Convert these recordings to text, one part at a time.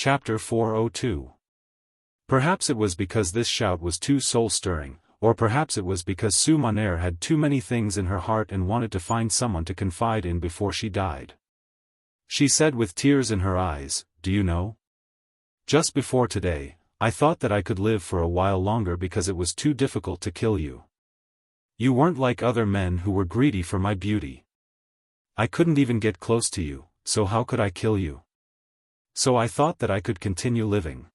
Chapter 402. Perhaps it was because this shout was too soul-stirring, or perhaps it was because Su Maner had too many things in her heart and wanted to find someone to confide in before she died. She said with tears in her eyes, "Do you know? Just before today, I thought that I could live for a while longer because it was too difficult to kill you. You weren't like other men who were greedy for my beauty. I couldn't even get close to you, so how could I kill you? So I thought that I could continue living.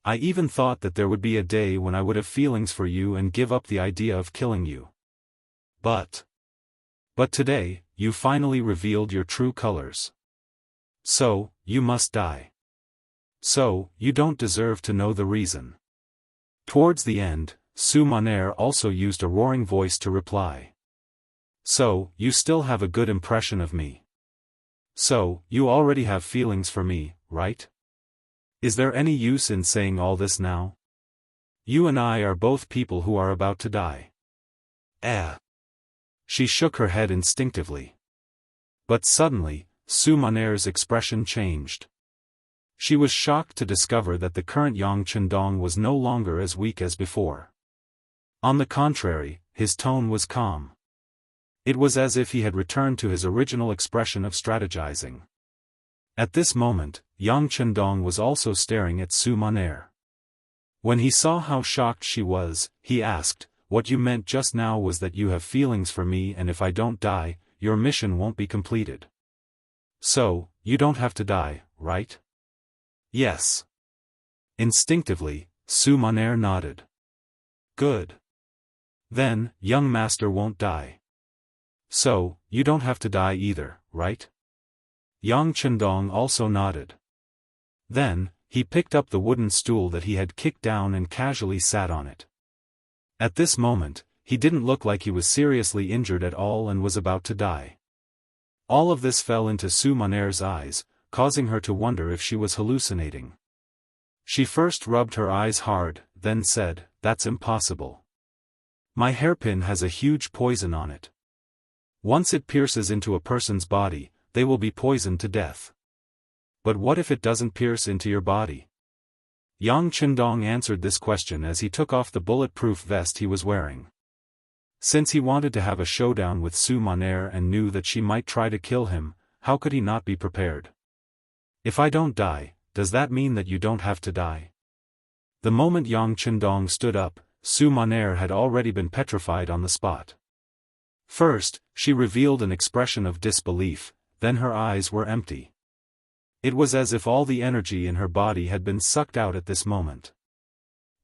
I even thought that there would be a day when I would have feelings for you and give up the idea of killing you. But today, you finally revealed your true colors. So, you must die. So, you don't deserve to know the reason." Towards the end, Su Maner also used a roaring voice to reply. "So, you still have a good impression of me. So, you already have feelings for me, right? Is there any use in saying all this now? You and I are both people who are about to die." She shook her head instinctively. But suddenly, Su Maner's expression changed. She was shocked to discover that the current Yang Chendong was no longer as weak as before. On the contrary, his tone was calm. It was as if he had returned to his original expression of strategizing. At this moment, Yang Chendong was also staring at Su Maner. When he saw how shocked she was, he asked, "What you meant just now was that you have feelings for me, and if I don't die, your mission won't be completed. So, you don't have to die, right?" "Yes." Instinctively, Su Maner nodded. "Good. Then, young master won't die. So, you don't have to die either, right?" Yang Chendong also nodded. Then, he picked up the wooden stool that he had kicked down and casually sat on it. At this moment, he didn't look like he was seriously injured at all and was about to die. All of this fell into Su Maner's eyes, causing her to wonder if she was hallucinating. She first rubbed her eyes hard, then said, "That's impossible. My hairpin has a huge poison on it. Once it pierces into a person's body, they will be poisoned to death. But what if it doesn't pierce into your body?" Yang Chendong answered this question as he took off the bulletproof vest he was wearing. Since he wanted to have a showdown with Su Maner and knew that she might try to kill him, how could he not be prepared? "If I don't die, does that mean that you don't have to die?" The moment Yang Chendong stood up, Su Maner had already been petrified on the spot. First, she revealed an expression of disbelief, then her eyes were empty. It was as if all the energy in her body had been sucked out at this moment.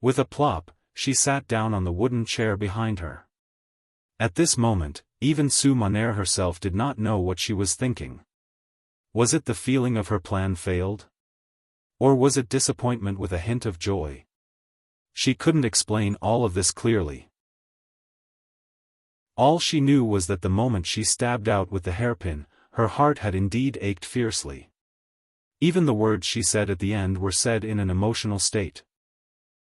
With a plop, she sat down on the wooden chair behind her. At this moment, even Su Maner herself did not know what she was thinking. Was it the feeling of her plan failed? Or was it disappointment with a hint of joy? She couldn't explain all of this clearly. All she knew was that the moment she stabbed out with the hairpin, her heart had indeed ached fiercely. Even the words she said at the end were said in an emotional state.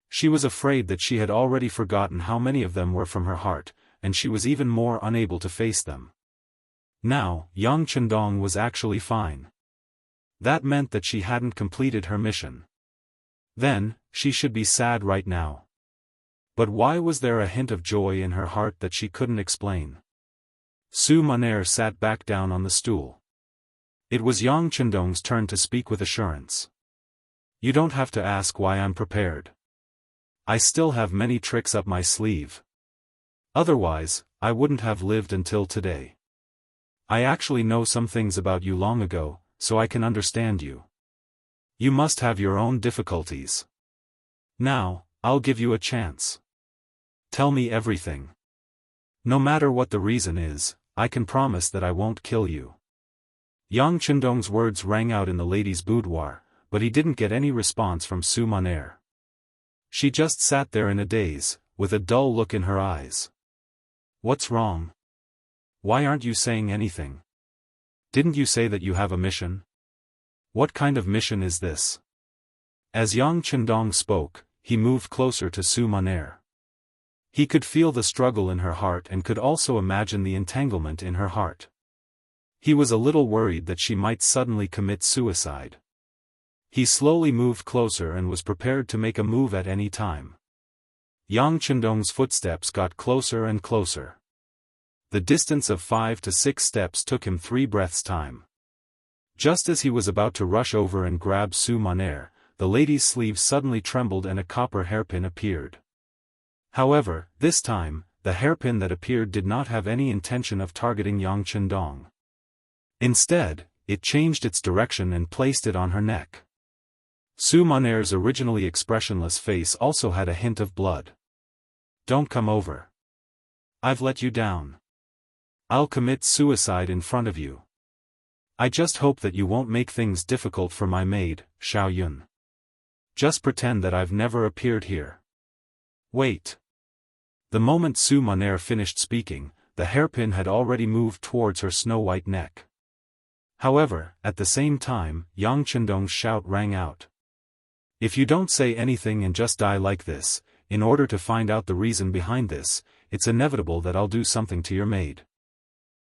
She was afraid that she had already forgotten how many of them were from her heart, and she was even more unable to face them. Now, Yang Chendong was actually fine. That meant that she hadn't completed her mission. Then, she should be sad right now. But why was there a hint of joy in her heart that she couldn't explain? Su Maner sat back down on the stool. It was Yang Chendong's turn to speak with assurance. "You don't have to ask why I'm prepared. I still have many tricks up my sleeve. Otherwise, I wouldn't have lived until today. I actually know some things about you long ago, so I can understand you. You must have your own difficulties. Now, I'll give you a chance. Tell me everything. No matter what the reason is, I can promise that I won't kill you." Yang Chendong's words rang out in the lady's boudoir, but he didn't get any response from Su Maner. She just sat there in a daze, with a dull look in her eyes. "What's wrong? Why aren't you saying anything? Didn't you say that you have a mission? What kind of mission is this?" As Yang Chendong spoke, he moved closer to Su Maner. He could feel the struggle in her heart and could also imagine the entanglement in her heart. He was a little worried that she might suddenly commit suicide. He slowly moved closer and was prepared to make a move at any time. Yang Chendong's footsteps got closer and closer. The distance of 5 to 6 steps took him 3 breaths' time. Just as he was about to rush over and grab Su Monair, the lady's sleeve suddenly trembled and a copper hairpin appeared. However, this time, the hairpin that appeared did not have any intention of targeting Yang Chendong. Instead, it changed its direction and placed it on her neck. Su Monair's originally expressionless face also had a hint of blood. "Don't come over. I've let you down. I'll commit suicide in front of you. I just hope that you won't make things difficult for my maid, Xiao Yun. Just pretend that I've never appeared here." Wait. The moment Su Monair finished speaking, the hairpin had already moved towards her snow-white neck. However, at the same time, Yang Chendong's shout rang out. "If you don't say anything and just die like this, in order to find out the reason behind this, it's inevitable that I'll do something to your maid.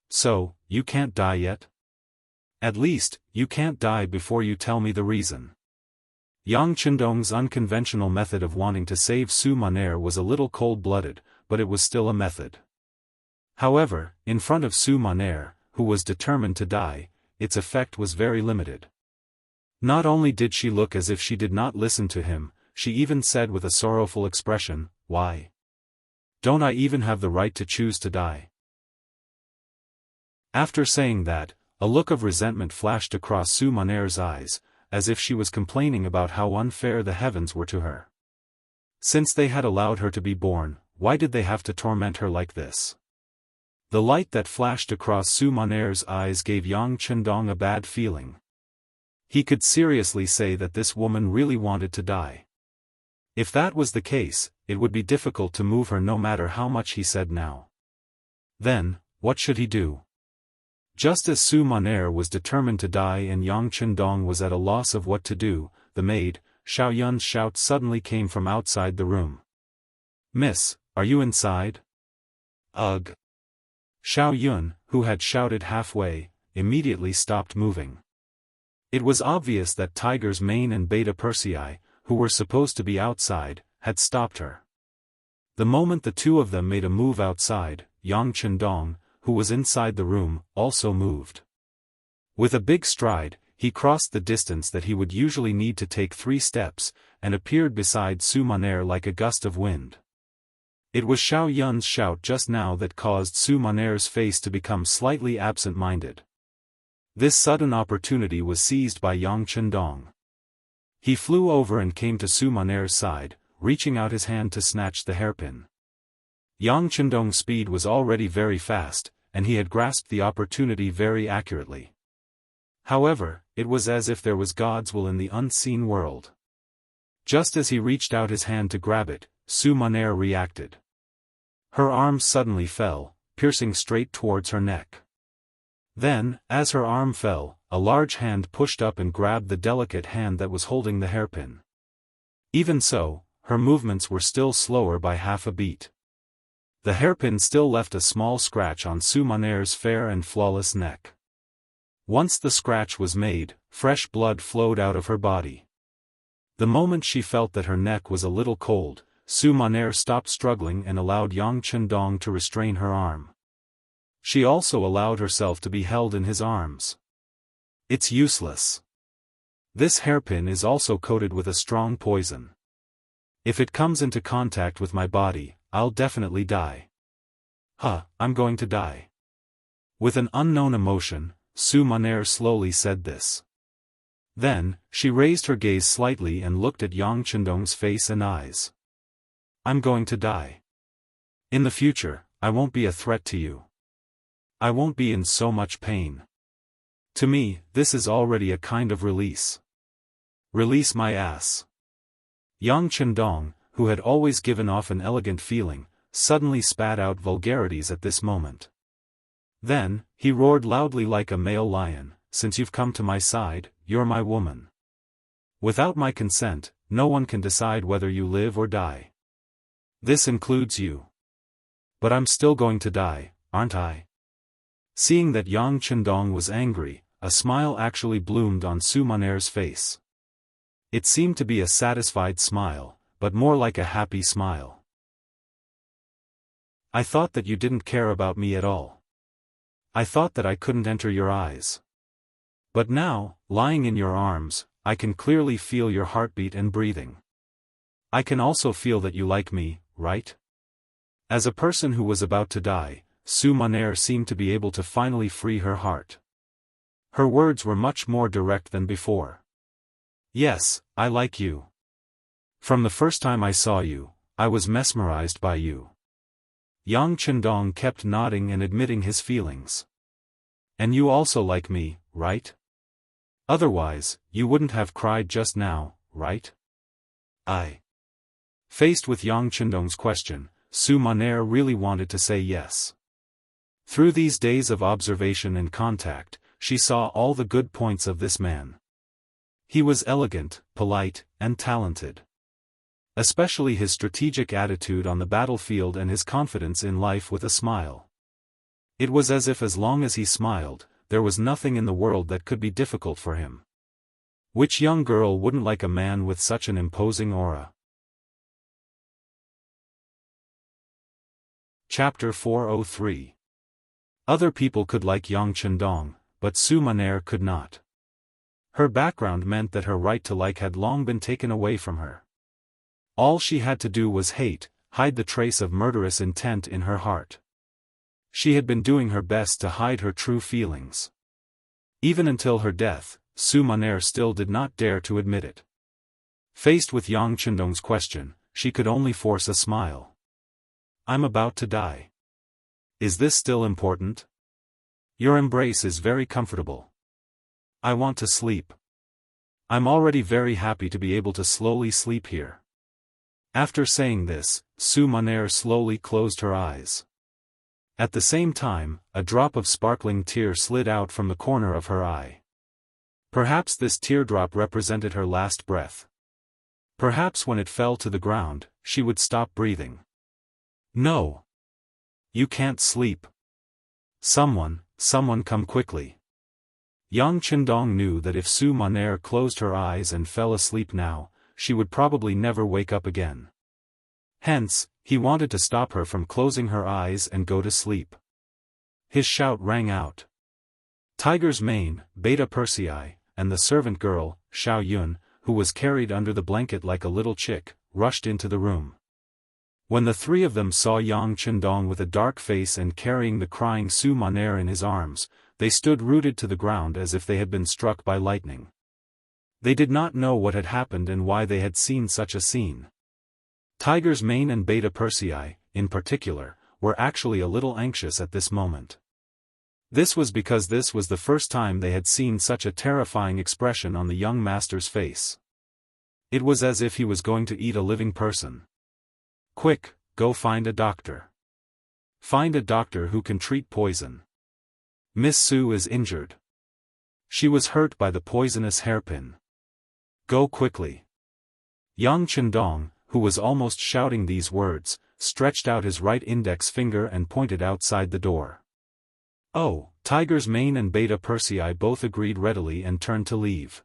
So, you can't die yet? At least, you can't die before you tell me the reason." Yang Chendong's unconventional method of wanting to save Su Monair was a little cold-blooded, but it was still a method. However, in front of Su Monair, who was determined to die, its effect was very limited. Not only did she look as if she did not listen to him, she even said with a sorrowful expression, "Why? Don't I even have the right to choose to die?" After saying that, a look of resentment flashed across Su Monair's eyes, as if she was complaining about how unfair the heavens were to her. Since they had allowed her to be born, why did they have to torment her like this? The light that flashed across Su Monair's eyes gave Yang Chendong a bad feeling. He could seriously say that this woman really wanted to die. If that was the case, it would be difficult to move her no matter how much he said now. Then, what should he do? Just as Su Monair was determined to die and Yang Chendong was at a loss of what to do, the maid, Xiao Yun's shout suddenly came from outside the room. "Miss, are you inside?" "Ugh." Xiao Yun, who had shouted halfway, immediately stopped moving. It was obvious that Tiger's Mane and Beta Persei, who were supposed to be outside, had stopped her. The moment the two of them made a move outside, Yang Chendong, who was inside the room, also moved. With a big stride, he crossed the distance that he would usually need to take 3 steps, and appeared beside Su Monair like a gust of wind. It was Xiao Yun's shout just now that caused Su Monair's face to become slightly absent-minded. This sudden opportunity was seized by Yang Chendong. He flew over and came to Su Monair's side, reaching out his hand to snatch the hairpin. Yang Chendong's speed was already very fast, and he had grasped the opportunity very accurately. However, it was as if there was God's will in the unseen world. Just as he reached out his hand to grab it, Su Monair reacted. Her arm suddenly fell, piercing straight towards her neck. Then, as her arm fell, a large hand pushed up and grabbed the delicate hand that was holding the hairpin. Even so, her movements were still slower by half a beat. The hairpin still left a small scratch on Su Monair's fair and flawless neck. Once the scratch was made, fresh blood flowed out of her body. The moment she felt that her neck was a little cold, Su Monair stopped struggling and allowed Yang Chendong to restrain her arm. She also allowed herself to be held in his arms. "It's useless. This hairpin is also coated with a strong poison. If it comes into contact with my body, I'll definitely die. I'm going to die." With an unknown emotion, Su Monair slowly said this. Then, she raised her gaze slightly and looked at Yang Chendong's face and eyes. "I'm going to die. In the future, I won't be a threat to you. I won't be in so much pain. To me, this is already a kind of release. Release my ass." Yang Chendong, who had always given off an elegant feeling, suddenly spat out vulgarities at this moment. Then, he roared loudly like a male lion, "Since you've come to my side, you're my woman. Without my consent, no one can decide whether you live or die. This includes you. But I'm still going to die, aren't I?" Seeing that Yang Chendong was angry, a smile actually bloomed on Su Monair's face. It seemed to be a satisfied smile, but more like a happy smile. I thought that you didn't care about me at all. I thought that I couldn't enter your eyes. But now, lying in your arms, I can clearly feel your heartbeat and breathing. I can also feel that you like me, right? As a person who was about to die, Su Monair seemed to be able to finally free her heart. Her words were much more direct than before. Yes, I like you. From the first time I saw you, I was mesmerized by you. Yang Chendong kept nodding and admitting his feelings. And you also like me, right? Otherwise, you wouldn't have cried just now, right? Faced with Yang Chendong's question, Su Monair really wanted to say yes. Through these days of observation and contact, she saw all the good points of this man. He was elegant, polite, and talented. Especially his strategic attitude on the battlefield and his confidence in life with a smile. It was as if as long as he smiled, there was nothing in the world that could be difficult for him. Which young girl wouldn't like a man with such an imposing aura? Chapter 403. Other people could like Yang Chendong, but Su Monair could not. Her background meant that her right to like had long been taken away from her. All she had to do was hide the trace of murderous intent in her heart. She had been doing her best to hide her true feelings. Even until her death, Su Monair still did not dare to admit it. Faced with Yang Chendong's question, she could only force a smile. I'm about to die. Is this still important? Your embrace is very comfortable. I want to sleep. I'm already very happy to be able to slowly sleep here. After saying this, Su Monair slowly closed her eyes. At the same time, a drop of sparkling tear slid out from the corner of her eye. Perhaps this teardrop represented her last breath. Perhaps when it fell to the ground, she would stop breathing. No. You can't sleep. Someone come quickly. Yang Chendong knew that if Su Monair closed her eyes and fell asleep now, she would probably never wake up again. Hence, he wanted to stop her from closing her eyes and go to sleep. His shout rang out. Tiger's Mane, Beta Persei, and the servant girl, Xiao Yun, who was carried under the blanket like a little chick, rushed into the room. When the three of them saw Yang Chendong with a dark face and carrying the crying Su Monair in his arms, they stood rooted to the ground as if they had been struck by lightning. They did not know what had happened and why they had seen such a scene. Tiger's Mane and Beta Persei, in particular, were actually a little anxious at this moment. This was because this was the first time they had seen such a terrifying expression on the young master's face. It was as if he was going to eat a living person. Quick, go find a doctor. Find a doctor who can treat poison. Miss Su is injured. She was hurt by the poisonous hairpin. Go quickly. Yang Chendong, who was almost shouting these words, stretched out his right index finger and pointed outside the door. Oh, Tiger's Mane and Beta Persei both agreed readily and turned to leave.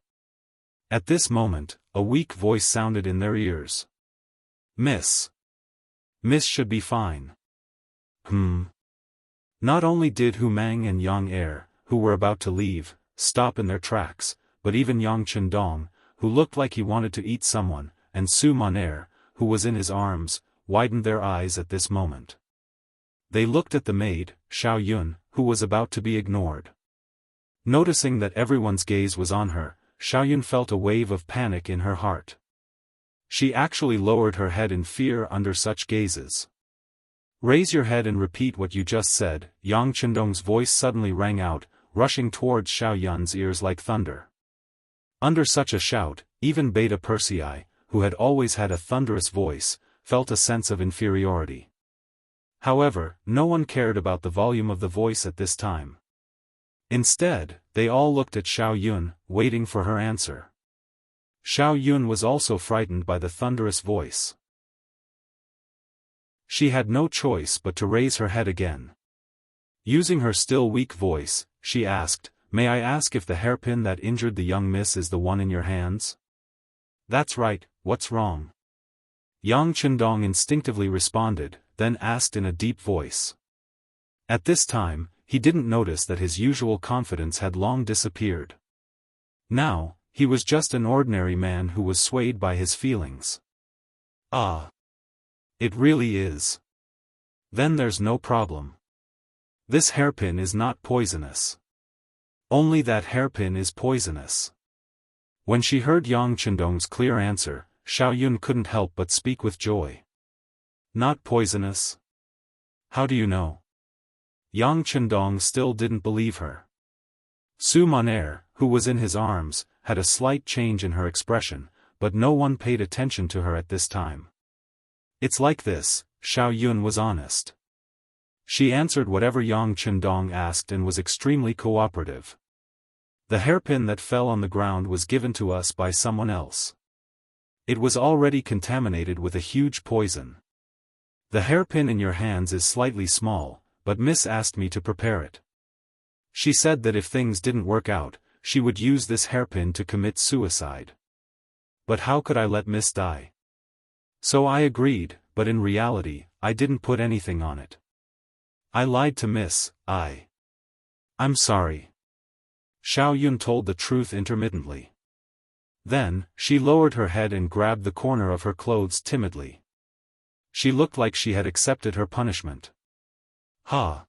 At this moment, a weak voice sounded in their ears. Miss should be fine. Not only did Hu Mang and Yang Er, who were about to leave, stop in their tracks, but even Yang Chendong, who looked like he wanted to eat someone, and Su Monair, who was in his arms, widened their eyes at this moment. They looked at the maid, Xiao Yun, who was about to be ignored. Noticing that everyone's gaze was on her, Xiao Yun felt a wave of panic in her heart. She actually lowered her head in fear under such gazes. Raise your head and repeat what you just said, Yang Chendong's voice suddenly rang out, rushing towards Xiao Yun's ears like thunder. Under such a shout, even Beta Persei, who had always had a thunderous voice, felt a sense of inferiority. However, no one cared about the volume of the voice at this time. Instead, they all looked at Xiao Yun, waiting for her answer. Xiao Yun was also frightened by the thunderous voice. She had no choice but to raise her head again. Using her still weak voice, she asked, "May I ask if the hairpin that injured the young miss is the one in your hands?" That's right, what's wrong? Yang Chendong instinctively responded, then asked in a deep voice. At this time, he didn't notice that his usual confidence had long disappeared. Now, he was just an ordinary man who was swayed by his feelings. Ah. It really is. Then there's no problem. This hairpin is not poisonous. Only that hairpin is poisonous. When she heard Yang Chendong's clear answer, Xiao Yun couldn't help but speak with joy. Not poisonous? How do you know? Yang Chendong still didn't believe her. Su Monair, who was in his arms, had a slight change in her expression, but no one paid attention to her at this time. It's like this, Xiao Yun was honest. She answered whatever Yang Chendong asked and was extremely cooperative. The hairpin that fell on the ground was given to us by someone else. It was already contaminated with a huge poison. The hairpin in your hands is slightly small, but Miss asked me to prepare it. She said that if things didn't work out, she would use this hairpin to commit suicide. But how could I let Miss die? So I agreed, but in reality, I didn't put anything on it. I lied to Miss, I'm sorry. Xiao Yun told the truth intermittently. Then, she lowered her head and grabbed the corner of her clothes timidly. She looked like she had accepted her punishment. Ha.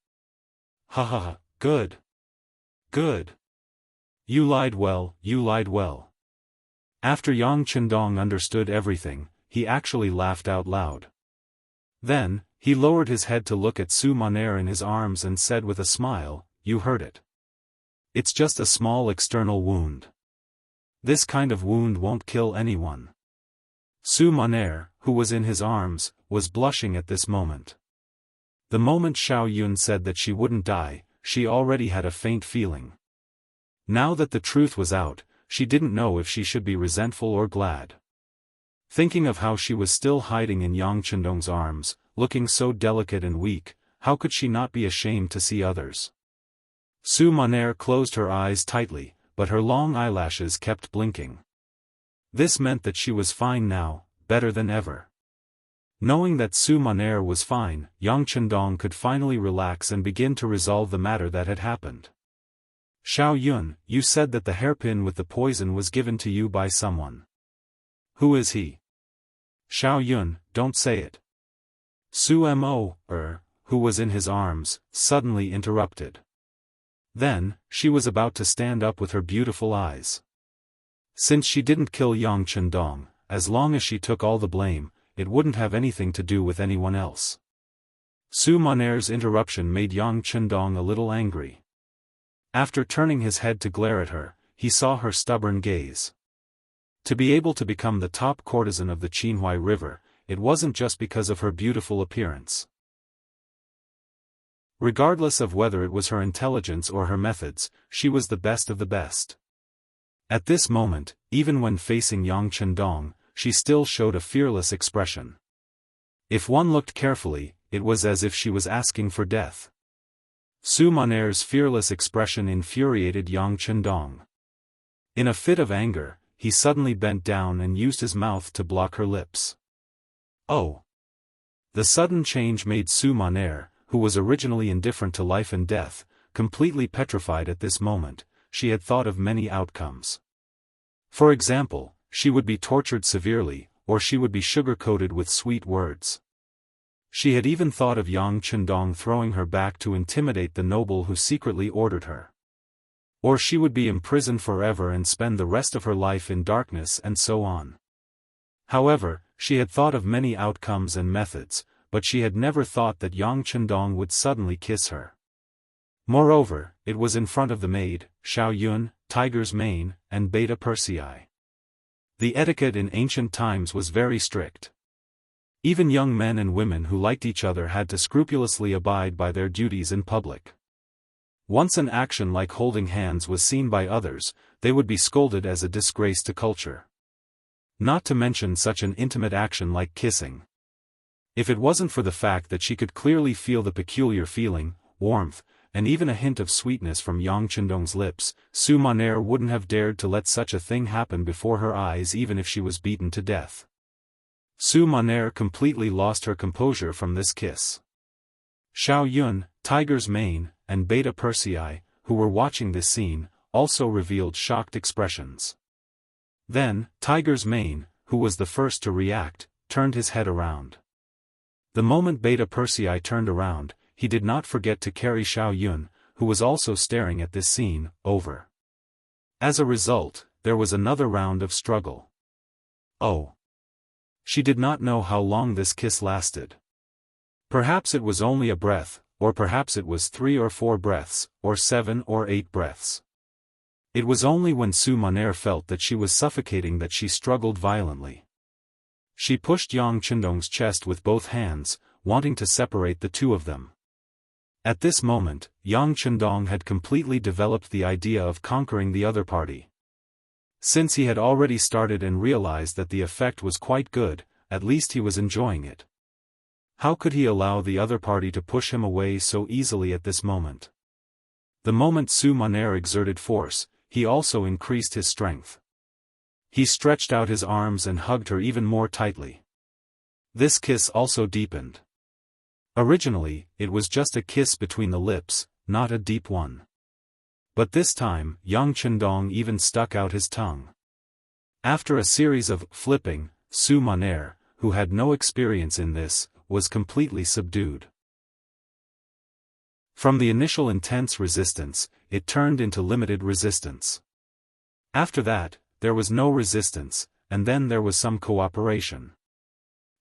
Ha ha ha, good. Good. You lied well, you lied well. After Yang Chendong understood everything, he actually laughed out loud. Then, he lowered his head to look at Su Monair in his arms and said with a smile, You heard it. It's just a small external wound. This kind of wound won't kill anyone. Su Monair, who was in his arms, was blushing at this moment. The moment Xiao Yun said that she wouldn't die, she already had a faint feeling. Now that the truth was out, she didn't know if she should be resentful or glad. Thinking of how she was still hiding in Yang Chendong's arms, looking so delicate and weak, how could she not be ashamed to see others? Su Monair closed her eyes tightly, but her long eyelashes kept blinking. This meant that she was fine now, better than ever. Knowing that Su Monair was fine, Yang Chendong could finally relax and begin to resolve the matter that had happened. Xiao Yun, you said that the hairpin with the poison was given to you by someone. Who is he? Xiao Yun, don't say it. Su Mo, who was in his arms, suddenly interrupted. Then, she was about to stand up with her beautiful eyes. Since she didn't kill Yang Chendong, as long as she took all the blame, it wouldn't have anything to do with anyone else. Su Monair's interruption made Yang Chendong a little angry. After turning his head to glare at her, he saw her stubborn gaze. To be able to become the top courtesan of the Qinhuai River, it wasn't just because of her beautiful appearance. Regardless of whether it was her intelligence or her methods, she was the best of the best. At this moment, even when facing Yang Chendong, she still showed a fearless expression. If one looked carefully, it was as if she was asking for death. Su Monair's fearless expression infuriated Yang Chendong. In a fit of anger, he suddenly bent down and used his mouth to block her lips. Oh! The sudden change made Su Monair, who was originally indifferent to life and death, completely petrified at this moment. She had thought of many outcomes. For example, she would be tortured severely, or she would be sugar-coated with sweet words. She had even thought of Yang Chendong throwing her back to intimidate the noble who secretly ordered her. Or she would be imprisoned forever and spend the rest of her life in darkness and so on. However, she had thought of many outcomes and methods, but she had never thought that Yang Chendong would suddenly kiss her. Moreover, it was in front of the maid, Xiao Yun, Tiger's Mane, and Beta Persei. The etiquette in ancient times was very strict. Even young men and women who liked each other had to scrupulously abide by their duties in public. Once an action like holding hands was seen by others, they would be scolded as a disgrace to culture. Not to mention such an intimate action like kissing. If it wasn't for the fact that she could clearly feel the peculiar feeling, warmth, and even a hint of sweetness from Yang Chendong's lips, Su Maner wouldn't have dared to let such a thing happen before her eyes even if she was beaten to death. Su Maner completely lost her composure from this kiss. Xiao Yun, Tiger's Mane, and Beta Persei, who were watching this scene, also revealed shocked expressions. Then, Tiger's Mane, who was the first to react, turned his head around. The moment Beta Persei turned around, he did not forget to carry Xiao Yun, who was also staring at this scene, over. As a result, there was another round of struggle. Oh. She did not know how long this kiss lasted. Perhaps it was only a breath, or perhaps it was 3 or 4 breaths, or 7 or 8 breaths. It was only when Su Maner felt that she was suffocating that she struggled violently. She pushed Yang Chendong's chest with both hands, wanting to separate the two of them. At this moment, Yang Chendong had completely developed the idea of conquering the other party. Since he had already started and realized that the effect was quite good, at least he was enjoying it. How could he allow the other party to push him away so easily at this moment? The moment Su Maner exerted force, he also increased his strength. He stretched out his arms and hugged her even more tightly. This kiss also deepened. Originally, it was just a kiss between the lips, not a deep one. But this time, Yang Chendong even stuck out his tongue. After a series of flipping, Su Maner, who had no experience in this, was completely subdued. From the initial intense resistance, it turned into limited resistance. After that, there was no resistance, and then there was some cooperation.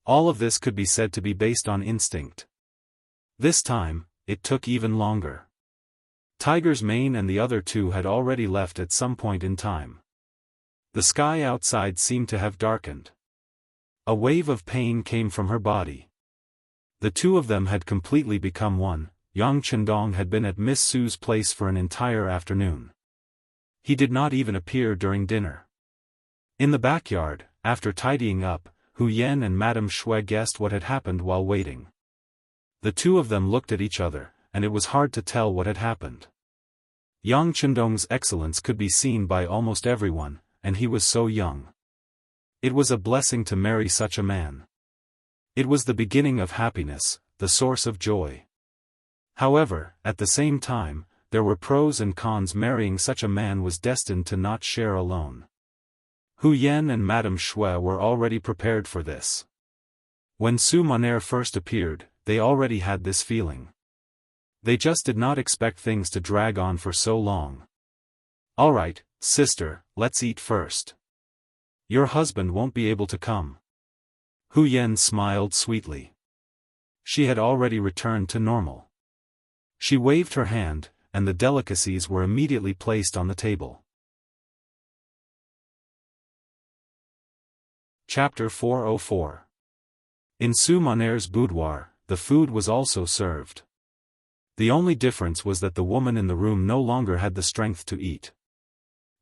All of this could be said to be based on instinct. This time, it took even longer. Tiger's Mane and the other two had already left at some point in time. The sky outside seemed to have darkened. A wave of pain came from her body. The two of them had completely become one. Yang Chendong had been at Miss Su's place for an entire afternoon. He did not even appear during dinner. In the backyard, after tidying up, Hu Yan and Madame Shui guessed what had happened while waiting. The two of them looked at each other, and it was hard to tell what had happened. Yang Chendong's excellence could be seen by almost everyone, and he was so young. It was a blessing to marry such a man. It was the beginning of happiness, the source of joy. However, at the same time, there were pros and cons. Marrying such a man was destined to not share alone. Hu Yan and Madame Shui were already prepared for this. When Su Maner first appeared, they already had this feeling. They just did not expect things to drag on for so long. "Alright, sister, let's eat first. Your husband won't be able to come." Hu Yan smiled sweetly. She had already returned to normal. She waved her hand, and the delicacies were immediately placed on the table. Chapter 404. In Su Maner's boudoir, the food was also served. The only difference was that the woman in the room no longer had the strength to eat.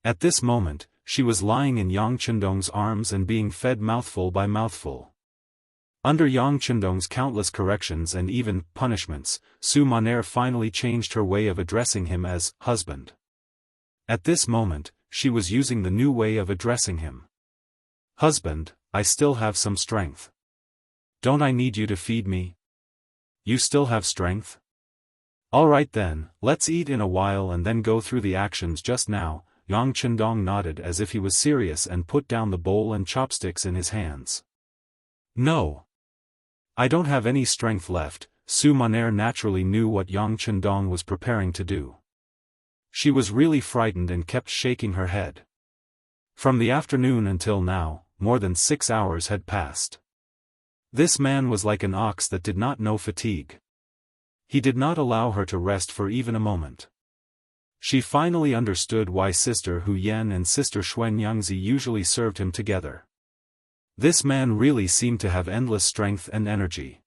At this moment, she was lying in Yang Chendong's arms and being fed mouthful by mouthful. Under Yang Chendong's countless corrections and even punishments, Su Maner finally changed her way of addressing him as husband. At this moment, she was using the new way of addressing him. "Husband, I still have some strength. Don't I need you to feed me? You still have strength? Alright then, let's eat in a while and then go through the actions just now." Yang Chendong nodded as if he was serious and put down the bowl and chopsticks in his hands. "No. I don't have any strength left." Su Maner naturally knew what Yang Chendong was preparing to do. She was really frightened and kept shaking her head. From the afternoon until now, more than 6 hours had passed. This man was like an ox that did not know fatigue. He did not allow her to rest for even a moment. She finally understood why Sister Hu Yan and Sister Xuan Yangzi usually served him together. This man really seemed to have endless strength and energy.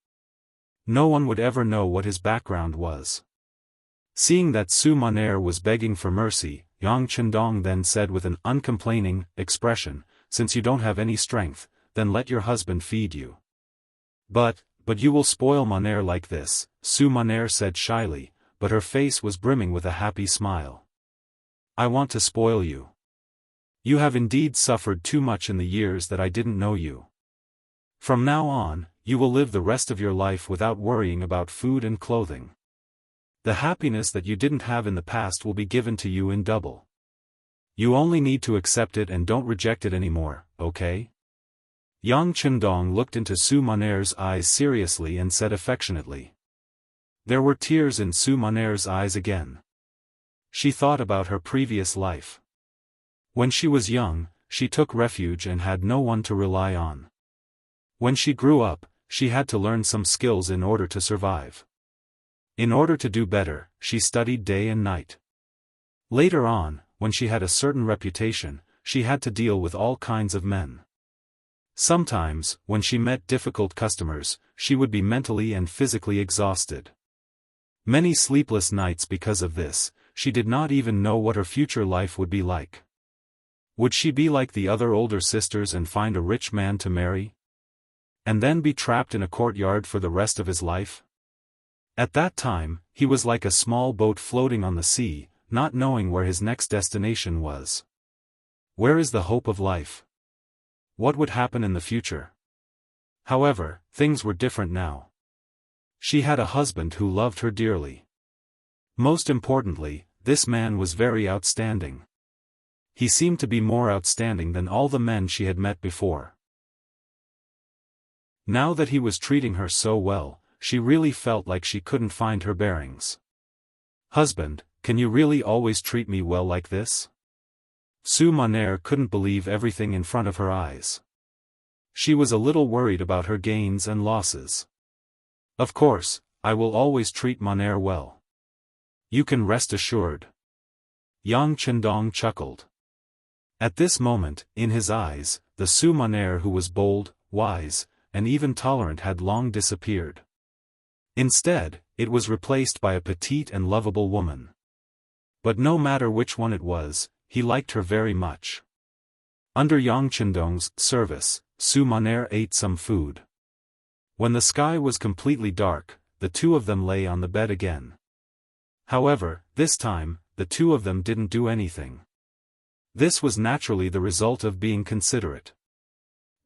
No one would ever know what his background was. Seeing that Su Maner was begging for mercy, Yang Chendong then said with an uncomplaining expression, "Since you don't have any strength, then let your husband feed you." But you will spoil Maner like this," Su Maner said shyly, but her face was brimming with a happy smile. I want to spoil you. You have indeed suffered too much in the years that I didn't know you. From now on, you will live the rest of your life without worrying about food and clothing. The happiness that you didn't have in the past will be given to you in double. You only need to accept it and don't reject it anymore, okay? Yang Chendong looked into Su Maner's eyes seriously and said affectionately. There were tears in Su Maner's eyes again. She thought about her previous life. When she was young, she took refuge and had no one to rely on. When she grew up, she had to learn some skills in order to survive. In order to do better, she studied day and night. Later on, when she had a certain reputation, she had to deal with all kinds of men. Sometimes, when she met difficult customers, she would be mentally and physically exhausted. Many sleepless nights because of this, she did not even know what her future life would be like. Would she be like the other older sisters and find a rich man to marry? And then be trapped in a courtyard for the rest of his life? At that time, he was like a small boat floating on the sea, not knowing where his next destination was. Where is the hope of life? What would happen in the future? However, things were different now. She had a husband who loved her dearly. Most importantly, this man was very outstanding. He seemed to be more outstanding than all the men she had met before. Now that he was treating her so well, she really felt like she couldn't find her bearings. Husband, can you really always treat me well like this? Su Maner couldn't believe everything in front of her eyes. She was a little worried about her gains and losses. Of course, I will always treat Maner well. You can rest assured. Yang Chendong chuckled. At this moment, in his eyes, the Su Maner who was bold, wise, and even tolerant had long disappeared. Instead, it was replaced by a petite and lovable woman. But no matter which one it was, he liked her very much. Under Yang Chendong's service, Su Maner ate some food. When the sky was completely dark, the two of them lay on the bed again. However, this time, the two of them didn't do anything. This was naturally the result of being considerate.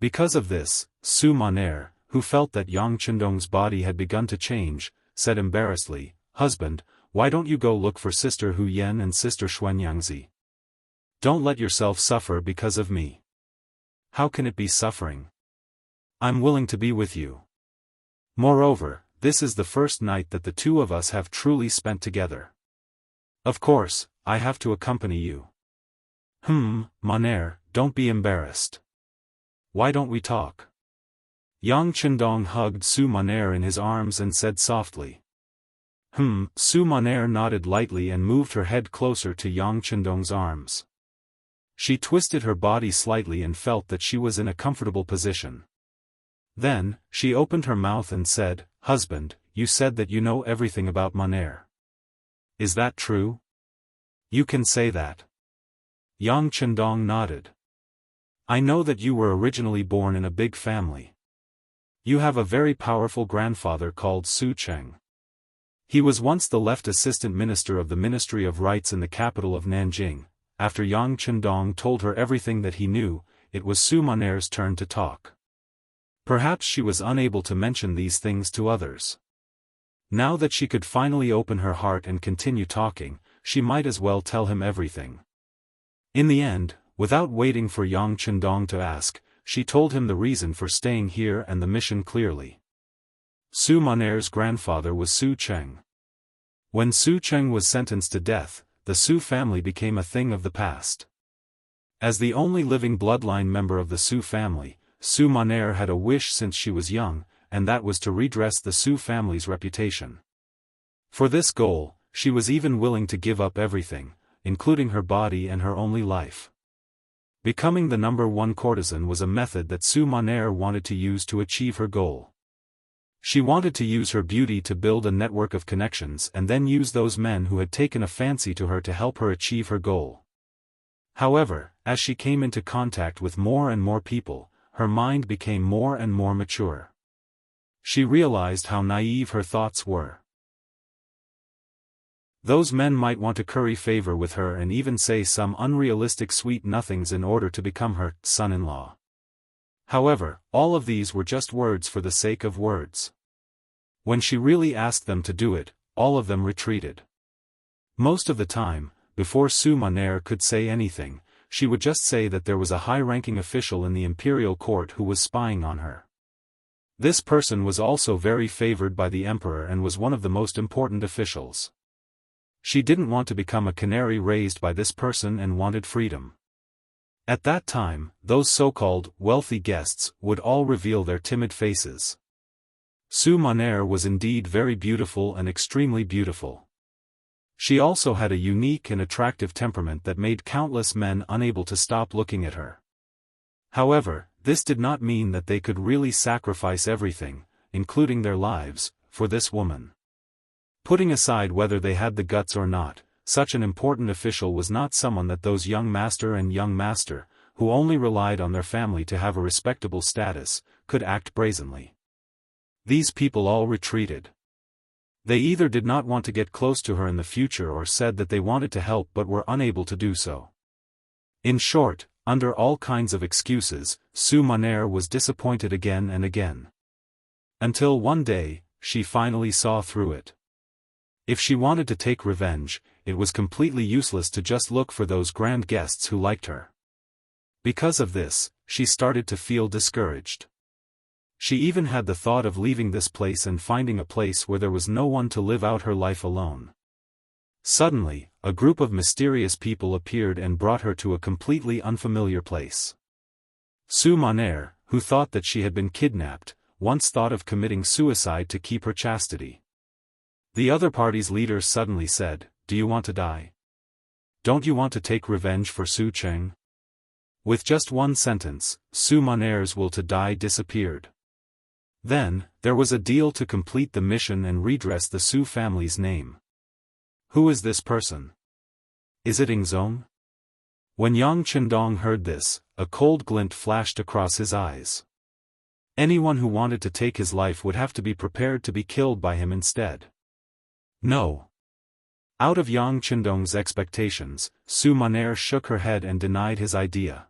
Because of this, Su Maner, who felt that Yang Chendong's body had begun to change, said embarrassedly, Husband, why don't you go look for Sister Hu Yan and Sister Xuanyangzi? Don't let yourself suffer because of me. How can it be suffering? I'm willing to be with you. Moreover, this is the first night that the two of us have truly spent together. Of course, I have to accompany you. Maner, don't be embarrassed. Why don't we talk? Yang Chendong hugged Su Maner in his arms and said softly. Su Maner nodded lightly and moved her head closer to Yang Chendong's arms. She twisted her body slightly and felt that she was in a comfortable position. Then, she opened her mouth and said, Husband, you said that you know everything about Maner. Is that true? You can say that. Yang Chendong nodded. I know that you were originally born in a big family. You have a very powerful grandfather called Su Cheng. He was once the left assistant minister of the Ministry of Rights in the capital of Nanjing. After Yang Chendong told her everything that he knew, it was Su Maner's turn to talk. Perhaps she was unable to mention these things to others. Now that she could finally open her heart and continue talking, she might as well tell him everything. In the end, without waiting for Yang Chendong to ask, she told him the reason for staying here and the mission clearly. Su Maner's grandfather was Su Cheng. When Su Cheng was sentenced to death, the Su family became a thing of the past. As the only living bloodline member of the Su family, Su Maner had a wish since she was young, and that was to redress the Su family's reputation. For this goal, she was even willing to give up everything, including her body and her only life. Becoming the #1 courtesan was a method that Su Maner wanted to use to achieve her goal. She wanted to use her beauty to build a network of connections and then use those men who had taken a fancy to her to help her achieve her goal. However, as she came into contact with more and more people, her mind became more and more mature. She realized how naive her thoughts were. Those men might want to curry favor with her and even say some unrealistic sweet nothings in order to become her son-in-law. However, all of these were just words for the sake of words. When she really asked them to do it, all of them retreated. Most of the time, before Su Maner could say anything, she would just say that there was a high-ranking official in the imperial court who was spying on her. This person was also very favored by the emperor and was one of the most important officials. She didn't want to become a canary raised by this person and wanted freedom. At that time, those so-called wealthy guests would all reveal their timid faces. Su Maner was indeed very beautiful and extremely beautiful. She also had a unique and attractive temperament that made countless men unable to stop looking at her. However, this did not mean that they could really sacrifice everything, including their lives, for this woman. Putting aside whether they had the guts or not, such an important official was not someone that those young master, who only relied on their family to have a respectable status, could act brazenly. These people all retreated. They either did not want to get close to her in the future or said that they wanted to help but were unable to do so. In short, under all kinds of excuses, Su Maner was disappointed again and again. Until one day, she finally saw through it. If she wanted to take revenge, it was completely useless to just look for those grand guests who liked her. Because of this, she started to feel discouraged. She even had the thought of leaving this place and finding a place where there was no one to live out her life alone. Suddenly, a group of mysterious people appeared and brought her to a completely unfamiliar place. Su Maner, who thought that she had been kidnapped, once thought of committing suicide to keep her chastity. The other party's leader suddenly said, "Do you want to die? Don't you want to take revenge for Su Cheng?" With just one sentence, Su Maner's will to die disappeared. Then, there was a deal to complete the mission and redress the Su family's name. Who is this person? Is it Ingzong? When Yang Chendong heard this, a cold glint flashed across his eyes. Anyone who wanted to take his life would have to be prepared to be killed by him instead. No. Out of Yang Chendong's expectations, Su Maner shook her head and denied his idea.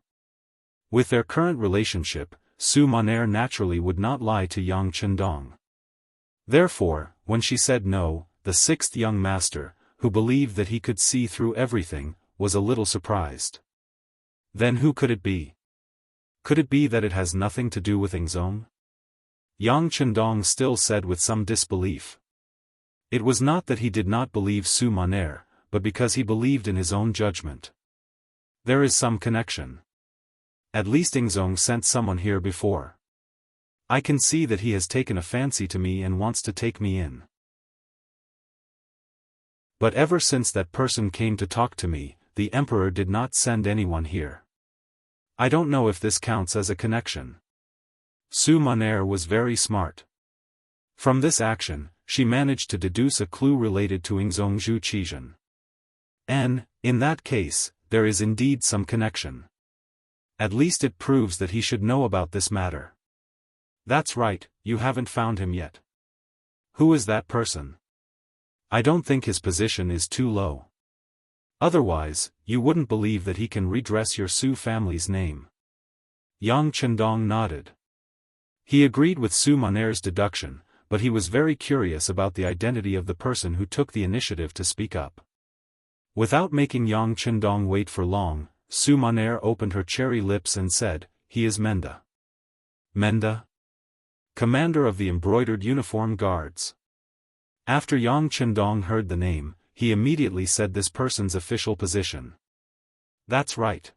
With their current relationship, Su Maner naturally would not lie to Yang Chendong. Therefore, when she said no, the sixth young master, who believed that he could see through everything, was a little surprised. Then who could it be? Could it be that it has nothing to do with Ingzong? Yang Chendong still said with some disbelief. It was not that he did not believe Su Maner, but because he believed in his own judgment. There is some connection. At least Ingzong sent someone here before. I can see that he has taken a fancy to me and wants to take me in. But ever since that person came to talk to me, the emperor did not send anyone here. I don't know if this counts as a connection. Su Maner was very smart. From this action, she managed to deduce a clue related to Ingzong Zhu Qizhen. And, in that case, there is indeed some connection. At least it proves that he should know about this matter. That's right, you haven't found him yet. Who is that person? I don't think his position is too low. Otherwise, you wouldn't believe that he can redress your Su family's name. Yang Chendong nodded. He agreed with Su Maner's deduction, but he was very curious about the identity of the person who took the initiative to speak up. Without making Yang Chendong wait for long, Su Maner opened her cherry lips and said, "He is Menda." Menda? Commander of the embroidered uniform guards. After Yang Chendong heard the name, he immediately said this person's official position. That's right.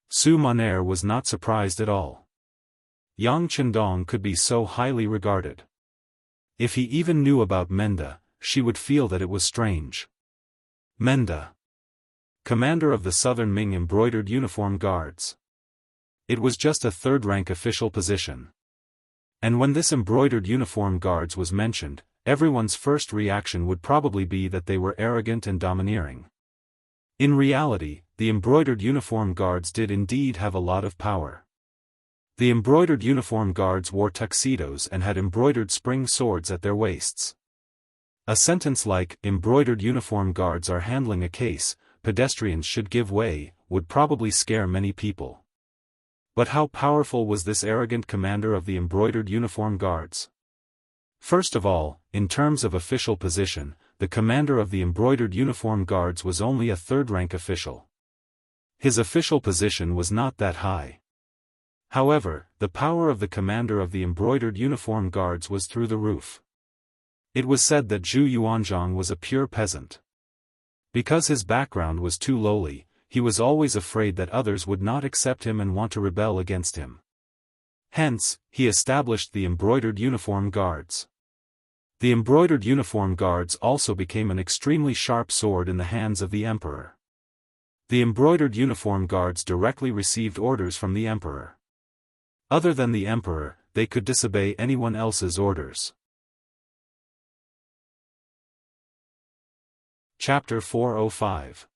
Su Maner was not surprised at all. Yang Chendong could be so highly regarded. If he even knew about Menda, she would feel that it was strange. Menda. Commander of the Southern Ming Embroidered Uniform Guards. It was just a third-rank official position. And when this Embroidered Uniform Guards was mentioned, everyone's first reaction would probably be that they were arrogant and domineering. In reality, the Embroidered Uniform Guards did indeed have a lot of power. The Embroidered Uniform Guards wore tuxedos and had embroidered spring swords at their waists. A sentence like, "Embroidered uniform guards are handling a case, pedestrians should give way," would probably scare many people. But how powerful was this arrogant commander of the embroidered uniform guards? First of all, in terms of official position, the commander of the embroidered uniform guards was only a third-rank official. His official position was not that high. However, the power of the commander of the embroidered uniform guards was through the roof. It was said that Zhu Yuanzhang was a pure peasant. Because his background was too lowly, he was always afraid that others would not accept him and want to rebel against him. Hence, he established the embroidered uniform guards. The embroidered uniform guards also became an extremely sharp sword in the hands of the emperor. The embroidered uniform guards directly received orders from the emperor. Other than the emperor, they could disobey anyone else's orders. Chapter 405.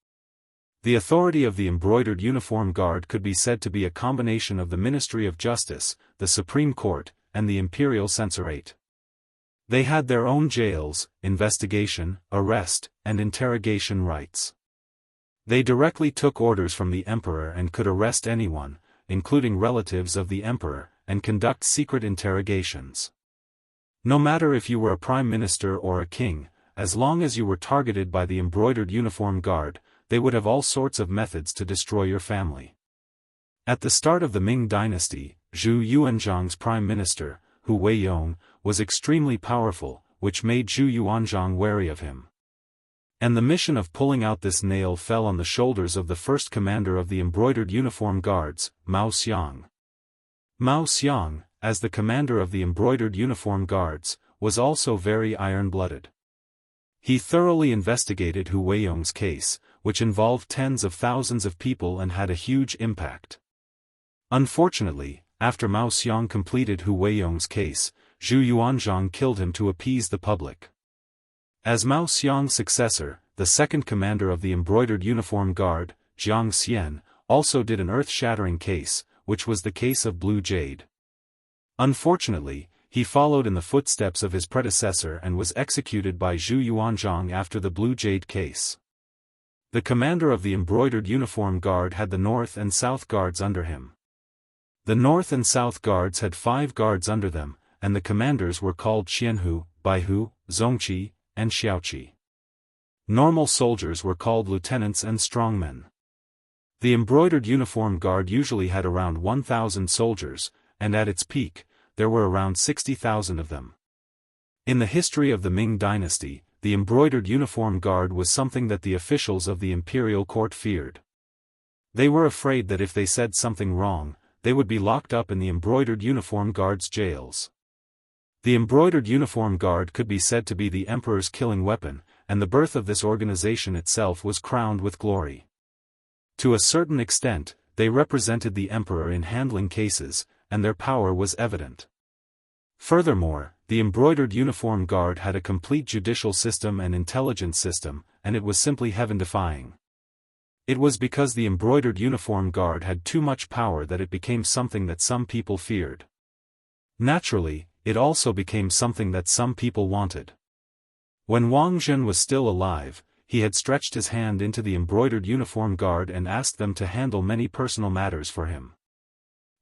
The authority of the embroidered uniform guard could be said to be a combination of the Ministry of Justice, the Supreme Court, and the Imperial Censorate. They had their own jails, investigation, arrest, and interrogation rights. They directly took orders from the emperor and could arrest anyone, including relatives of the emperor, and conduct secret interrogations. No matter if you were a prime minister or a king, as long as you were targeted by the embroidered uniform guard, they would have all sorts of methods to destroy your family. At the start of the Ming Dynasty, Zhu Yuanzhang's prime minister, Hu Weiyong, was extremely powerful, which made Zhu Yuanzhang wary of him. And the mission of pulling out this nail fell on the shoulders of the first commander of the embroidered uniform guards, Mao Xiang. Mao Xiang, as the commander of the embroidered uniform guards, was also very iron-blooded. He thoroughly investigated Hu Weiyong's case, which involved tens of thousands of people and had a huge impact. Unfortunately, after Mao Xiang completed Hu Weiyong's case, Zhu Yuanzhang killed him to appease the public. As Mao Xiang's successor, the second commander of the embroidered uniform guard, Jiang Xian, also did an earth-shattering case, which was the case of Blue Jade. Unfortunately, he followed in the footsteps of his predecessor and was executed by Zhu Yuanzhang after the Blue Jade case. The commander of the embroidered uniform guard had the North and South guards under him. The North and South guards had 5 guards under them, and the commanders were called Qianhu, Baihu, Zongqi, and Xiaoqi. Normal soldiers were called lieutenants and strongmen. The embroidered uniform guard usually had around 1,000 soldiers, and at its peak, there were around 60,000 of them. In the history of the Ming Dynasty, the embroidered uniform guard was something that the officials of the imperial court feared. They were afraid that if they said something wrong, they would be locked up in the embroidered uniform guard's jails. The embroidered uniform guard could be said to be the emperor's killing weapon, and the birth of this organization itself was crowned with glory. To a certain extent, they represented the emperor in handling cases, and their power was evident. Furthermore, the embroidered uniform guard had a complete judicial system and intelligence system, and it was simply heaven-defying. It was because the embroidered uniform guard had too much power that it became something that some people feared. Naturally, it also became something that some people wanted. When Wang Zhen was still alive, he had stretched his hand into the embroidered uniform guard and asked them to handle many personal matters for him.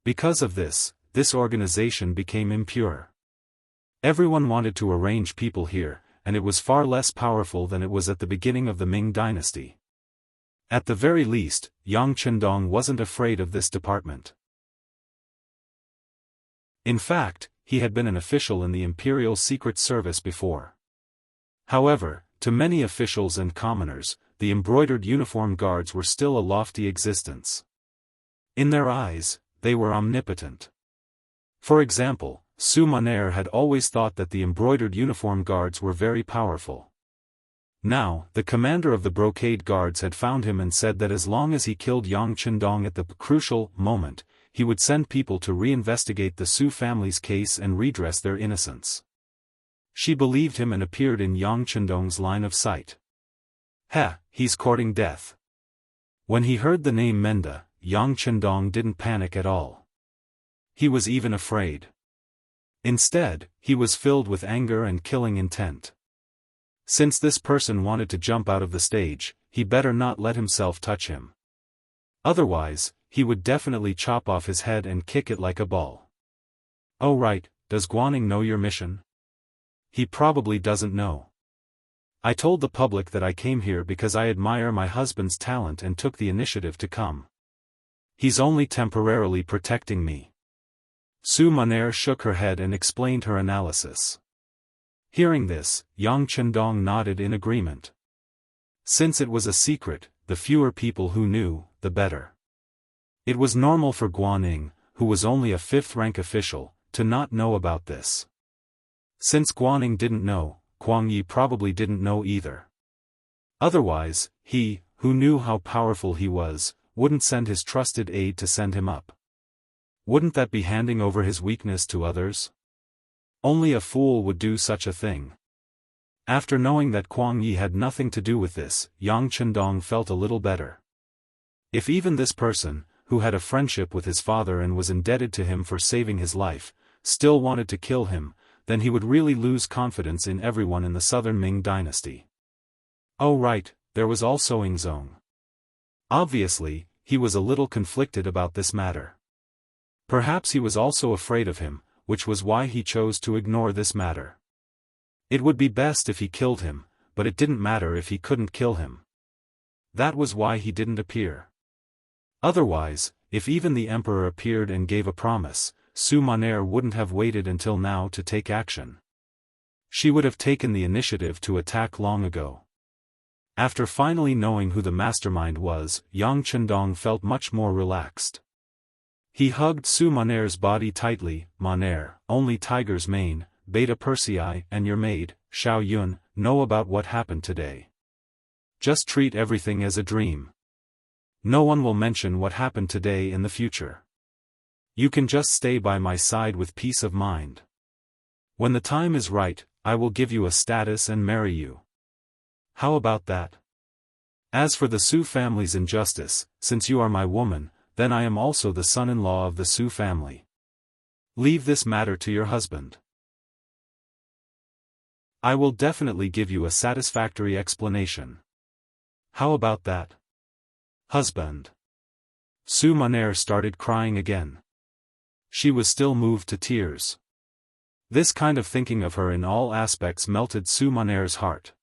Because of this organization became impure. Everyone wanted to arrange people here, and it was far less powerful than it was at the beginning of the Ming Dynasty. At the very least, Yang Chendong wasn't afraid of this department. In fact, he had been an official in the Imperial Secret Service before. However, to many officials and commoners, the embroidered uniform guards were still a lofty existence. In their eyes, they were omnipotent. For example, Su Maner had always thought that the embroidered uniform guards were very powerful. Now, the commander of the brocade guards had found him and said that as long as he killed Yang Chendong at the crucial moment, he would send people to reinvestigate the Su family's case and redress their innocence. She believed him and appeared in Yang Chendong's line of sight. He's courting death. When he heard the name Menda, Yang Chendong didn't panic at all. He was even afraid. Instead, he was filled with anger and killing intent. Since this person wanted to jump out of the stage, he better not let himself touch him. Otherwise, he would definitely chop off his head and kick it like a ball. Oh right, does Guaning know your mission? He probably doesn't know. I told the public that I came here because I admire my husband's talent and took the initiative to come. He's only temporarily protecting me. Su Maner shook her head and explained her analysis. Hearing this, Yang Chendong nodded in agreement. Since it was a secret, the fewer people who knew, the better. It was normal for Guaning, who was only a 5th-rank official, to not know about this. Since Guaning didn't know, Kuang Yi probably didn't know either. Otherwise, he, who knew how powerful he was, wouldn't send his trusted aide to send him up. Wouldn't that be handing over his weakness to others? Only a fool would do such a thing. After knowing that Kuang Yi had nothing to do with this, Yang Chendong felt a little better. If even this person, who had a friendship with his father and was indebted to him for saving his life, still wanted to kill him, then he would really lose confidence in everyone in the southern Ming dynasty. Oh right, there was also Ingzong. Obviously, he was a little conflicted about this matter. Perhaps he was also afraid of him, which was why he chose to ignore this matter. It would be best if he killed him, but it didn't matter if he couldn't kill him. That was why he didn't appear. Otherwise, if even the emperor appeared and gave a promise, Su Maner wouldn't have waited until now to take action. She would have taken the initiative to attack long ago. After finally knowing who the mastermind was, Yang Chendong felt much more relaxed. He hugged Su Maner's body tightly. Maner, only Tiger's Mane, Beta Persei and your maid, Xiao Yun, know about what happened today. Just treat everything as a dream. No one will mention what happened today in the future. You can just stay by my side with peace of mind. When the time is right, I will give you a status and marry you. How about that? As for the Su family's injustice, since you are my woman, then I am also the son-in-law of the Su family. Leave this matter to your husband. I will definitely give you a satisfactory explanation. How about that? Husband. Su Maner started crying again. She was still moved to tears. This kind of thinking of her in all aspects melted Su Maner's heart.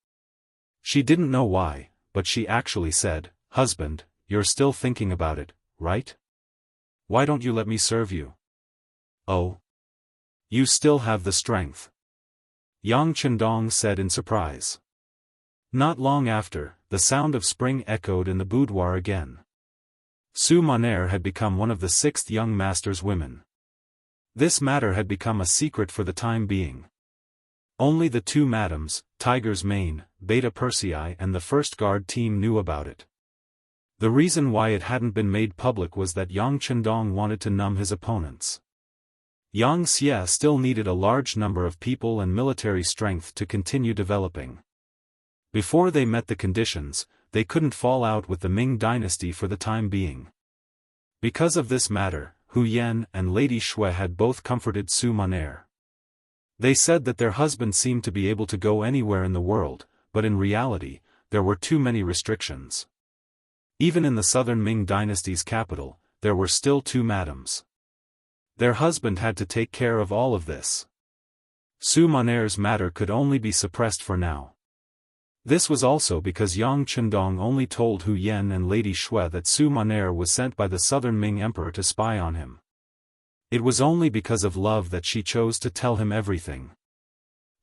She didn't know why, but she actually said, "Husband, you're still thinking about it, right? Why don't you let me serve you?" "Oh. You still have the strength," Yang Chendong said in surprise. Not long after, the sound of spring echoed in the boudoir again. Su Maner had become one of the 6th young master's women. This matter had become a secret for the time being. Only the 2 madams, Tiger's Mane, Beta Persei and the first guard team knew about it. The reason why it hadn't been made public was that Yang Chendong wanted to numb his opponents. Yang Xie still needed a large number of people and military strength to continue developing. Before they met the conditions, they couldn't fall out with the Ming dynasty for the time being. Because of this matter, Hu Yan and Lady Shui had both comforted Su Maner. They said that their husband seemed to be able to go anywhere in the world, but in reality, there were too many restrictions. Even in the southern Ming dynasty's capital, there were still 2 madams. Their husband had to take care of all of this. Su Maner's matter could only be suppressed for now. This was also because Yang Chendong only told Hu Yan and Lady Shui that Su Maner was sent by the southern Ming emperor to spy on him. It was only because of love that she chose to tell him everything.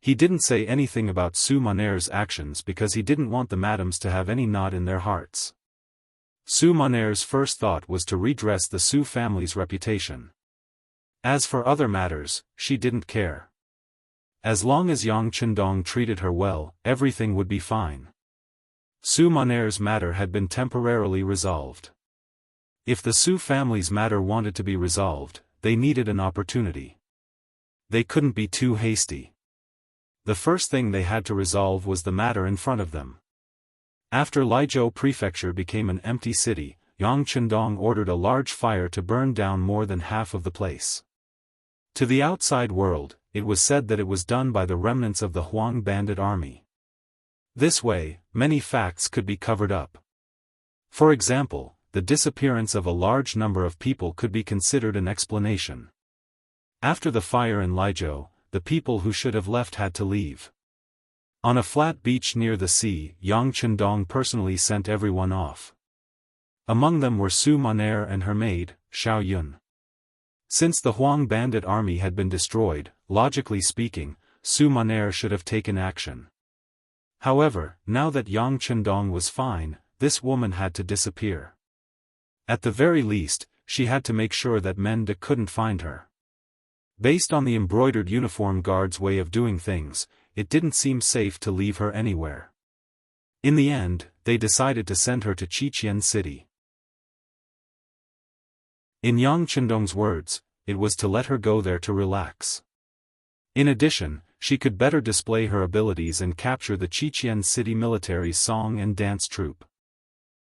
He didn't say anything about Su Maner's actions because he didn't want the madams to have any knot in their hearts. Su Maner's first thought was to redress the Su family's reputation. As for other matters, she didn't care. As long as Yang Chendong treated her well, everything would be fine. Su Maner's matter had been temporarily resolved. If the Su family's matter wanted to be resolved, they needed an opportunity. They couldn't be too hasty. The first thing they had to resolve was the matter in front of them. After Laizhou Prefecture became an empty city, Yang Chendong ordered a large fire to burn down more than half of the place. To the outside world, it was said that it was done by the remnants of the Huang bandit army. This way, many facts could be covered up. For example, the disappearance of a large number of people could be considered an explanation. After the fire in Lijiao, the people who should have left had to leave. On a flat beach near the sea, Yang Chendong personally sent everyone off. Among them were Su Monair and her maid, Xiao Yun. Since the Huang bandit army had been destroyed, logically speaking, Su Monair should have taken action. However, now that Yang Chendong was fine, this woman had to disappear. At the very least, she had to make sure that Mende couldn't find her. Based on the embroidered uniform guard's way of doing things, it didn't seem safe to leave her anywhere. In the end, they decided to send her to Qiqian City. In Yang Chendong's words, it was to let her go there to relax. In addition, she could better display her abilities and capture the Qiqian City military's song and dance troupe.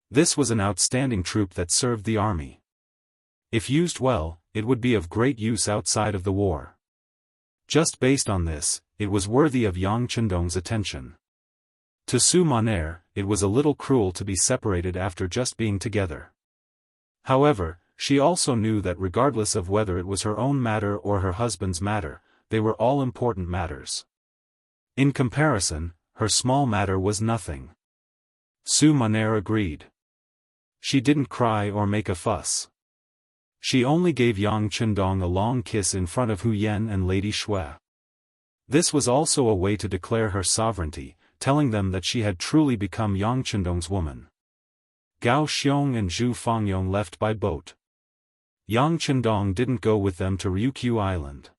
This was an outstanding troupe that served the army. If used well, it would be of great use outside of the war. Just based on this, it was worthy of Yang Chendong's attention. To Su Monair, it was a little cruel to be separated after just being together. However, she also knew that regardless of whether it was her own matter or her husband's matter, they were all important matters. In comparison, her small matter was nothing. Su Monair agreed. She didn't cry or make a fuss. She only gave Yang Chendong a long kiss in front of Hu Yan and Lady Shui. This was also a way to declare her sovereignty, telling them that she had truly become Yang Chendong's woman. Gao Xiong and Zhu Fangyong left by boat. Yang Chendong didn't go with them to Ryukyu Island.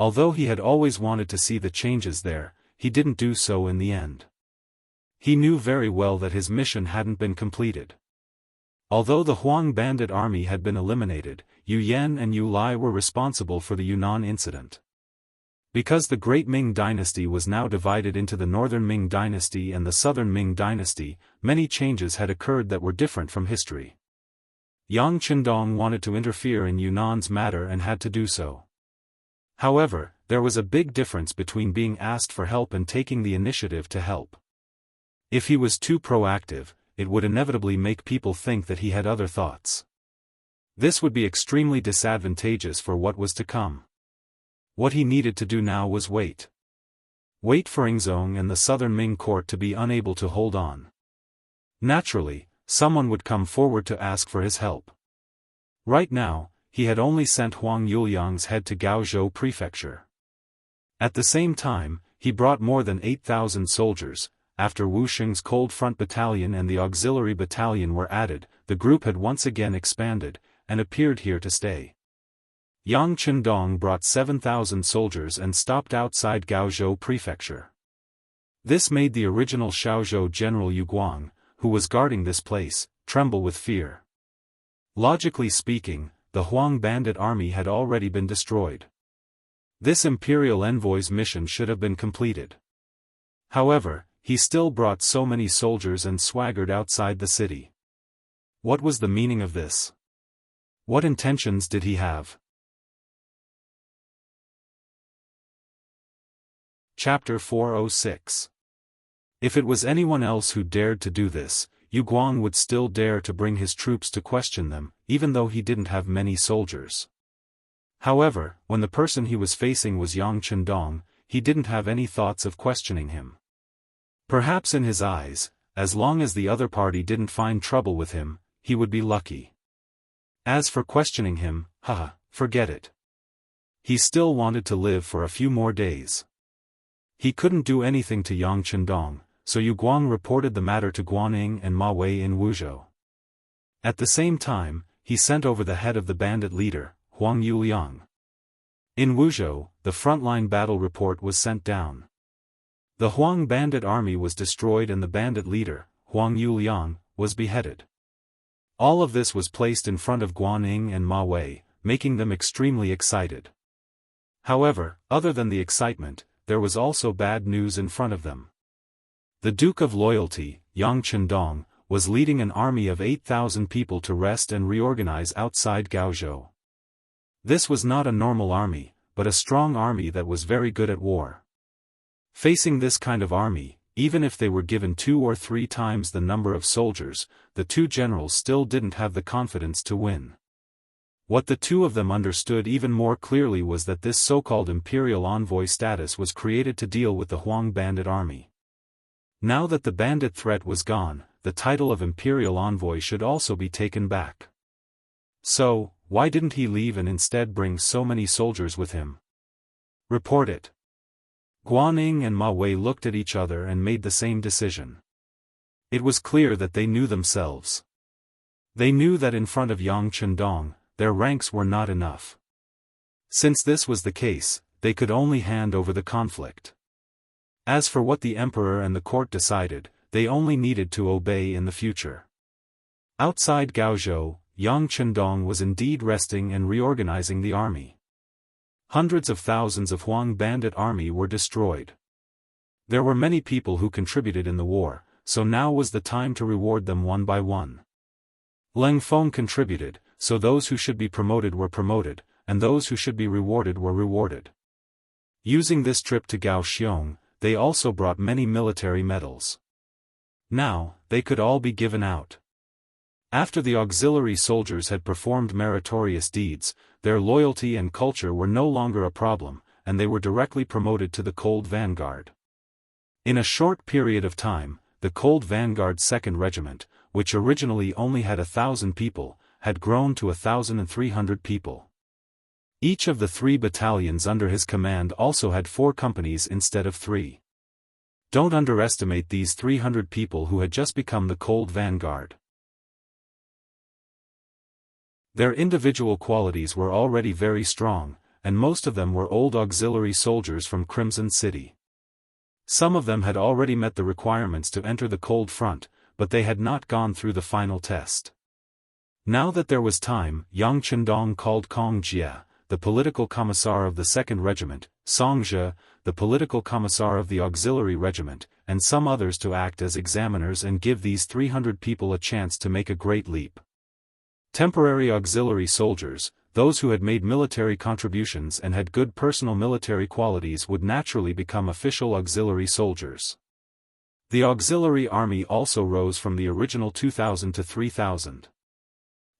Although he had always wanted to see the changes there, he didn't do so in the end. He knew very well that his mission hadn't been completed. Although the Huang bandit army had been eliminated, Yu Yan and Yu Lai were responsible for the Yunnan incident. Because the Great Ming Dynasty was now divided into the Northern Ming Dynasty and the Southern Ming Dynasty, many changes had occurred that were different from history. Yang Chendong wanted to interfere in Yunnan's matter and had to do so. However, there was a big difference between being asked for help and taking the initiative to help. If he was too proactive, it would inevitably make people think that he had other thoughts. This would be extremely disadvantageous for what was to come. What he needed to do now was wait. Wait for Yingzong and the Southern Ming court to be unable to hold on. Naturally, someone would come forward to ask for his help. Right now, he had only sent Huang Yuliang's head to Gaozhou Prefecture. At the same time, he brought more than 8,000 soldiers. After Wu Xing's Cold Front Battalion and the Auxiliary Battalion were added, the group had once again expanded, and appeared here to stay. Yang Chendong brought 7,000 soldiers and stopped outside Gaozhou Prefecture. This made the original Shaozhou General Yu Guang, who was guarding this place, tremble with fear. Logically speaking, the Huang bandit army had already been destroyed. This imperial envoy's mission should have been completed. However, he still brought so many soldiers and swaggered outside the city. What was the meaning of this? What intentions did he have? Chapter 406. If it was anyone else who dared to do this, Yu Guang would still dare to bring his troops to question them, even though he didn't have many soldiers. However, when the person he was facing was Yang Chendong, he didn't have any thoughts of questioning him. Perhaps in his eyes, as long as the other party didn't find trouble with him, he would be lucky. As for questioning him, forget it. He still wanted to live for a few more days. He couldn't do anything to Yang Chendong, so Yu Guang reported the matter to Guaning and Ma Wei in Wuzhou. At the same time, he sent over the head of the bandit leader, Huang Yuliang. In Wuzhou, the frontline battle report was sent down. The Huang bandit army was destroyed and the bandit leader, Huang Yuliang, was beheaded. All of this was placed in front of Guaning and Ma Wei, making them extremely excited. However, other than the excitement, there was also bad news in front of them. The Duke of Loyalty, Yang Chendong, was leading an army of 8,000 people to rest and reorganize outside Gaozhou. This was not a normal army, but a strong army that was very good at war. Facing this kind of army, even if they were given 2 or 3 times the number of soldiers, the two generals still didn't have the confidence to win. What the two of them understood even more clearly was that this so-called imperial envoy status was created to deal with the Huang bandit army. Now that the bandit threat was gone, the title of imperial envoy should also be taken back. So, why didn't he leave and instead bring so many soldiers with him? Report it. Guaning and Ma Wei looked at each other and made the same decision. It was clear that they knew themselves. They knew that in front of Yang Chendong, their ranks were not enough. Since this was the case, they could only hand over the conflict. As for what the emperor and the court decided, they only needed to obey in the future. Outside Gaozhou, Yang Chendong was indeed resting and reorganizing the army. Hundreds of thousands of Huang bandit army were destroyed. There were many people who contributed in the war, so now was the time to reward them one by one. Leng Feng contributed, so those who should be promoted were promoted, and those who should be rewarded were rewarded. Using this trip to Kaohsiung, they also brought many military medals. Now, they could all be given out. After the auxiliary soldiers had performed meritorious deeds, their loyalty and culture were no longer a problem, and they were directly promoted to the Cold Vanguard. In a short period of time, the Cold Vanguard's 2nd Regiment, which originally only had 1,000 people, had grown to 1,300 people. Each of the 3 battalions under his command also had 4 companies instead of 3. Don't underestimate these 300 people who had just become the Cold Vanguard. Their individual qualities were already very strong, and most of them were old auxiliary soldiers from Crimson City. Some of them had already met the requirements to enter the Cold Front, but they had not gone through the final test. Now that there was time, Yang Chendong called Kong Jie, the political commissar of the 2nd Regiment, Song Zhe, the political commissar of the auxiliary regiment, and some others to act as examiners and give these 300 people a chance to make a great leap. Temporary auxiliary soldiers, those who had made military contributions and had good personal military qualities, would naturally become official auxiliary soldiers. The auxiliary army also rose from the original 2,000 to 3,000.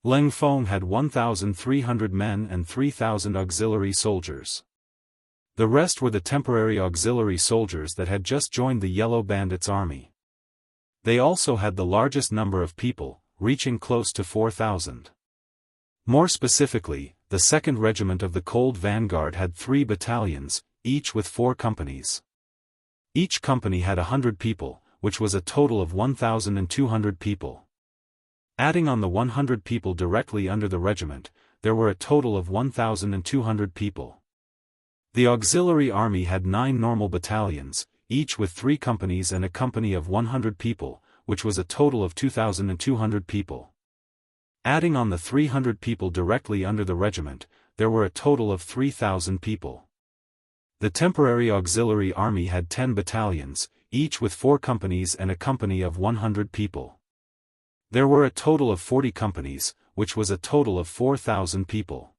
Leng Feng had 1,300 men and 3,000 auxiliary soldiers. The rest were the temporary auxiliary soldiers that had just joined the Yellow Bandits' army. They also had the largest number of people, reaching close to 4,000. More specifically, the 2nd Regiment of the Cold Vanguard had 3 battalions, each with 4 companies. Each company had 100 people, which was a total of 1,200 people. Adding on the 100 people directly under the regiment, there were a total of 1,200 people. The auxiliary army had 9 normal battalions, each with 3 companies and a company of 100 people, which was a total of 2,200 people. Adding on the 300 people directly under the regiment, there were a total of 3,000 people. The temporary auxiliary army had 10 battalions, each with 4 companies and a company of 100 people. There were a total of 40 companies, which was a total of 4,000 people.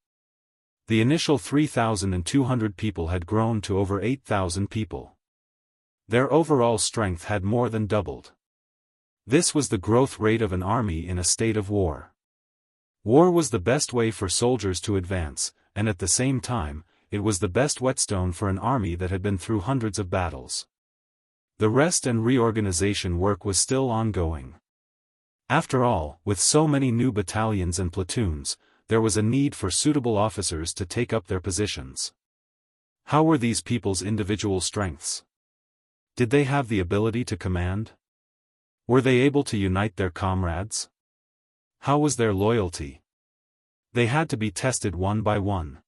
The initial 3,200 people had grown to over 8,000 people. Their overall strength had more than doubled. This was the growth rate of an army in a state of war. War was the best way for soldiers to advance, and at the same time, it was the best whetstone for an army that had been through hundreds of battles. The rest and reorganization work was still ongoing. After all, with so many new battalions and platoons, there was a need for suitable officers to take up their positions. How were these people's individual strengths? Did they have the ability to command? Were they able to unite their comrades? How was their loyalty? They had to be tested one by one.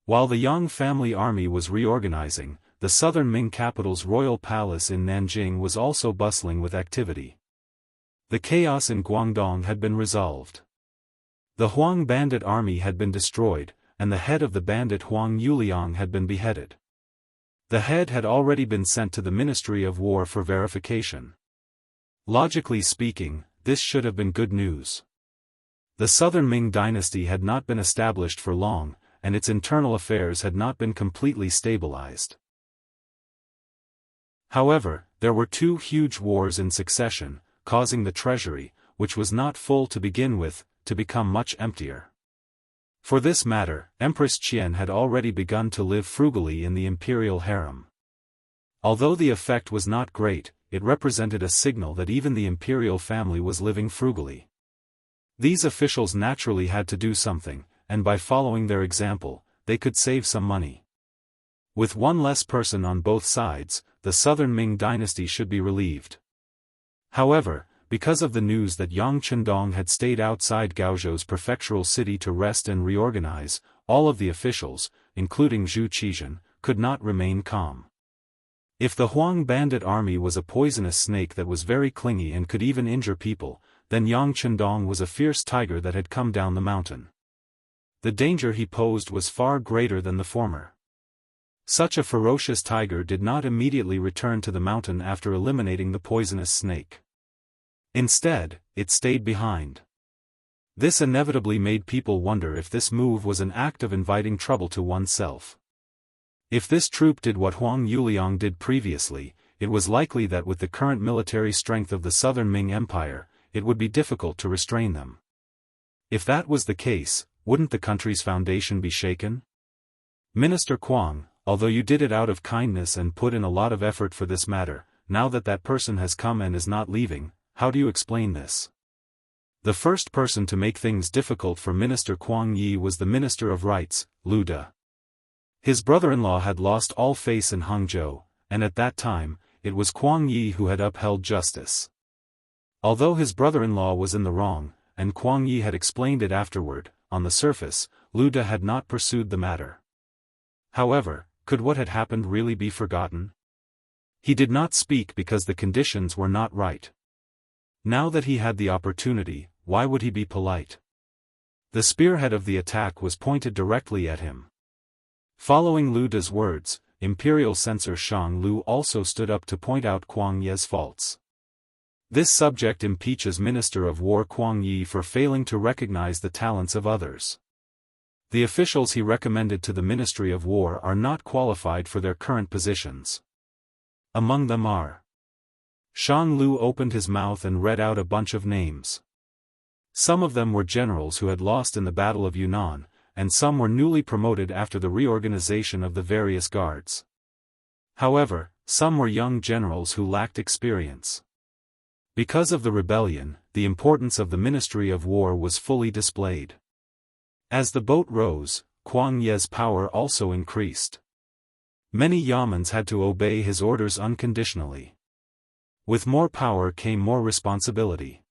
While the Yang family army was reorganizing, the southern Ming capital's royal palace in Nanjing was also bustling with activity. The chaos in Guangdong had been resolved. The Huang bandit army had been destroyed, and the head of the bandit Huang Yuliang had been beheaded. The head had already been sent to the Ministry of War for verification. Logically speaking, this should have been good news. The southern Ming dynasty had not been established for long, and its internal affairs had not been completely stabilized. However, there were 2 huge wars in succession, causing the treasury, which was not full to begin with, to become much emptier. For this matter, Empress Qian had already begun to live frugally in the imperial harem. Although the effect was not great, it represented a signal that even the imperial family was living frugally. These officials naturally had to do something, and by following their example, they could save some money. With one less person on both sides, the southern Ming dynasty should be relieved. However, because of the news that Yang Chendong had stayed outside Gaozhou's prefectural city to rest and reorganize, all of the officials, including Zhu Qizhen, could not remain calm. If the Huang bandit army was a poisonous snake that was very clingy and could even injure people, then Yang Chendong was a fierce tiger that had come down the mountain. The danger he posed was far greater than the former. Such a ferocious tiger did not immediately return to the mountain after eliminating the poisonous snake. Instead, it stayed behind. This inevitably made people wonder if this move was an act of inviting trouble to oneself. If this troop did what Huang Yuliang did previously, it was likely that with the current military strength of the southern Ming Empire, it would be difficult to restrain them. If that was the case, wouldn't the country's foundation be shaken? Minister Kuang, although you did it out of kindness and put in a lot of effort for this matter, now that that person has come and is not leaving, how do you explain this? The first person to make things difficult for Minister Kuang Yi was the Minister of Rights, Lu De. His brother-in-law had lost all faith in Hangzhou, and at that time, it was Kuang Yi who had upheld justice. Although his brother-in-law was in the wrong, and Kuang Yi had explained it afterward, on the surface, Lu De had not pursued the matter. However, could what had happened really be forgotten? He did not speak because the conditions were not right. Now that he had the opportunity, why would he be polite? The spearhead of the attack was pointed directly at him. Following Lu De's words, Imperial Censor Shang Lu also stood up to point out Kuang Ye's faults. This subject impeaches Minister of War Kuang Yi for failing to recognize the talents of others. The officials he recommended to the Ministry of War are not qualified for their current positions. Among them are. Shang Lu opened his mouth and read out a bunch of names. Some of them were generals who had lost in the Battle of Yunnan, and some were newly promoted after the reorganization of the various guards. However, some were young generals who lacked experience. Because of the rebellion, the importance of the Ministry of War was fully displayed. As the boat rose, Kuang Ye's power also increased. Many Yamans had to obey his orders unconditionally. With more power came more responsibility.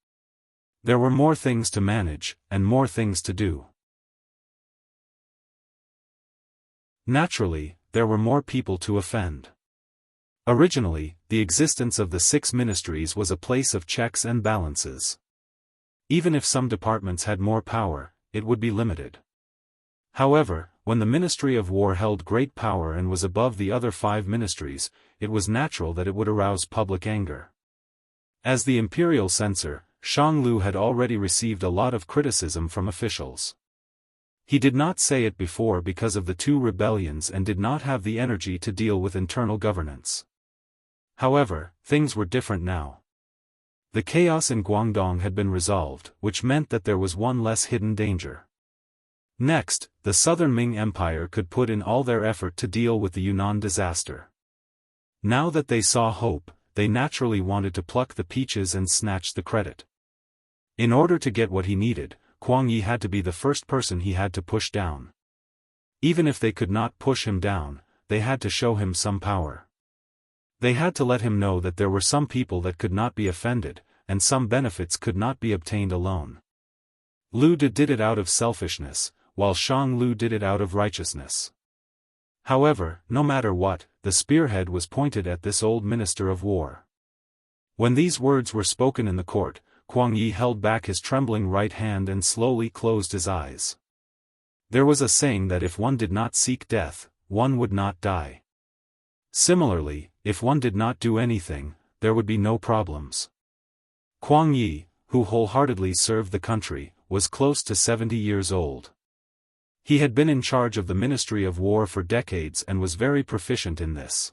There were more things to manage, and more things to do. Naturally, there were more people to offend. Originally, the existence of the 6 ministries was a place of checks and balances. Even if some departments had more power, it would be limited. However, when the Ministry of War held great power and was above the other 5 ministries, it was natural that it would arouse public anger. As the imperial censor, Shang Lu had already received a lot of criticism from officials. He did not say it before because of the 2 rebellions and did not have the energy to deal with internal governance. However, things were different now. The chaos in Guangdong had been resolved, which meant that there was one less hidden danger. Next, the southern Ming Empire could put in all their effort to deal with the Yunnan disaster. Now that they saw hope, they naturally wanted to pluck the peaches and snatch the credit. In order to get what he needed, Kuang Yi had to be the first person he had to push down. Even if they could not push him down, they had to show him some power. They had to let him know that there were some people that could not be offended, and some benefits could not be obtained alone. Lu De did it out of selfishness, while Shang Lu did it out of righteousness. However, no matter what, the spearhead was pointed at this old Minister of War. When these words were spoken in the court, Kuang Yi held back his trembling right hand and slowly closed his eyes. There was a saying that if one did not seek death, one would not die. Similarly, if one did not do anything, there would be no problems. Kuang Yi, who wholeheartedly served the country, was close to 70 years old. He had been in charge of the Ministry of War for decades and was very proficient in this.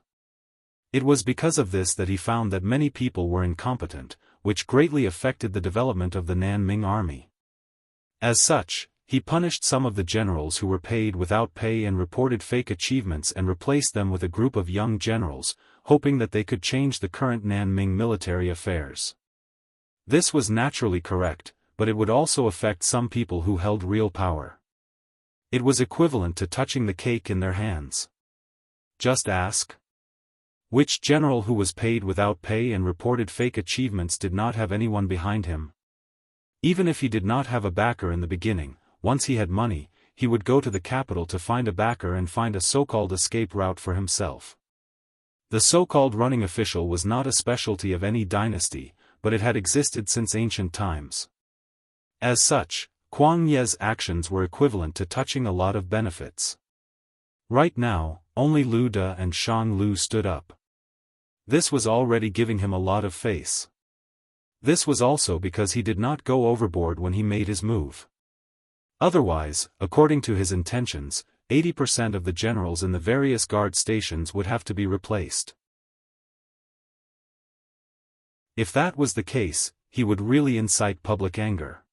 It was because of this that he found that many people were incompetent, which greatly affected the development of the Nanming army. As such, he punished some of the generals who were paid without pay and reported fake achievements and replaced them with a group of young generals, hoping that they could change the current Nanming military affairs. This was naturally correct, but it would also affect some people who held real power. It was equivalent to touching the cake in their hands. Just ask. Which general who was paid without pay and reported fake achievements did not have anyone behind him? Even if he did not have a backer in the beginning, once he had money, he would go to the capital to find a backer and find a so-called escape route for himself. The so-called running official was not a specialty of any dynasty, but it had existed since ancient times. As such, Kuang Ye's actions were equivalent to touching a lot of benefits. Right now, only Lu De and Shang Lu stood up. This was already giving him a lot of face. This was also because he did not go overboard when he made his move. Otherwise, according to his intentions, 80% of the generals in the various guard stations would have to be replaced. If that was the case, he would really incite public anger.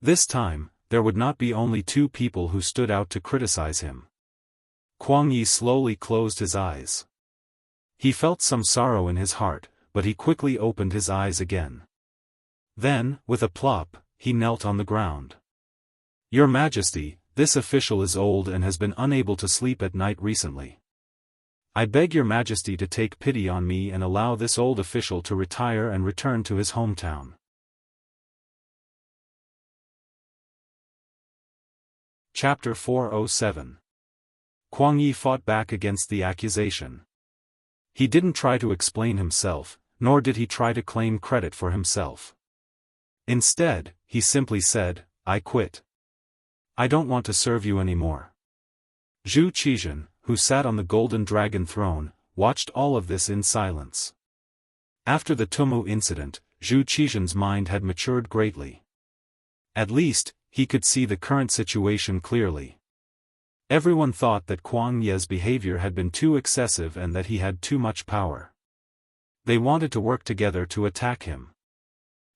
This time, there would not be only two people who stood out to criticize him. Kuang Yi slowly closed his eyes. He felt some sorrow in his heart, but he quickly opened his eyes again. Then, with a plop, he knelt on the ground. Your Majesty, this official is old and has been unable to sleep at night recently. I beg your Majesty to take pity on me and allow this old official to retire and return to his hometown. Chapter 407. Kuang Yi fought back against the accusation. He didn't try to explain himself, nor did he try to claim credit for himself. Instead, he simply said, I quit. I don't want to serve you anymore. Zhu Qizhen, who sat on the golden dragon throne, watched all of this in silence. After the Tumu incident, Zhu Qizhen's mind had matured greatly. At least, he could see the current situation clearly. Everyone thought that Kuang Ye's behavior had been too excessive and that he had too much power. They wanted to work together to attack him.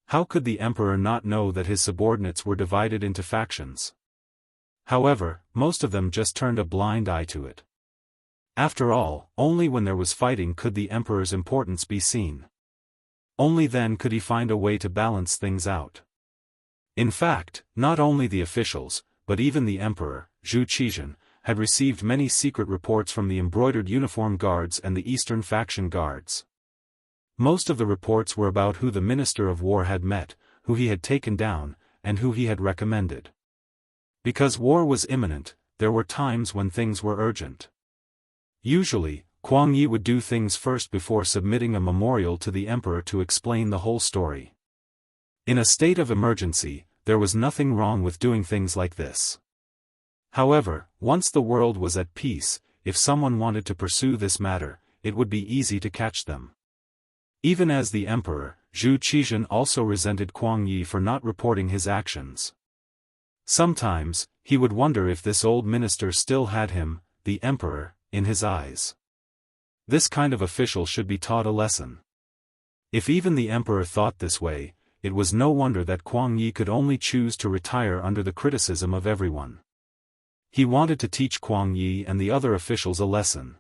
How could the emperor not know that his subordinates were divided into factions? However, most of them just turned a blind eye to it. After all, only when there was fighting could the emperor's importance be seen. Only then could he find a way to balance things out. In fact, not only the officials, but even the emperor, Zhu Qizhen, had received many secret reports from the embroidered uniform guards and the Eastern faction guards. Most of the reports were about who the Minister of War had met, who he had taken down, and who he had recommended. Because war was imminent, there were times when things were urgent. Usually, Kuang Yi would do things first before submitting a memorial to the emperor to explain the whole story. In a state of emergency, there was nothing wrong with doing things like this. However, once the world was at peace, if someone wanted to pursue this matter, it would be easy to catch them. Even as the emperor, Zhu Qizhen also resented Kuang Yi for not reporting his actions. Sometimes, he would wonder if this old minister still had him, the emperor, in his eyes. This kind of official should be taught a lesson. If even the emperor thought this way, it was no wonder that Kuang Yi could only choose to retire under the criticism of everyone. He wanted to teach Kuang Yi and the other officials a lesson.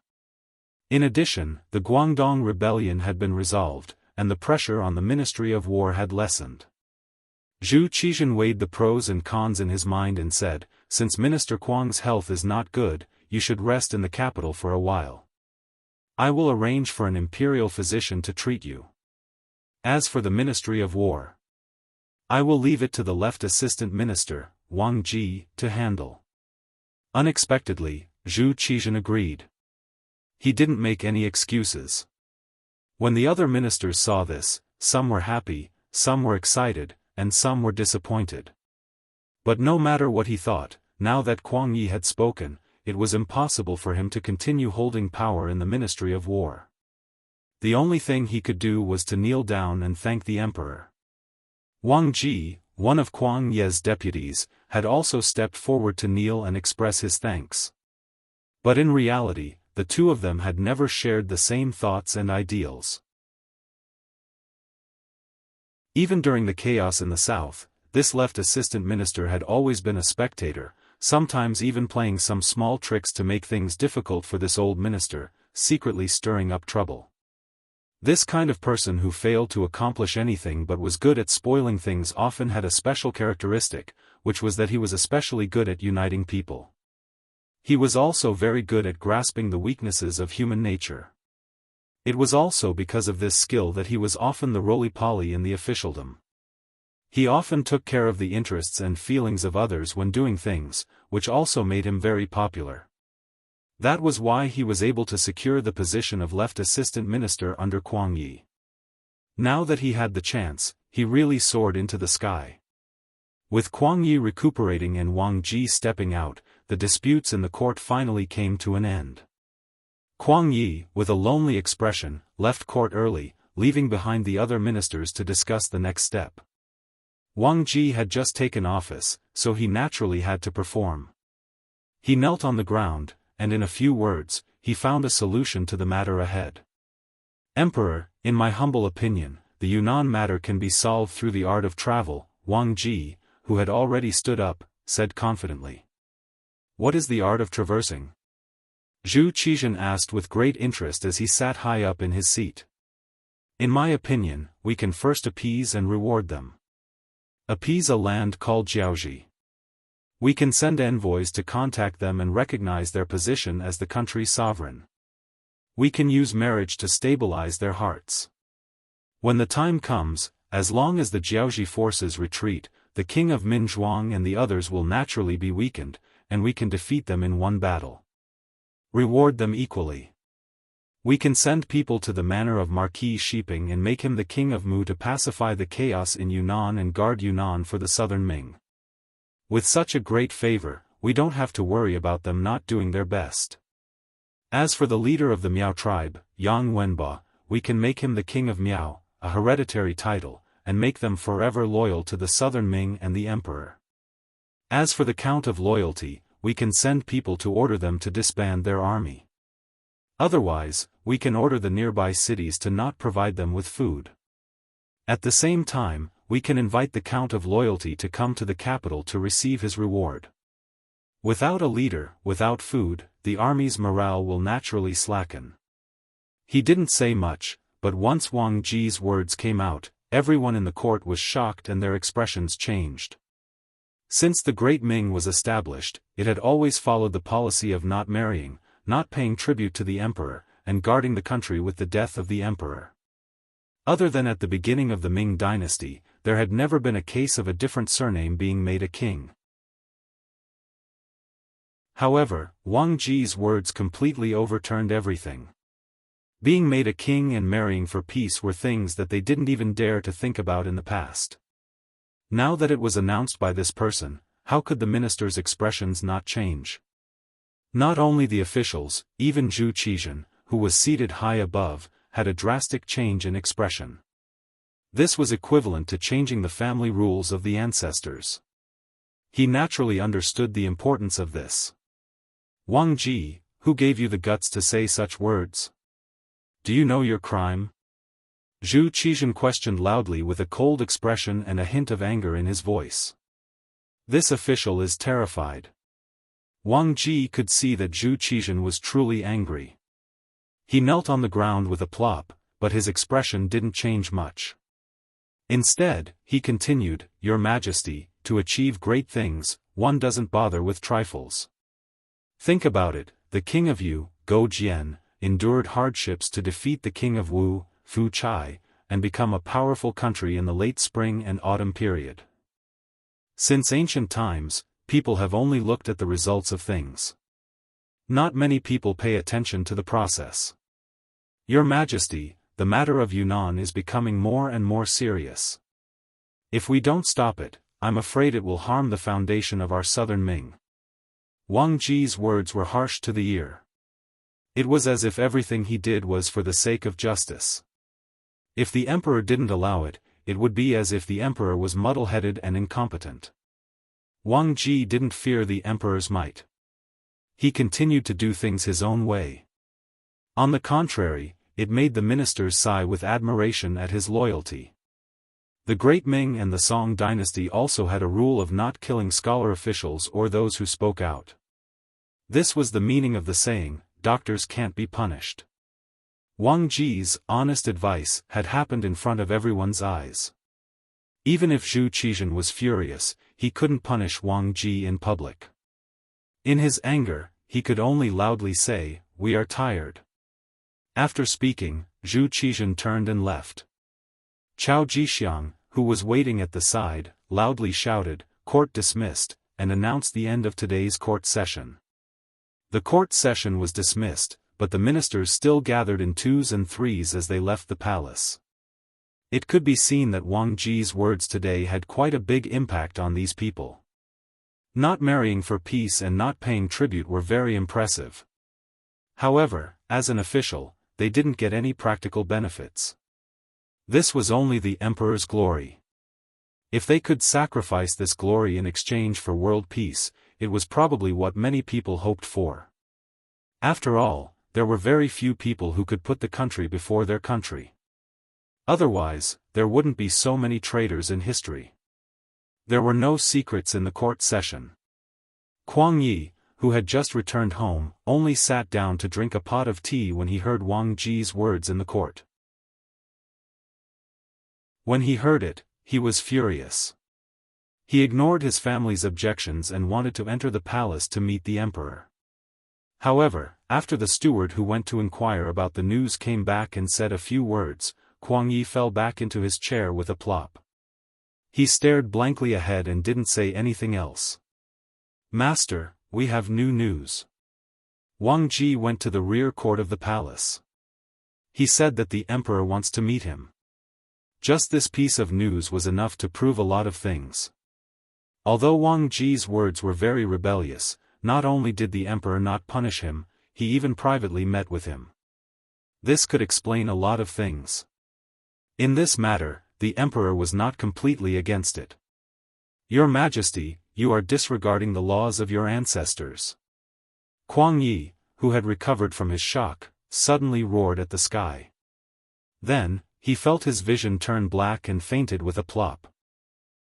In addition, the Guangdong rebellion had been resolved, and the pressure on the Ministry of War had lessened. Zhu Qizhen weighed the pros and cons in his mind and said, since Minister Kuang's health is not good, you should rest in the capital for a while. I will arrange for an imperial physician to treat you. As for the Ministry of War, I will leave it to the left assistant minister, Wang Ji, to handle. Unexpectedly, Zhu Qizhen agreed. He didn't make any excuses. When the other ministers saw this, some were happy, some were excited, and some were disappointed. But no matter what he thought, now that Kuang Yi had spoken, it was impossible for him to continue holding power in the Ministry of War. The only thing he could do was to kneel down and thank the emperor. Wang Ji, one of Kuang Ye's deputies, had also stepped forward to kneel and express his thanks. But in reality, the two of them had never shared the same thoughts and ideals. Even during the chaos in the south, this left assistant minister had always been a spectator, sometimes even playing some small tricks to make things difficult for this old minister, secretly stirring up trouble. This kind of person who failed to accomplish anything but was good at spoiling things often had a special characteristic, which was that he was especially good at uniting people. He was also very good at grasping the weaknesses of human nature. It was also because of this skill that he was often the roly-poly in the officialdom. He often took care of the interests and feelings of others when doing things, which also made him very popular. That was why he was able to secure the position of left assistant minister under Kuang Yi. Now that he had the chance, he really soared into the sky. With Kuang Yi recuperating and Wang Ji stepping out, the disputes in the court finally came to an end. Kuang Yi, with a lonely expression, left court early, leaving behind the other ministers to discuss the next step. Wang Ji had just taken office, so he naturally had to perform. He knelt on the ground, and in a few words, he found a solution to the matter ahead. Emperor, in my humble opinion, the Yunnan matter can be solved through the art of travel, Wang Ji, who had already stood up, said confidently. What is the art of traversing? Zhu Qizhen asked with great interest as he sat high up in his seat. In my opinion, we can first appease and reward them. Appease a land called Jiaoji. We can send envoys to contact them and recognize their position as the country's sovereign. We can use marriage to stabilize their hearts. When the time comes, as long as the Jiaoji forces retreat, the king of Minzhuang and the others will naturally be weakened, and we can defeat them in one battle. Reward them equally. We can send people to the manor of Marquis Shiping and make him the king of Mu to pacify the chaos in Yunnan and guard Yunnan for the southern Ming. With such a great favor, we don't have to worry about them not doing their best. As for the leader of the Miao tribe, Yang Wenba, we can make him the king of Miao, a hereditary title, and make them forever loyal to the southern Ming and the emperor. As for the count of loyalty, we can send people to order them to disband their army. Otherwise, we can order the nearby cities to not provide them with food. At the same time, we can invite the Count of Loyalty to come to the capital to receive his reward. Without a leader, without food, the army's morale will naturally slacken. He didn't say much, but once Wang Ji's words came out, everyone in the court was shocked and their expressions changed. Since the Great Ming was established, it had always followed the policy of not marrying, not paying tribute to the emperor, and guarding the country with the death of the emperor. Other than at the beginning of the Ming Dynasty, there had never been a case of a different surname being made a king. However, Wang Ji's words completely overturned everything. Being made a king and marrying for peace were things that they didn't even dare to think about in the past. Now that it was announced by this person, how could the minister's expressions not change? Not only the officials, even Zhu Qizhen, who was seated high above, had a drastic change in expression. This was equivalent to changing the family rules of the ancestors. He naturally understood the importance of this. Wang Ji, who gave you the guts to say such words? Do you know your crime? Zhu Qizhen questioned loudly with a cold expression and a hint of anger in his voice. This official is terrified. Wang Ji could see that Zhu Qizhen was truly angry. He knelt on the ground with a plop, but his expression didn't change much. Instead, he continued, Your Majesty, to achieve great things, one doesn't bother with trifles. Think about it, the king of Yu, Go Jian, endured hardships to defeat the king of Wu, Fu Chai, and become a powerful country in the late spring and autumn period. Since ancient times, people have only looked at the results of things. Not many people pay attention to the process. Your Majesty, the matter of Yunnan is becoming more and more serious. If we don't stop it, I'm afraid it will harm the foundation of our southern Ming. Wang Ji's words were harsh to the ear. It was as if everything he did was for the sake of justice. If the emperor didn't allow it, it would be as if the emperor was muddle-headed and incompetent. Wang Ji didn't fear the emperor's might. He continued to do things his own way. On the contrary, it made the ministers sigh with admiration at his loyalty. The Great Ming and the Song dynasty also had a rule of not killing scholar officials or those who spoke out. This was the meaning of the saying, "Doctors can't be punished." Wang Ji's honest advice had happened in front of everyone's eyes. Even if Zhu Qizhan was furious, he couldn't punish Wang Ji in public. In his anger, he could only loudly say, "We are tired." After speaking, Zhu Qizhan turned and left. Chao Jixiang, who was waiting at the side, loudly shouted, "Court dismissed," and announced the end of today's court session. The court session was dismissed, but the ministers still gathered in twos and threes as they left the palace. It could be seen that Wang Ji's words today had quite a big impact on these people. Not marrying for peace and not paying tribute were very impressive. However, as an official, they didn't get any practical benefits. This was only the emperor's glory. If they could sacrifice this glory in exchange for world peace, it was probably what many people hoped for. After all, there were very few people who could put the country before their country. Otherwise, there wouldn't be so many traitors in history. There were no secrets in the court session. Kuang Yi, who had just returned home, only sat down to drink a pot of tea when he heard Wang Ji's words in the court. When he heard it, he was furious. He ignored his family's objections and wanted to enter the palace to meet the emperor. However, after the steward who went to inquire about the news came back and said a few words, Kuang Yi fell back into his chair with a plop. He stared blankly ahead and didn't say anything else. "Master, we have new news." Wang Ji went to the rear court of the palace. He said that the emperor wants to meet him. Just this piece of news was enough to prove a lot of things. Although Wang Ji's words were very rebellious, not only did the emperor not punish him, he even privately met with him. This could explain a lot of things. In this matter, the emperor was not completely against it. "Your Majesty, you are disregarding the laws of your ancestors." Kuang Yi, who had recovered from his shock, suddenly roared at the sky. Then, he felt his vision turn black and fainted with a plop.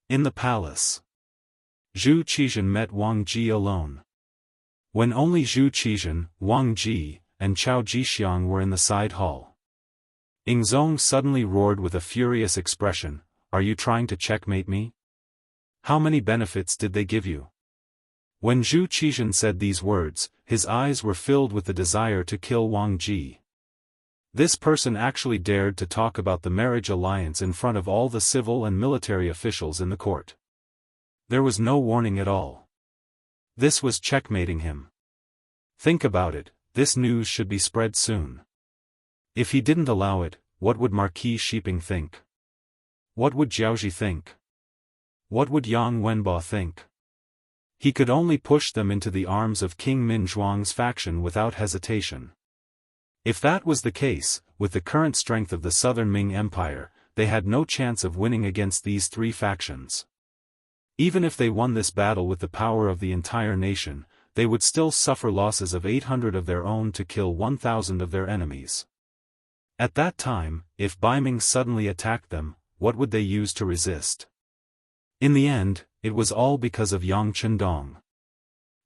In the palace, Zhu Qizhan met Wang Ji alone. When only Zhu Qizhan, Wang Ji, and Chao Jixiang were in the side hall, Ingzong suddenly roared with a furious expression, "Are you trying to checkmate me? How many benefits did they give you?" When Zhu Qizhan said these words, his eyes were filled with the desire to kill Wang Ji. This person actually dared to talk about the marriage alliance in front of all the civil and military officials in the court. There was no warning at all. This was checkmating him. Think about it, this news should be spread soon. If he didn't allow it, what would Marquis Shiping think? What would Jiaoji think? What would Yang Wenbo think? He could only push them into the arms of King Min Zhuang's faction without hesitation. If that was the case, with the current strength of the Southern Ming Empire, they had no chance of winning against these three factions. Even if they won this battle with the power of the entire nation, they would still suffer losses of 800 of their own to kill 1,000 of their enemies. At that time, if Baiming suddenly attacked them, what would they use to resist? In the end, it was all because of Yang Chendong.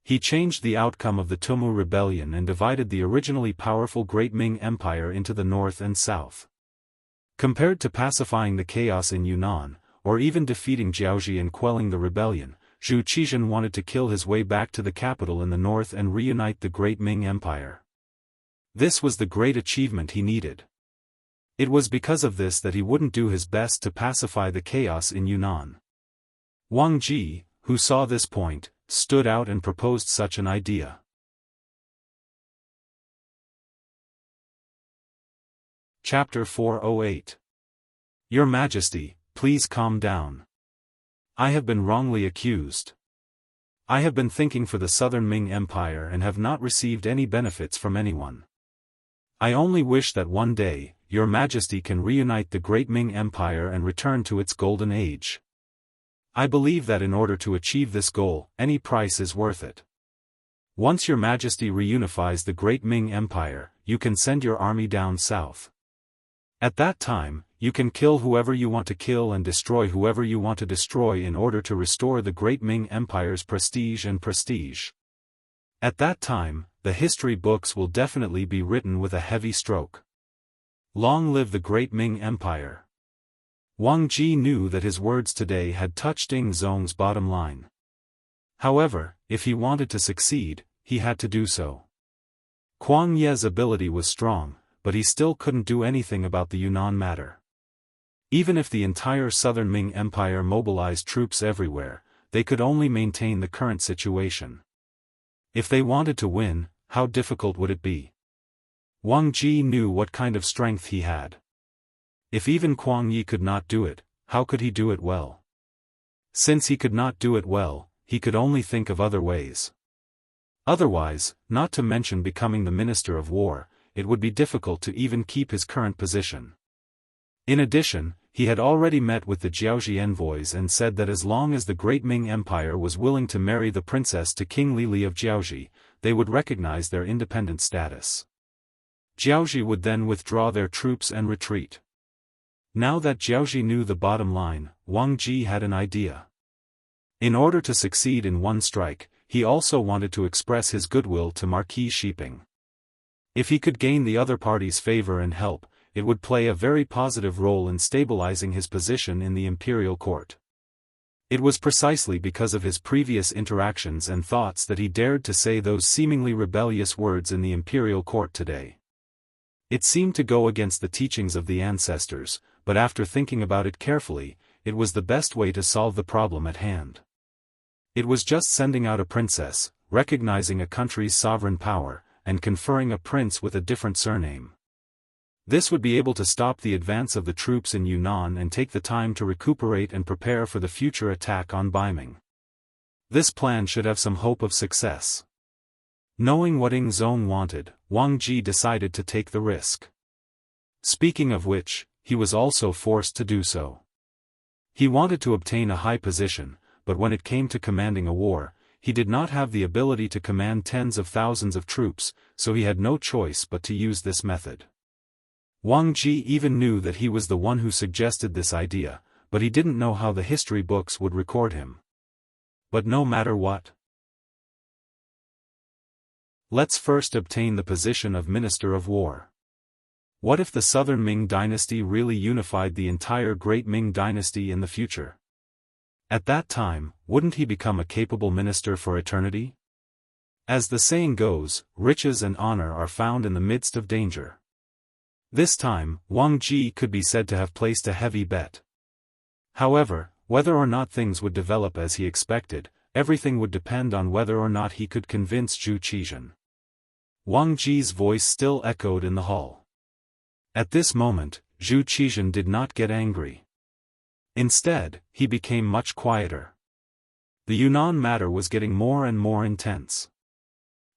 He changed the outcome of the Tumu rebellion and divided the originally powerful Great Ming Empire into the north and south. Compared to pacifying the chaos in Yunnan, or even defeating Jiaoji and quelling the rebellion, Zhu Qizhan wanted to kill his way back to the capital in the north and reunite the Great Ming Empire. This was the great achievement he needed. It was because of this that he wouldn't do his best to pacify the chaos in Yunnan. Wang Ji, who saw this point, stood out and proposed such an idea. Chapter 408. Your Majesty, please calm down. I have been wrongly accused. I have been thinking for the Southern Ming Empire and have not received any benefits from anyone. I only wish that one day, Your Majesty can reunite the Great Ming Empire and return to its golden age. I believe that in order to achieve this goal, any price is worth it. Once your majesty reunifies the great Ming Empire, you can send your army down south. At that time, you can kill whoever you want to kill and destroy whoever you want to destroy in order to restore the great Ming Empire's prestige and prestige. At that time, the history books will definitely be written with a heavy stroke. Long live the great Ming Empire. Wang Ji knew that his words today had touched Ding Zhong's bottom line. However, if he wanted to succeed, he had to do so. Kuang Ye's ability was strong, but he still couldn't do anything about the Yunnan matter. Even if the entire southern Ming Empire mobilized troops everywhere, they could only maintain the current situation. If they wanted to win, how difficult would it be? Wang Ji knew what kind of strength he had. If even Kuang Yi could not do it, how could he do it well? Since he could not do it well, he could only think of other ways. Otherwise, not to mention becoming the Minister of War, it would be difficult to even keep his current position. In addition, he had already met with the Jiaoxi envoys and said that as long as the great Ming Empire was willing to marry the princess to King Lili of Jiaoxi, they would recognize their independent status. Jiaoxi would then withdraw their troops and retreat. Now that Jiaoxi knew the bottom line, Wang Ji had an idea. In order to succeed in one strike, he also wanted to express his goodwill to Marquis Shiping. If he could gain the other party's favor and help, it would play a very positive role in stabilizing his position in the imperial court. It was precisely because of his previous interactions and thoughts that he dared to say those seemingly rebellious words in the imperial court today. It seemed to go against the teachings of the ancestors, but after thinking about it carefully, it was the best way to solve the problem at hand. It was just sending out a princess, recognizing a country's sovereign power, and conferring a prince with a different surname. This would be able to stop the advance of the troops in Yunnan and take the time to recuperate and prepare for the future attack on Baiming. This plan should have some hope of success. Knowing what Ding Zhong wanted, Wang Ji decided to take the risk. Speaking of which, he was also forced to do so. He wanted to obtain a high position, but when it came to commanding a war, he did not have the ability to command tens of thousands of troops, so he had no choice but to use this method. Wang Ji even knew that he was the one who suggested this idea, but he didn't know how the history books would record him. But no matter what, let's first obtain the position of Minister of War. What if the Southern Ming Dynasty really unified the entire Great Ming Dynasty in the future? At that time, wouldn't he become a capable minister for eternity? As the saying goes, riches and honor are found in the midst of danger. This time, Wang Ji could be said to have placed a heavy bet. However, whether or not things would develop as he expected, everything would depend on whether or not he could convince Zhu Qizhen. Wang Ji's voice still echoed in the hall. At this moment, Zhu Qizhen did not get angry. Instead, he became much quieter. The Yunnan matter was getting more and more intense.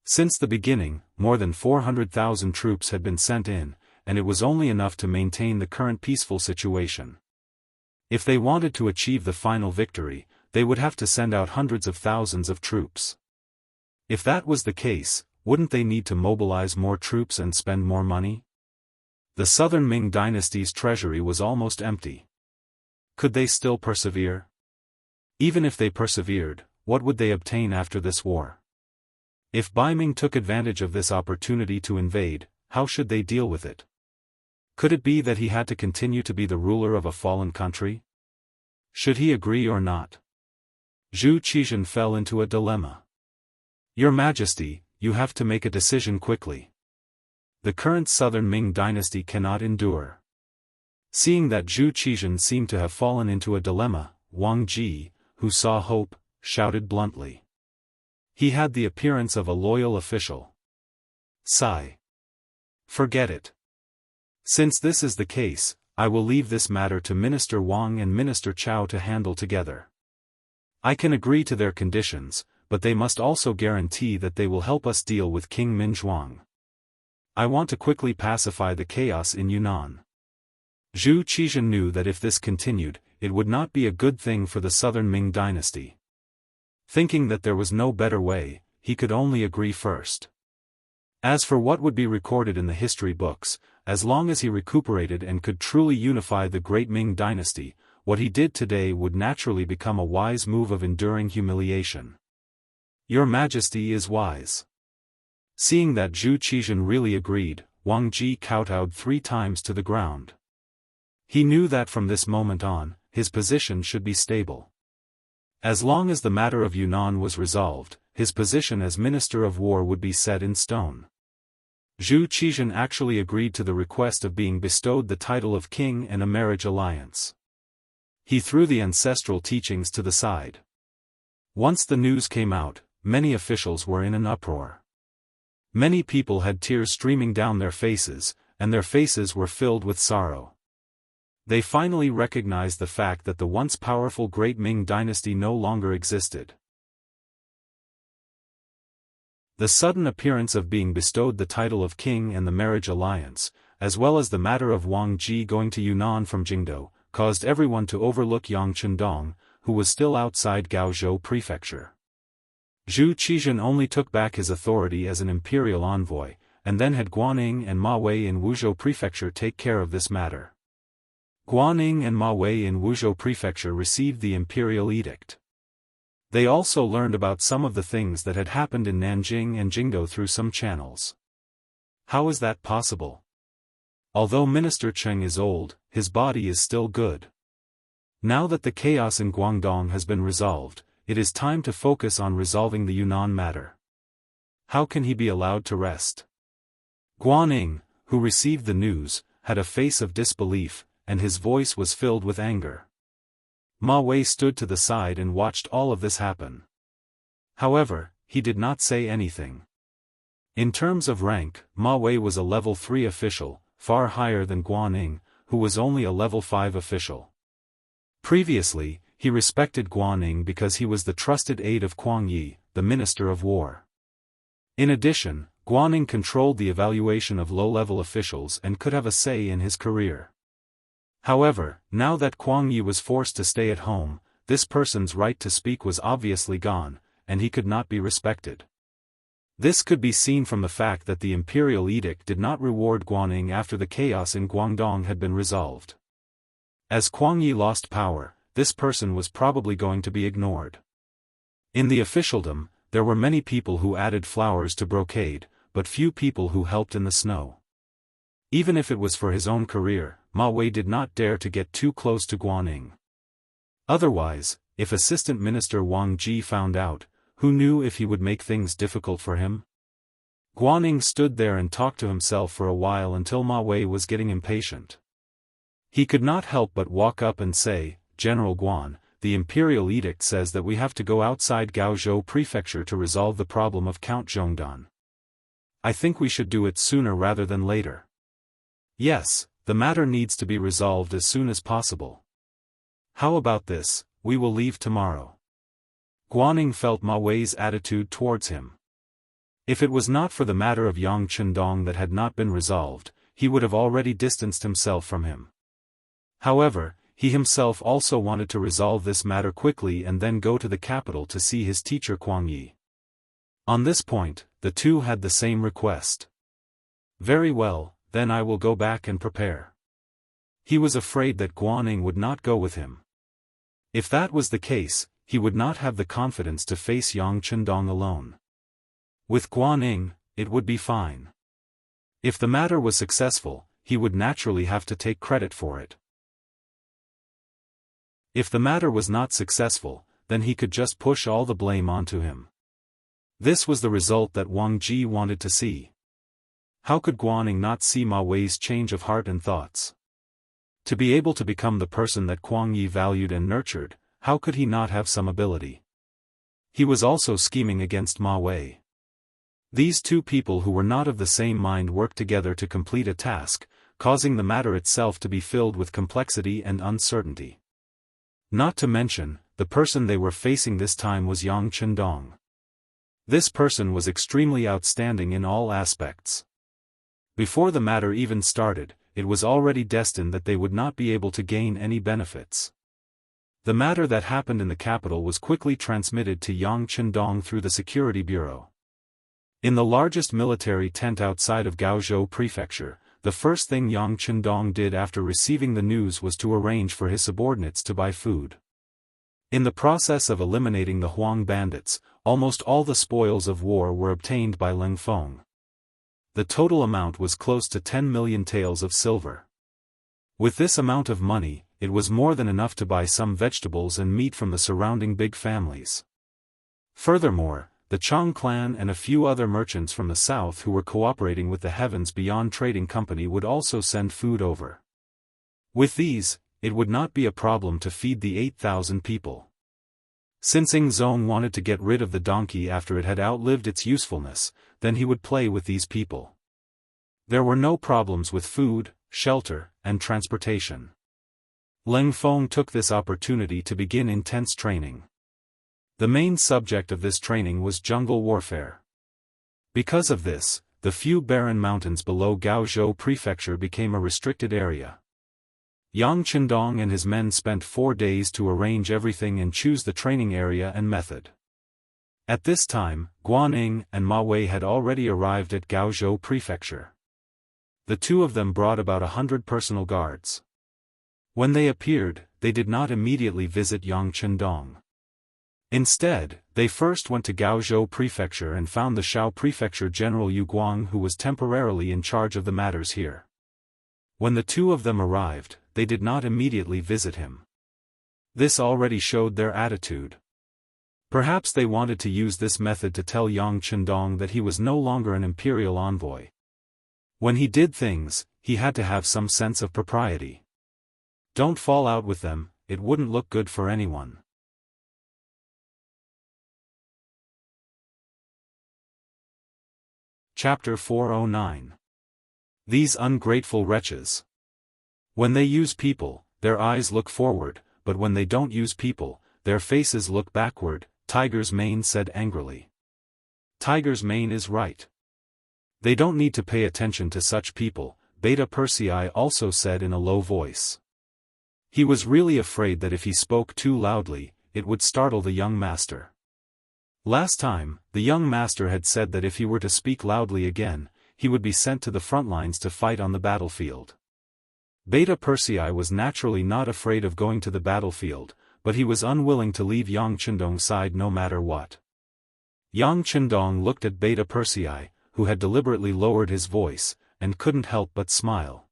Since the beginning, more than 400,000 troops had been sent in, and it was only enough to maintain the current peaceful situation. If they wanted to achieve the final victory, they would have to send out hundreds of thousands of troops. If that was the case, wouldn't they need to mobilize more troops and spend more money? The Southern Ming Dynasty's treasury was almost empty. Could they still persevere? Even if they persevered, what would they obtain after this war? If Baiming took advantage of this opportunity to invade, how should they deal with it? Could it be that he had to continue to be the ruler of a fallen country? Should he agree or not? Zhu Qizhen fell into a dilemma. Your Majesty, you have to make a decision quickly. The current Southern Ming Dynasty cannot endure. Seeing that Zhu Qizhen seemed to have fallen into a dilemma, Wang Ji, who saw hope, shouted bluntly. He had the appearance of a loyal official. Sigh. Forget it. Since this is the case, I will leave this matter to Minister Wang and Minister Chao to handle together. I can agree to their conditions, but they must also guarantee that they will help us deal with King Minzhuang. I want to quickly pacify the chaos in Yunnan. Zhu Qizhen knew that if this continued, it would not be a good thing for the Southern Ming Dynasty. Thinking that there was no better way, he could only agree first. As for what would be recorded in the history books, as long as he recuperated and could truly unify the great Ming dynasty, what he did today would naturally become a wise move of enduring humiliation. Your Majesty is wise. Seeing that Zhu Qizhen really agreed, Wang Ji kowtowed 3 times to the ground. He knew that from this moment on, his position should be stable. As long as the matter of Yunnan was resolved, his position as Minister of War would be set in stone. Zhu Qizhen actually agreed to the request of being bestowed the title of king and a marriage alliance. He threw the ancestral teachings to the side. Once the news came out, many officials were in an uproar. Many people had tears streaming down their faces, and their faces were filled with sorrow. They finally recognized the fact that the once powerful great Ming dynasty no longer existed. The sudden appearance of being bestowed the title of king and the marriage alliance, as well as the matter of Wang Ji going to Yunnan from Jingdo, caused everyone to overlook Yang Chendong, who was still outside Gaozhou prefecture. Zhu Qizhen only took back his authority as an imperial envoy, and then had Guaning and Ma Wei in Wuzhou prefecture take care of this matter. Guaning and Ma Wei in Wuzhou prefecture received the imperial edict. They also learned about some of the things that had happened in Nanjing and Jingdo through some channels. How is that possible? Although Minister Cheng is old, his body is still good. Now that the chaos in Guangdong has been resolved, it is time to focus on resolving the Yunnan matter. How can he be allowed to rest? Guaning, who received the news, had a face of disbelief, and his voice was filled with anger. Ma Wei stood to the side and watched all of this happen. However, he did not say anything. In terms of rank, Ma Wei was a level 3 official, far higher than Guaning, who was only a level 5 official. Previously, he respected Guaning because he was the trusted aide of Kuang Yi, the Minister of War. In addition, Guaning controlled the evaluation of low-level officials and could have a say in his career. However, now that Kuang Yi was forced to stay at home, this person's right to speak was obviously gone, and he could not be respected. This could be seen from the fact that the imperial edict did not reward Guaning after the chaos in Guangdong had been resolved. As Kuang Yi lost power, this person was probably going to be ignored. In the officialdom, there were many people who added flowers to brocade, but few people who helped in the snow. Even if it was for his own career, Ma Wei did not dare to get too close to Guaning. Otherwise, if Assistant Minister Wang Ji found out, who knew if he would make things difficult for him? Guaning stood there and talked to himself for a while until Ma Wei was getting impatient. He could not help but walk up and say, "General Guan, the imperial edict says that we have to go outside Gaozhou prefecture to resolve the problem of Count Zhongdan. I think we should do it sooner rather than later. Yes, the matter needs to be resolved as soon as possible. How about this, we will leave tomorrow." Guaning felt Ma Wei's attitude towards him. If it was not for the matter of Yang Chendong that had not been resolved, he would have already distanced himself from him. However, he himself also wanted to resolve this matter quickly and then go to the capital to see his teacher Kuang Yi. On this point, the two had the same request. Very well, then I will go back and prepare. He was afraid that Guaning would not go with him. If that was the case, he would not have the confidence to face Yang Chendong alone. With Guaning, it would be fine. If the matter was successful, he would naturally have to take credit for it. If the matter was not successful, then he could just push all the blame onto him. This was the result that Wang Ji wanted to see. How could Guaning not see Ma Wei's change of heart and thoughts? To be able to become the person that Kuang Yi valued and nurtured, how could he not have some ability? He was also scheming against Ma Wei. These two people who were not of the same mind worked together to complete a task, causing the matter itself to be filled with complexity and uncertainty. Not to mention, the person they were facing this time was Yang Chendong. This person was extremely outstanding in all aspects. Before the matter even started, it was already destined that they would not be able to gain any benefits. The matter that happened in the capital was quickly transmitted to Yang Chendong through the security bureau. In the largest military tent outside of Gaozhou Prefecture, the first thing Yang Chendong did after receiving the news was to arrange for his subordinates to buy food. In the process of eliminating the Huang bandits, almost all the spoils of war were obtained by Ling Feng. The total amount was close to 10 million taels of silver. With this amount of money, it was more than enough to buy some vegetables and meat from the surrounding big families. Furthermore, the Chang clan and a few other merchants from the south who were cooperating with the Heavens Beyond Trading Company would also send food over. With these, it would not be a problem to feed the 8,000 people. Since Ing Zong wanted to get rid of the donkey after it had outlived its usefulness, then he would play with these people. There were no problems with food, shelter, and transportation. Ling Feng took this opportunity to begin intense training. The main subject of this training was jungle warfare. Because of this, the few barren mountains below Gaozhou Prefecture became a restricted area. Yang Chendong and his men spent 4 days to arrange everything and choose the training area and method. At this time, Guan and Ma Wei had already arrived at Gaozhou Prefecture. The two of them brought about 100 personal guards. When they appeared, they did not immediately visit Yang Chendong. Instead, they first went to Gaozhou Prefecture and found the Shao Prefecture General Yu Guang, who was temporarily in charge of the matters here. When the two of them arrived, they did not immediately visit him. This already showed their attitude. Perhaps they wanted to use this method to tell Yang Chendong that he was no longer an imperial envoy. When he did things, he had to have some sense of propriety. Don't fall out with them, it wouldn't look good for anyone. Chapter 409. These ungrateful wretches. When they use people, their eyes look forward, but when they don't use people, their faces look backward, Tiger's Mane said angrily. Tiger's Mane is right. They don't need to pay attention to such people, Beta Persei also said in a low voice. He was really afraid that if he spoke too loudly, it would startle the young master. Last time, the young master had said that if he were to speak loudly again, he would be sent to the front lines to fight on the battlefield. Beta Persei was naturally not afraid of going to the battlefield, but he was unwilling to leave Yang Chendong's side no matter what. Yang Chendong looked at Beta Persei, who had deliberately lowered his voice, and couldn't help but smile.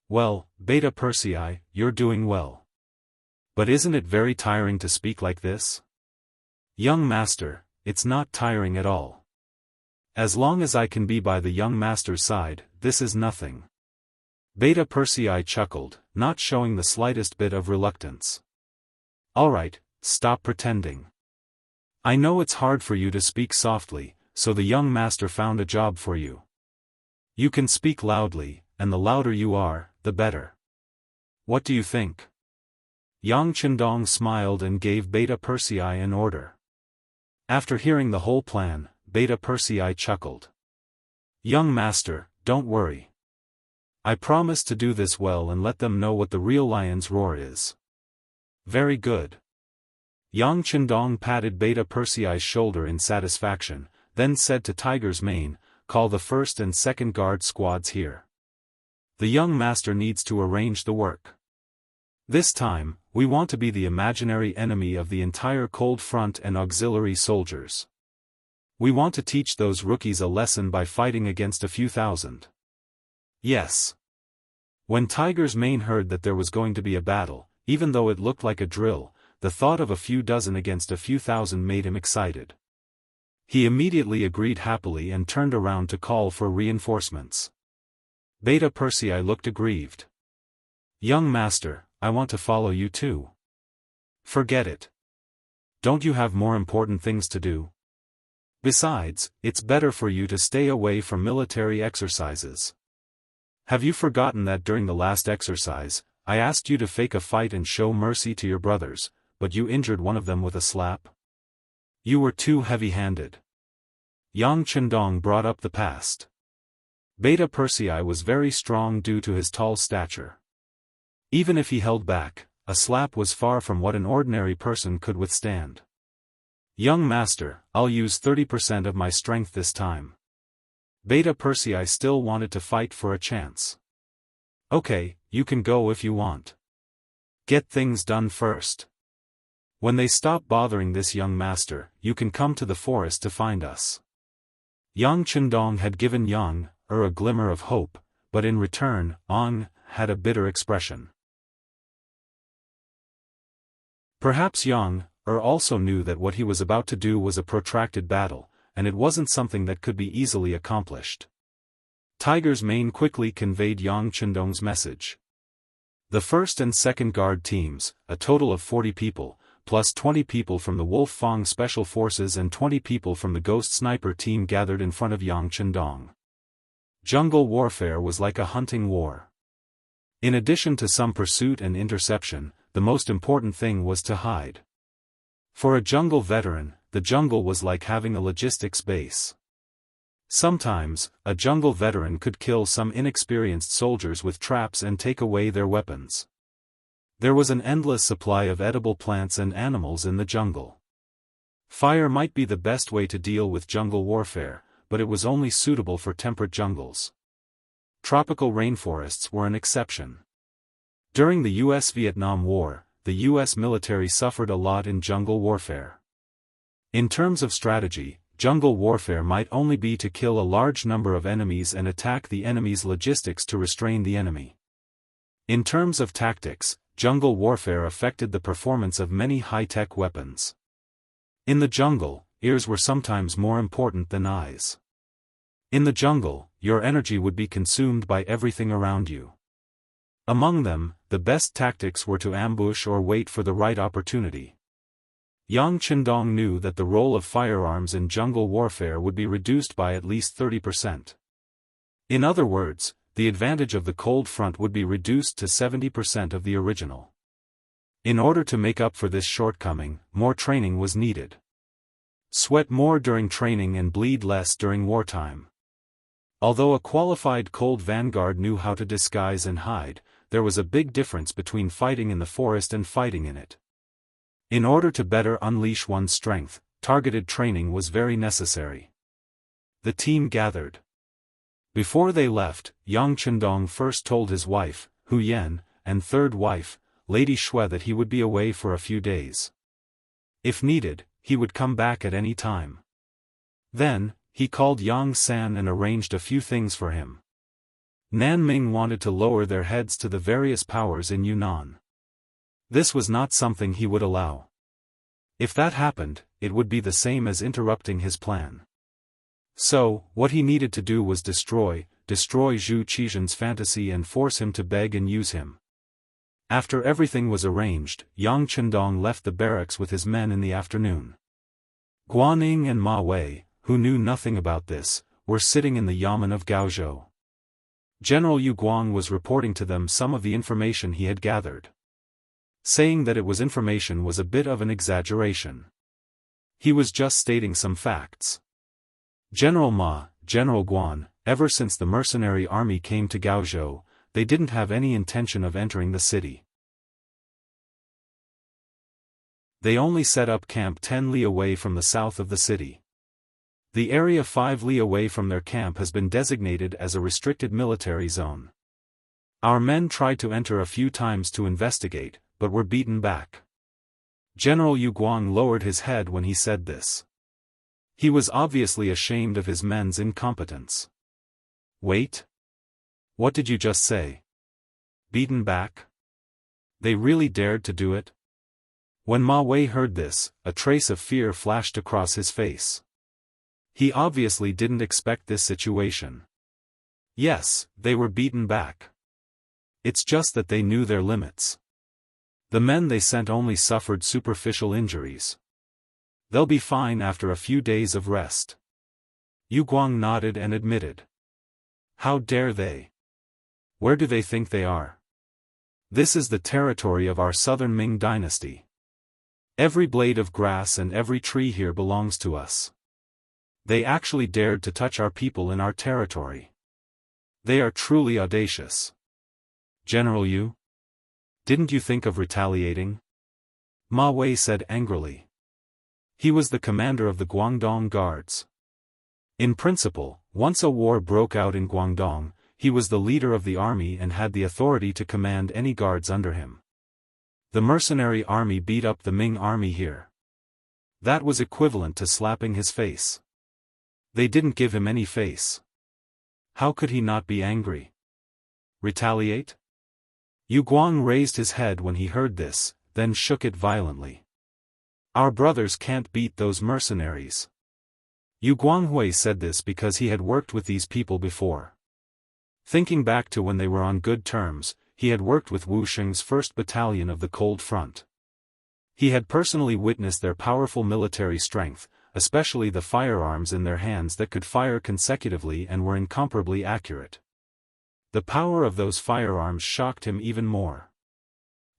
Well, Beta Persei, you're doing well. But isn't it very tiring to speak like this? Young master, it's not tiring at all. As long as I can be by the young master's side, this is nothing. Beta Persei chuckled, not showing the slightest bit of reluctance. Alright, stop pretending. I know it's hard for you to speak softly, so the young master found a job for you. You can speak loudly, and the louder you are, the better. What do you think? Yang Chendong smiled and gave Beta Persei an order. After hearing the whole plan, Beta Persei chuckled. Young master, don't worry. I promise to do this well and let them know what the real lion's roar is. Very good. Yang Chendong patted Beta Persei's shoulder in satisfaction, then said to Tiger's Mane, call the first and second guard squads here. The young master needs to arrange the work. This time, we want to be the imaginary enemy of the entire cold front and auxiliary soldiers. We want to teach those rookies a lesson by fighting against a few thousand. Yes. When Tiger's Mane heard that there was going to be a battle, even though it looked like a drill, the thought of a few dozen against a few thousand made him excited. He immediately agreed happily and turned around to call for reinforcements. Beta Persei looked aggrieved. Young master, I want to follow you too. Forget it. Don't you have more important things to do? Besides, it's better for you to stay away from military exercises. Have you forgotten that during the last exercise, I asked you to fake a fight and show mercy to your brothers, but you injured one of them with a slap? You were too heavy-handed. Yang Chendong brought up the past. Beta Persei was very strong due to his tall stature. Even if he held back, a slap was far from what an ordinary person could withstand. Young master, I'll use 30% of my strength this time. Beta Persei still wanted to fight for a chance. Okay, you can go if you want. Get things done first. When they stop bothering this young master, you can come to the forest to find us. Yang Chendong had given Yang a glimmer of hope, but in return, Ong had a bitter expression. Perhaps Yang also knew that what he was about to do was a protracted battle, and it wasn't something that could be easily accomplished. Tiger's Mane quickly conveyed Yang Chendong's message. The first and second guard teams, a total of 40 people, plus 20 people from the Wolf Fang Special Forces and 20 people from the Ghost Sniper team gathered in front of Yang Chendong. Jungle warfare was like a hunting war. In addition to some pursuit and interception, the most important thing was to hide. For a jungle veteran, the jungle was like having a logistics base. Sometimes, a jungle veteran could kill some inexperienced soldiers with traps and take away their weapons. There was an endless supply of edible plants and animals in the jungle. Fire might be the best way to deal with jungle warfare, but it was only suitable for temperate jungles. Tropical rainforests were an exception. During the US-Vietnam War, the US military suffered a lot in jungle warfare. In terms of strategy, jungle warfare might only be to kill a large number of enemies and attack the enemy's logistics to restrain the enemy. In terms of tactics, jungle warfare affected the performance of many high-tech weapons. In the jungle, ears were sometimes more important than eyes. In the jungle, your energy would be consumed by everything around you. Among them, the best tactics were to ambush or wait for the right opportunity. Yang Chendong knew that the role of firearms in jungle warfare would be reduced by at least 30%. In other words, the advantage of the cold front would be reduced to 70% of the original. In order to make up for this shortcoming, more training was needed. Sweat more during training and bleed less during wartime. Although a qualified cold vanguard knew how to disguise and hide, there was a big difference between fighting in the forest and fighting in it. In order to better unleash one's strength, targeted training was very necessary. The team gathered. Before they left, Yang Chendong first told his wife, Hu Yan, and third wife, Lady Xue, that he would be away for a few days. If needed, he would come back at any time. Then, he called Yang San and arranged a few things for him. Nanming wanted to lower their heads to the various powers in Yunnan. This was not something he would allow. If that happened, it would be the same as interrupting his plan. So, what he needed to do was destroy Zhu Qizhen's fantasy and force him to beg and use him. After everything was arranged, Yang Chendong left the barracks with his men in the afternoon. Guaning and Ma Wei, who knew nothing about this, were sitting in the yamen of Gaozhou. General Yu Guang was reporting to them some of the information he had gathered. Saying that it was information was a bit of an exaggeration. He was just stating some facts. General Ma, General Guan, ever since the mercenary army came to Gaozhou, they didn't have any intention of entering the city. They only set up camp 10 li away from the south of the city. The area 5 li away from their camp has been designated as a restricted military zone. Our men tried to enter a few times to investigate, but were beaten back. General Yu Guang lowered his head when he said this. He was obviously ashamed of his men's incompetence. Wait? What did you just say? Beaten back? They really dared to do it? When Ma Wei heard this, a trace of fear flashed across his face. He obviously didn't expect this situation. Yes, they were beaten back. It's just that they knew their limits. The men they sent only suffered superficial injuries. They'll be fine after a few days of rest. Yu Guang nodded and admitted. How dare they? Where do they think they are? This is the territory of our southern Ming dynasty. Every blade of grass and every tree here belongs to us. They actually dared to touch our people in our territory. They are truly audacious. General Yu? Didn't you think of retaliating? Ma Wei said angrily. He was the commander of the Guangdong Guards. In principle, once a war broke out in Guangdong, he was the leader of the army and had the authority to command any guards under him. The mercenary army beat up the Ming army here. That was equivalent to slapping his face. They didn't give him any face. How could he not be angry? Retaliate? Yu Guang raised his head when he heard this, then shook it violently. Our brothers can't beat those mercenaries. Yu Guanghui said this because he had worked with these people before. Thinking back to when they were on good terms, he had worked with Wu Sheng's 1st Battalion of the Cold Front. He had personally witnessed their powerful military strength, especially the firearms in their hands that could fire consecutively and were incomparably accurate. The power of those firearms shocked him even more.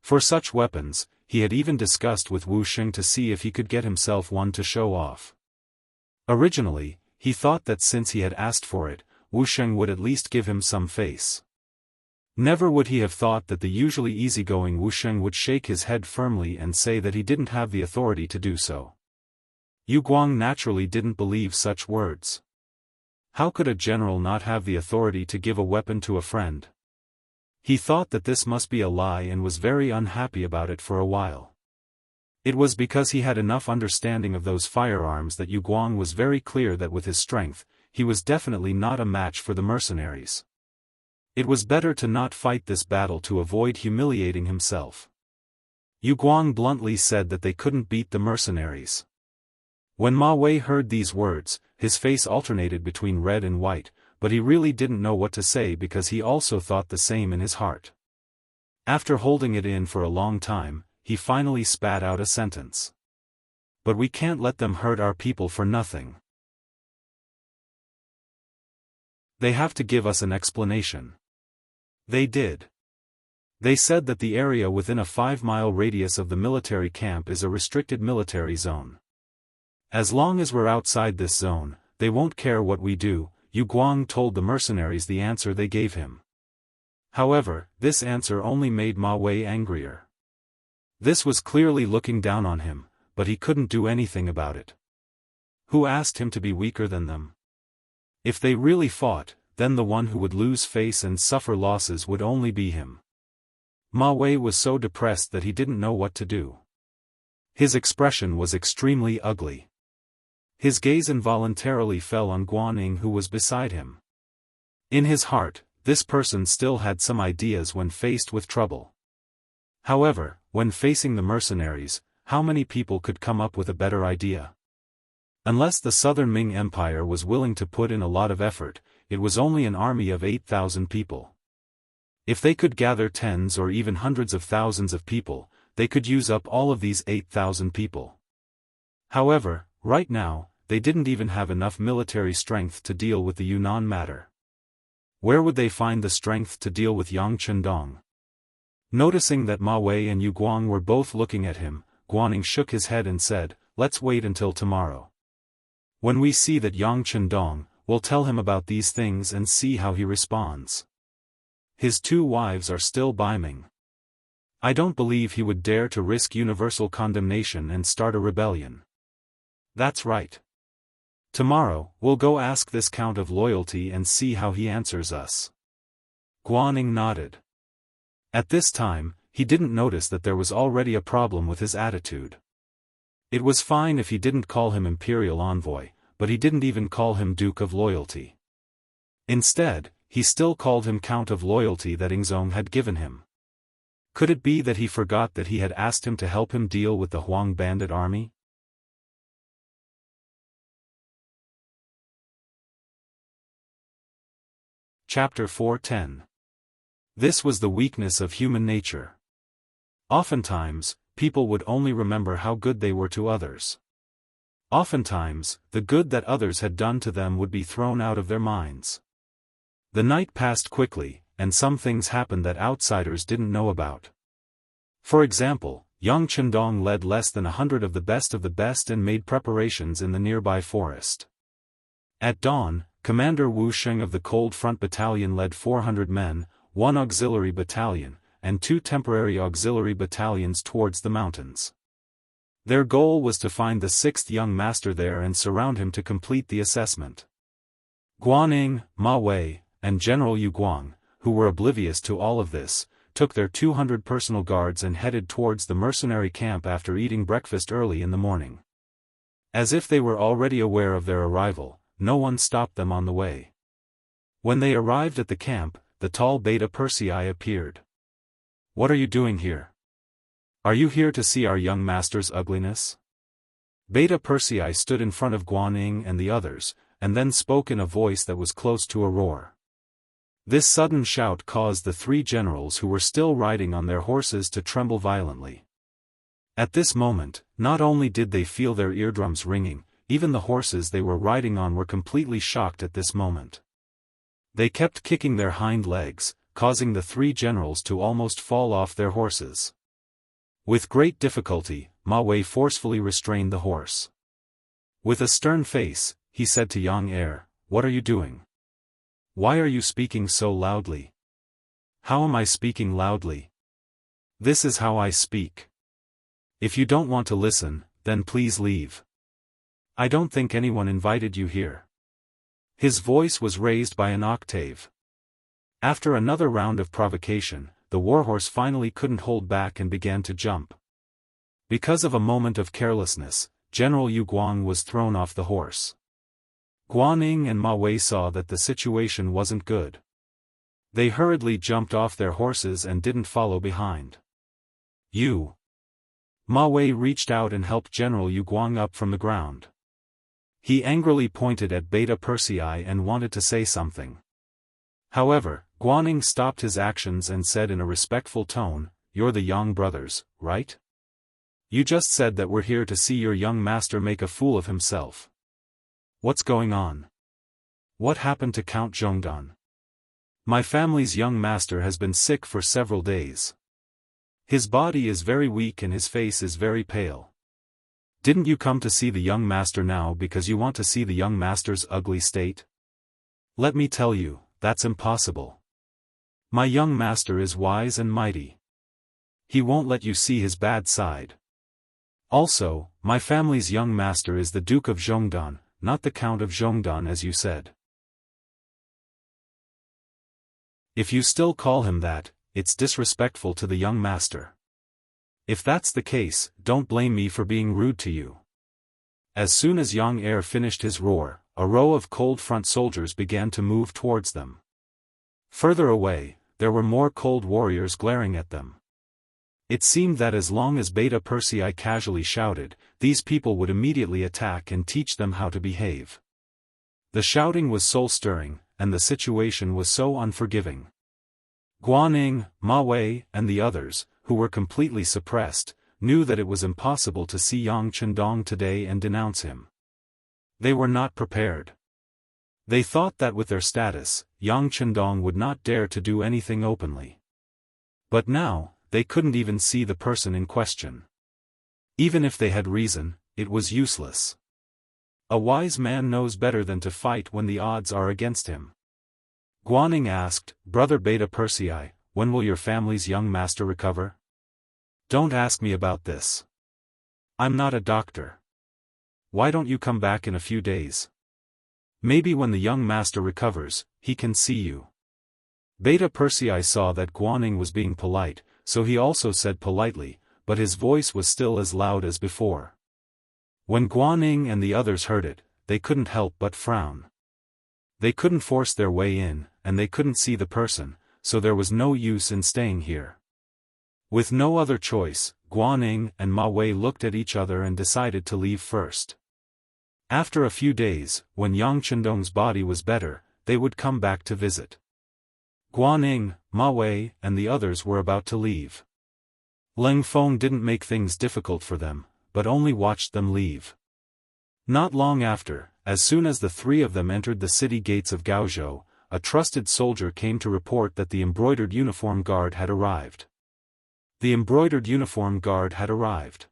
For such weapons, he had even discussed with Wu Sheng to see if he could get himself one to show off. Originally, he thought that since he had asked for it, Wu Sheng would at least give him some face. Never would he have thought that the usually easygoing Wu Sheng would shake his head firmly and say that he didn't have the authority to do so. Yu Guang naturally didn't believe such words. How could a general not have the authority to give a weapon to a friend? He thought that this must be a lie and was very unhappy about it for a while. It was because he had enough understanding of those firearms that Yu Guang was very clear that with his strength, he was definitely not a match for the mercenaries. It was better to not fight this battle to avoid humiliating himself. Yu Guang bluntly said that they couldn't beat the mercenaries. When Ma Wei heard these words, his face alternated between red and white, but he really didn't know what to say because he also thought the same in his heart. After holding it in for a long time, he finally spat out a sentence. But we can't let them hurt our people for nothing. They have to give us an explanation. They did. They said that the area within a 5-mile radius of the military camp is a restricted military zone. As long as we're outside this zone, they won't care what we do, Yu Guang told the mercenaries the answer they gave him. However, this answer only made Ma Wei angrier. This was clearly looking down on him, but he couldn't do anything about it. Who asked him to be weaker than them? If they really fought, then the one who would lose face and suffer losses would only be him. Ma Wei was so depressed that he didn't know what to do. His expression was extremely ugly. His gaze involuntarily fell on Guan who was beside him. In his heart, this person still had some ideas when faced with trouble. However, when facing the mercenaries, how many people could come up with a better idea? Unless the Southern Ming Empire was willing to put in a lot of effort, it was only an army of 8,000 people. If they could gather tens or even hundreds of thousands of people, they could use up all of these 8,000 people. However, right now, they didn't even have enough military strength to deal with the Yunnan matter. Where would they find the strength to deal with Yang Chendong? Noticing that Ma Wei and Yu Guang were both looking at him, Guaning shook his head and said, "Let's wait until tomorrow. When we see that Yang Chendong, we'll tell him about these things and see how he responds. His 2 wives are still by Ming. I don't believe he would dare to risk universal condemnation and start a rebellion." That's right. Tomorrow, we'll go ask this Count of Loyalty and see how he answers us. Guaning nodded. At this time, he didn't notice that there was already a problem with his attitude. It was fine if he didn't call him Imperial Envoy, but he didn't even call him Duke of Loyalty. Instead, he still called him Count of Loyalty that Ingzong had given him. Could it be that he forgot that he had asked him to help him deal with the Huang bandit army? Chapter 410. This was the weakness of human nature. Oftentimes, people would only remember how good they were to others. Oftentimes, the good that others had done to them would be thrown out of their minds. The night passed quickly, and some things happened that outsiders didn't know about. For example, Yang Chendong led less than 100 of the best and made preparations in the nearby forest. At dawn, Commander Wu Sheng of the Cold Front Battalion led 400 men, 1 auxiliary battalion, and 2 temporary auxiliary battalions towards the mountains. Their goal was to find the sixth young master there and surround him to complete the assessment. Guanning, Ma Wei, and General Yu Guang, who were oblivious to all of this, took their 200 personal guards and headed towards the mercenary camp after eating breakfast early in the morning. As if they were already aware of their arrival, no one stopped them on the way. When they arrived at the camp, the tall Beta Persei appeared. "What are you doing here? Are you here to see our young master's ugliness?" Beta Persei stood in front of Guanning and the others, and then spoke in a voice that was close to a roar. This sudden shout caused the three generals who were still riding on their horses to tremble violently. At this moment, not only did they feel their eardrums ringing, even the horses they were riding on were completely shocked at this moment. They kept kicking their hind legs, causing the three generals to almost fall off their horses. With great difficulty, Ma Wei forcefully restrained the horse. With a stern face, he said to Yang Er, "What are you doing? Why are you speaking so loudly?" "How am I speaking loudly? This is how I speak. If you don't want to listen, then please leave. I don't think anyone invited you here." His voice was raised by an octave. After another round of provocation, the warhorse finally couldn't hold back and began to jump. Because of a moment of carelessness, General Yu Guang was thrown off the horse. Guanning and Ma Wei saw that the situation wasn't good. They hurriedly jumped off their horses and didn't follow behind. "You!" Ma Wei reached out and helped General Yu Guang up from the ground. He angrily pointed at Beta Persei and wanted to say something. However, Guanning stopped his actions and said in a respectful tone, "You're the Yang brothers, right? You just said that we're here to see your young master make a fool of himself. What's going on? What happened to Count Zhongdan? My family's young master has been sick for several days. His body is very weak and his face is very pale. Didn't you come to see the young master now because you want to see the young master's ugly state? Let me tell you, that's impossible. My young master is wise and mighty. He won't let you see his bad side. Also, my family's young master is the Duke of Zhongdan, not the Count of Zhongdan as you said. If you still call him that, it's disrespectful to the young master. If that's the case, don't blame me for being rude to you." As soon as Yang Er finished his roar, a row of cold front soldiers began to move towards them. Further away, there were more cold warriors glaring at them. It seemed that as long as Beta Persei casually shouted, these people would immediately attack and teach them how to behave. The shouting was soul-stirring, and the situation was so unforgiving. Guanning, Ma Wei, and the others, who were completely suppressed, knew that it was impossible to see Yang Chendong today and denounce him. They were not prepared. They thought that with their status, Yang Chendong would not dare to do anything openly. But now, they couldn't even see the person in question. Even if they had reason, it was useless. A wise man knows better than to fight when the odds are against him. Guanning asked, "Brother Beta Persei, when will your family's young master recover?" "Don't ask me about this. I'm not a doctor. Why don't you come back in a few days? Maybe when the young master recovers, he can see you." Beta Persei saw that Guanning was being polite, so he also said politely, but his voice was still as loud as before. When Guanning and the others heard it, they couldn't help but frown. They couldn't force their way in, and they couldn't see the person, so there was no use in staying here. With no other choice, Guanning and Ma Wei looked at each other and decided to leave first. After a few days, when Yang Chendong's body was better, they would come back to visit. Guanning, Ma Wei, and the others were about to leave. Leng Feng didn't make things difficult for them, but only watched them leave. Not long after, as soon as the three of them entered the city gates of Gaozhou, a trusted soldier came to report that the embroidered uniform guard had arrived. The embroidered uniform guard had arrived.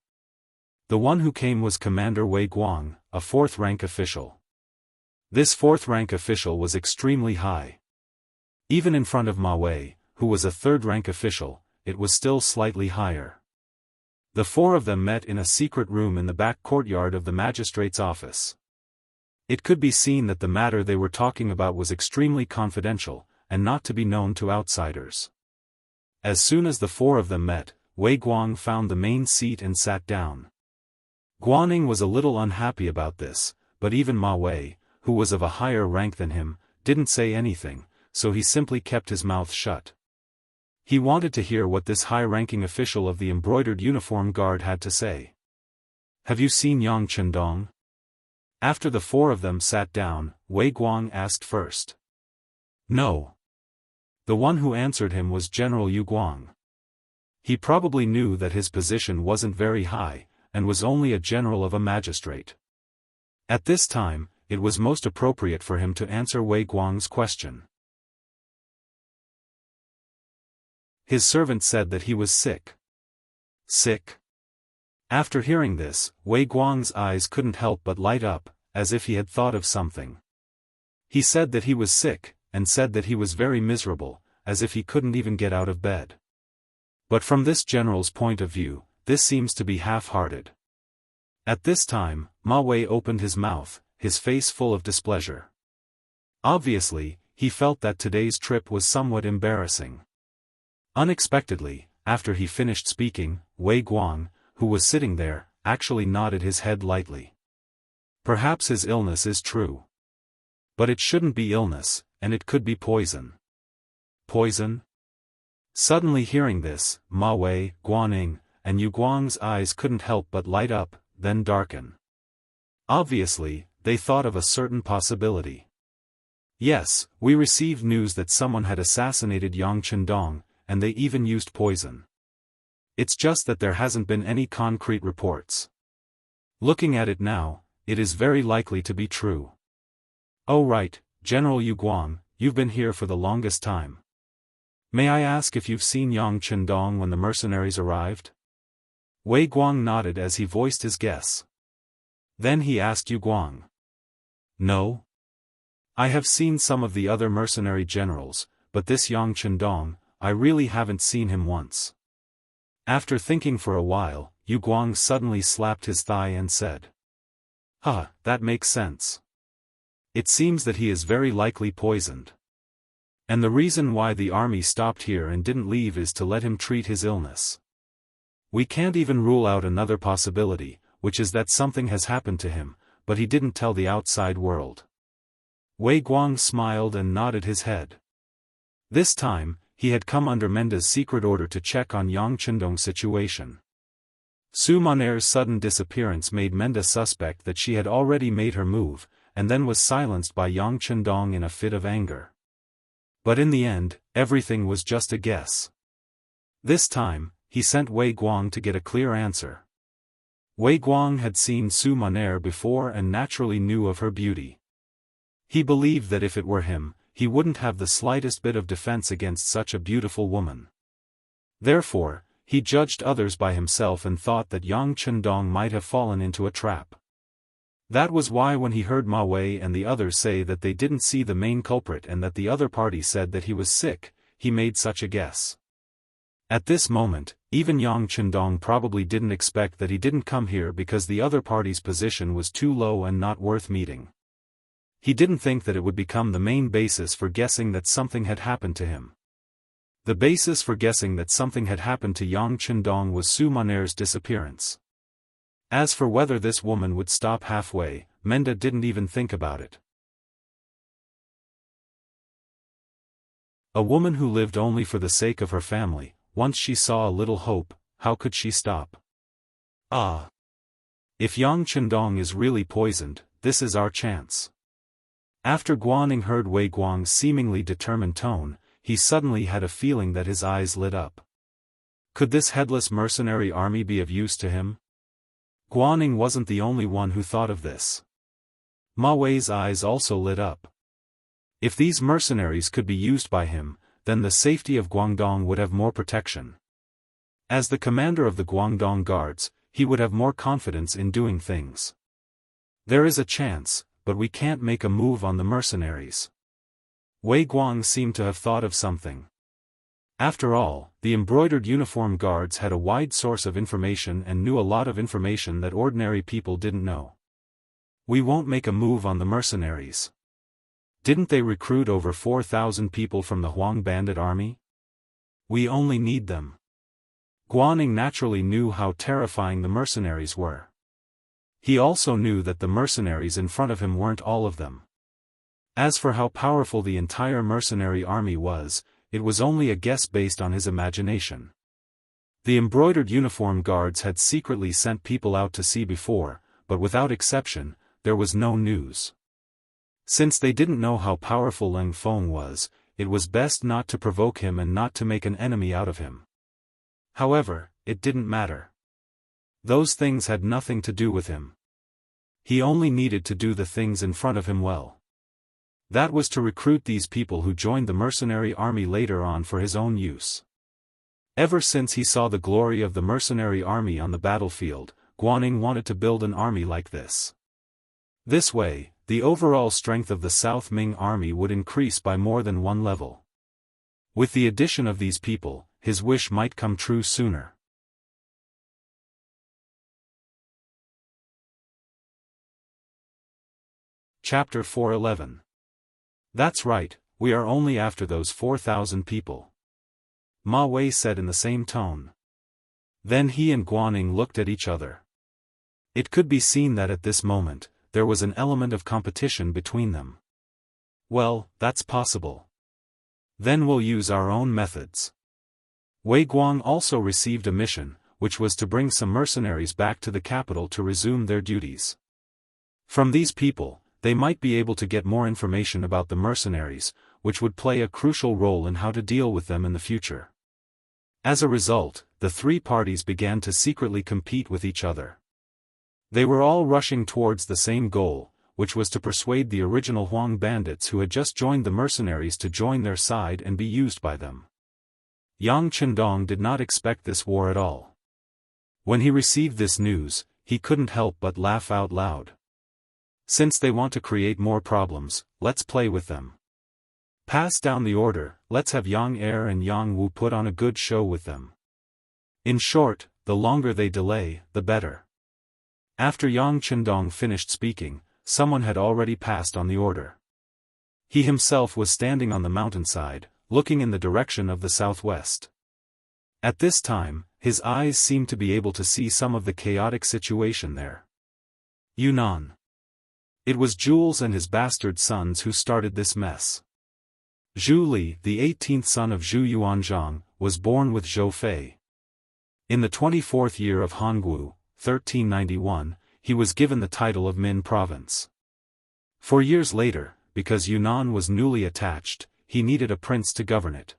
The one who came was Commander Wei Guang, a fourth-rank official. This fourth-rank official was extremely high. Even in front of Ma Wei, who was a third-rank official, it was still slightly higher. The four of them met in a secret room in the back courtyard of the magistrate's office. It could be seen that the matter they were talking about was extremely confidential, and not to be known to outsiders. As soon as the four of them met, Wei Guang found the main seat and sat down. Guaning was a little unhappy about this, but even Ma Wei, who was of a higher rank than him, didn't say anything, so he simply kept his mouth shut. He wanted to hear what this high-ranking official of the embroidered uniform guard had to say. "Have you seen Yang Chendong?" After the four of them sat down, Wei Guang asked first. "No." The one who answered him was General Yu Guang. He probably knew that his position wasn't very high, and was only a general of a magistrate. At this time, it was most appropriate for him to answer Wei Guang's question. His servant said that he was sick. Sick? After hearing this, Wei Guang's eyes couldn't help but light up, as if he had thought of something. He said that he was sick, and said that he was very miserable, as if he couldn't even get out of bed. But from this general's point of view, this seems to be half-hearted. At this time, Ma Wei opened his mouth, his face full of displeasure. Obviously, he felt that today's trip was somewhat embarrassing. Unexpectedly, after he finished speaking, Wei Guang, who was sitting there, actually nodded his head lightly. Perhaps his illness is true. But it shouldn't be illness, and it could be poison. Poison? Suddenly hearing this, Ma Wei, Guaning, and Yu Guang's eyes couldn't help but light up, then darken. Obviously, they thought of a certain possibility. Yes, we received news that someone had assassinated Yang Chendong, and they even used poison. It's just that there hasn't been any concrete reports. Looking at it now, it is very likely to be true. Oh right, General Yu Guang, you've been here for the longest time. May I ask if you've seen Yang Chendong when the mercenaries arrived? Wei Guang nodded as he voiced his guess. Then he asked Yu Guang. No. I have seen some of the other mercenary generals, but this Yang Chendong, I really haven't seen him once. After thinking for a while, Yu Guang suddenly slapped his thigh and said. That makes sense. It seems that he is very likely poisoned. And the reason why the army stopped here and didn't leave is to let him treat his illness. We can't even rule out another possibility, which is that something has happened to him, but he didn't tell the outside world. Wei Guang smiled and nodded his head. This time, he had come under Menda's secret order to check on Yang Chendong's situation. Su Moner's sudden disappearance made Menda suspect that she had already made her move, and then was silenced by Yang Chendong in a fit of anger. But in the end, everything was just a guess. This time, he sent Wei Guang to get a clear answer. Wei Guang had seen Su Moner before and naturally knew of her beauty. He believed that if it were him, he wouldn't have the slightest bit of defense against such a beautiful woman. Therefore, he judged others by himself and thought that Yang Chendong might have fallen into a trap. That was why when he heard Ma Wei and the others say that they didn't see the main culprit and that the other party said that he was sick, he made such a guess. At this moment, even Yang Chendong probably didn't expect that he didn't come here because the other party's position was too low and not worth meeting. He didn't think that it would become the main basis for guessing that something had happened to him. The basis for guessing that something had happened to Yang Chendong was Su Moner's disappearance. As for whether this woman would stop halfway, Menda didn't even think about it. A woman who lived only for the sake of her family, once she saw a little hope, how could she stop? If Yang Chendong is really poisoned, this is our chance. After Guaning heard Wei Guang's seemingly determined tone, he suddenly had a feeling that his eyes lit up. Could this headless mercenary army be of use to him? Guaning wasn't the only one who thought of this. Ma Wei's eyes also lit up. If these mercenaries could be used by him, then the safety of Guangdong would have more protection. As the commander of the Guangdong guards, he would have more confidence in doing things. There is a chance, but we can't make a move on the mercenaries. Wei Guang seemed to have thought of something. After all, the embroidered uniform guards had a wide source of information and knew a lot of information that ordinary people didn't know. We won't make a move on the mercenaries. Didn't they recruit over 4,000 people from the Huang bandit army? We only need them. Guaning naturally knew how terrifying the mercenaries were. He also knew that the mercenaries in front of him weren't all of them. As for how powerful the entire mercenary army was, it was only a guess based on his imagination. The embroidered uniform guards had secretly sent people out to sea before, but without exception, there was no news. Since they didn't know how powerful Leng Feng was, it was best not to provoke him and not to make an enemy out of him. However, it didn't matter. Those things had nothing to do with him. He only needed to do the things in front of him well. That was to recruit these people who joined the mercenary army later on for his own use. Ever since he saw the glory of the mercenary army on the battlefield, Guaning wanted to build an army like this. This way, the overall strength of the South Ming army would increase by more than one level. With the addition of these people, his wish might come true sooner. Chapter 411. That's right, we are only after those 4,000 people. Ma Wei said in the same tone. Then he and Guaning looked at each other. It could be seen that at this moment, there was an element of competition between them. Well, that's possible. Then we'll use our own methods. Wei Guang also received a mission, which was to bring some mercenaries back to the capital to resume their duties. From these people, they might be able to get more information about the mercenaries, which would play a crucial role in how to deal with them in the future. As a result, the three parties began to secretly compete with each other. They were all rushing towards the same goal, which was to persuade the original Huang bandits who had just joined the mercenaries to join their side and be used by them. Yang Chendong did not expect this war at all. When he received this news, he couldn't help but laugh out loud. Since they want to create more problems, let's play with them. Pass down the order, let's have Yang Er and Yang Wu put on a good show with them. In short, the longer they delay, the better. After Yang Chendong finished speaking, someone had already passed on the order. He himself was standing on the mountainside, looking in the direction of the southwest. At this time, his eyes seemed to be able to see some of the chaotic situation there. Yunnan. It was Jules and his bastard sons who started this mess. Zhu Li, the 18th son of Zhu Yuanzhang, was born with Zhou Fei. In the 24th year of Hongwu, 1391, he was given the title of Min Province. 4 years later, because Yunnan was newly attached, he needed a prince to govern it.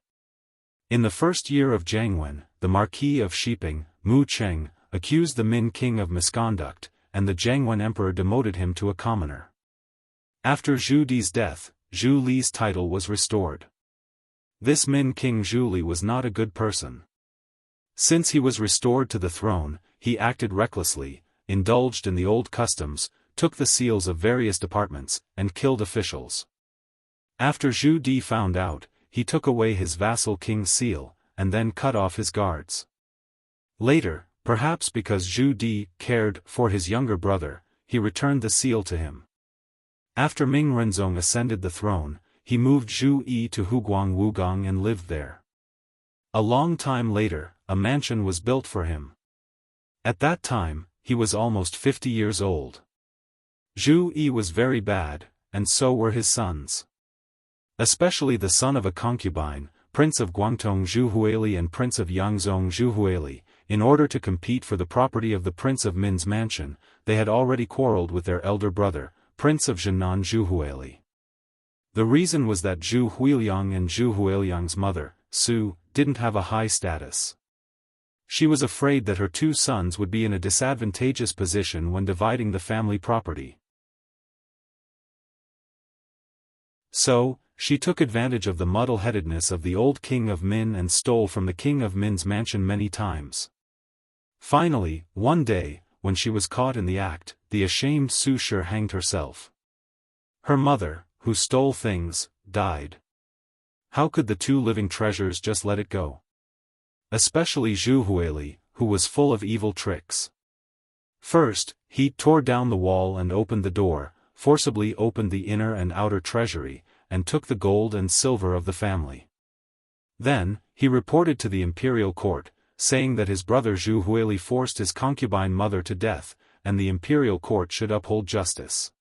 In the first year of Jiangwen, the Marquis of Shiping, Mu Cheng, accused the Min king of misconduct, and the Jiangwen emperor demoted him to a commoner. After Zhu Di's death, Zhu Li's title was restored. This Min king Zhu Li was not a good person. Since he was restored to the throne, he acted recklessly, indulged in the old customs, took the seals of various departments, and killed officials. After Zhu Di found out, he took away his vassal king's seal, and then cut off his guards. Later, perhaps because Zhu Di cared for his younger brother, he returned the seal to him. After Ming Renzong ascended the throne, he moved Zhu Yi to Huguang Wugang and lived there. A long time later, a mansion was built for him. At that time, he was almost 50 years old. Zhu Yi was very bad, and so were his sons. Especially the son of a concubine, Prince of Guangdong Zhu Huili and Prince of Yangzhong Zhu Huili. In order to compete for the property of the Prince of Min's mansion, they had already quarreled with their elder brother, Prince of Zhenan Zhu Huili. The reason was that Zhu Huiliang and Zhu Huiliang's mother, Su, didn't have a high status. She was afraid that her two sons would be in a disadvantageous position when dividing the family property. So, she took advantage of the muddle-headedness of the old king of Min and stole from the king of Min's mansion many times. Finally, one day, when she was caught in the act, the ashamed Su Shi hanged herself. Her mother, who stole things, died. How could the two living treasures just let it go? Especially Zhu Huili, who was full of evil tricks. First, he tore down the wall and opened the door, forcibly opened the inner and outer treasury, and took the gold and silver of the family. Then, he reported to the imperial court, saying that his brother Zhu Huili forced his concubine mother to death, and the imperial court should uphold justice.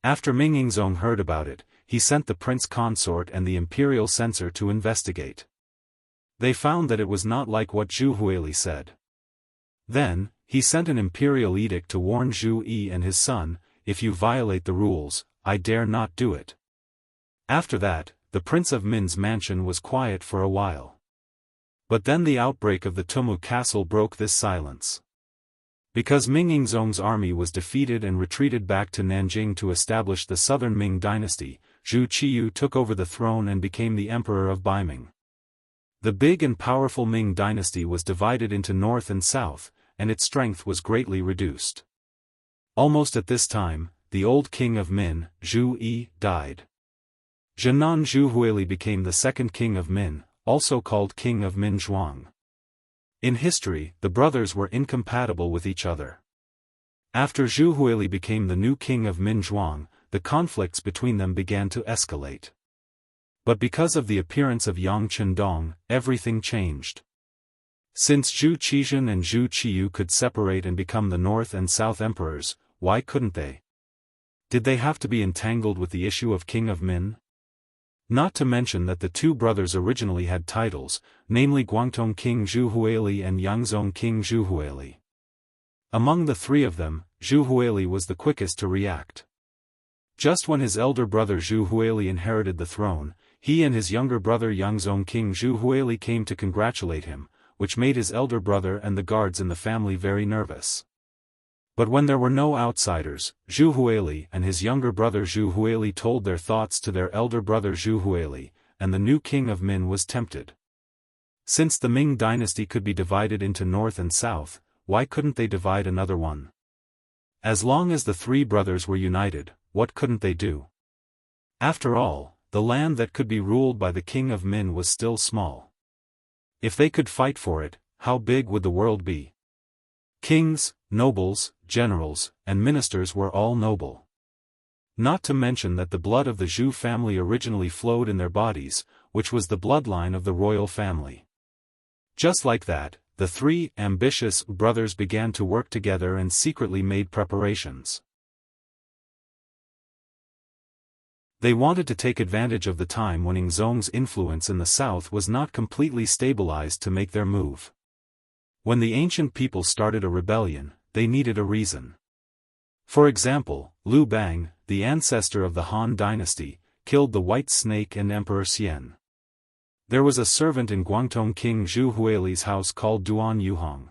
After Ming Yingzong heard about it, he sent the prince consort and the imperial censor to investigate. They found that it was not like what Zhu Huili said. Then, he sent an imperial edict to warn Zhu Yi and his son, "If you violate the rules, I dare not do it." After that, the Prince of Min's mansion was quiet for a while. But then the outbreak of the Tumu castle broke this silence. Because Ming Yingzong's army was defeated and retreated back to Nanjing to establish the southern Ming dynasty, Zhu Qiyu took over the throne and became the emperor of Baiming. The big and powerful Ming dynasty was divided into north and south, and its strength was greatly reduced. Almost at this time, the old king of Min, Zhu Yi, died. Zhenan Zhu Huili became the second king of Min, also called king of Min Zhuang. In history, the brothers were incompatible with each other. After Zhu Huili became the new king of Min Zhuang, the conflicts between them began to escalate. But because of the appearance of Yang Qindong, everything changed. Since Zhu Qizhen and Zhu Qiyu could separate and become the North and South emperors, why couldn't they? Did they have to be entangled with the issue of King of Min? Not to mention that the two brothers originally had titles, namely Guangdong King Zhu Huili and Yangzong King Zhu Huili. Among the three of them, Zhu Huili was the quickest to react. Just when his elder brother Zhu Huili inherited the throne, he and his younger brother Yangzong King Zhu Huili came to congratulate him, which made his elder brother and the guards in the family very nervous. But when there were no outsiders, Zhu Huili and his younger brother Zhu Huili told their thoughts to their elder brother Zhu Huili, and the new king of Min was tempted. Since the Ming dynasty could be divided into north and south, why couldn't they divide another one? As long as the three brothers were united, what couldn't they do? After all, the land that could be ruled by the king of Min was still small. If they could fight for it, how big would the world be? Kings, nobles, generals, and ministers were all noble. Not to mention that the blood of the Zhu family originally flowed in their bodies, which was the bloodline of the royal family. Just like that, the three ambitious brothers began to work together and secretly made preparations. They wanted to take advantage of the time when Yingzong's influence in the south was not completely stabilized to make their move. When the ancient people started a rebellion, they needed a reason. For example, Liu Bang, the ancestor of the Han dynasty, killed the White Snake and Emperor Xian. There was a servant in Guangdong King Zhu Huili's house called Duan Yuhong.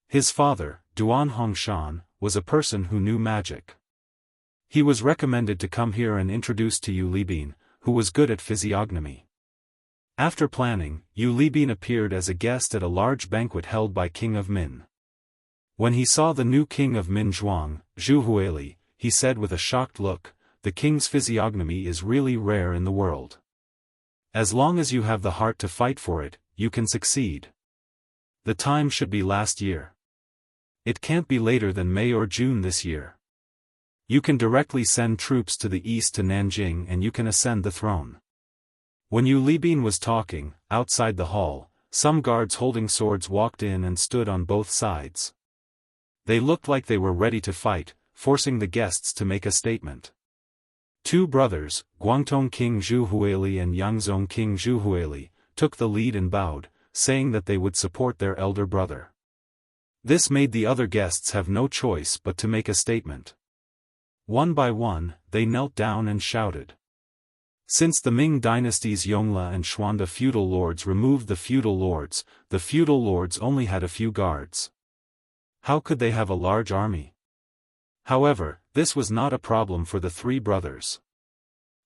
His father, Duan Hongshan, was a person who knew magic. He was recommended to come here and introduced to Yu Libin, who was good at physiognomy. After planning, Yu Libin appeared as a guest at a large banquet held by King of Min. When he saw the new king of Min Zhuang, Zhu Huili, he said with a shocked look, "The king's physiognomy is really rare in the world. As long as you have the heart to fight for it, you can succeed. The time should be last year. It can't be later than May or June this year. You can directly send troops to the east to Nanjing and you can ascend the throne." When Yu Libin was talking, outside the hall, some guards holding swords walked in and stood on both sides. They looked like they were ready to fight, forcing the guests to make a statement. Two brothers, Guangdong King Zhu Huili and Yangzong King Zhu Huili, took the lead and bowed, saying that they would support their elder brother. This made the other guests have no choice but to make a statement. One by one, they knelt down and shouted. Since the Ming dynasty's Yongla and Xuanda feudal lords removed the feudal lords only had a few guards. How could they have a large army? However, this was not a problem for the three brothers.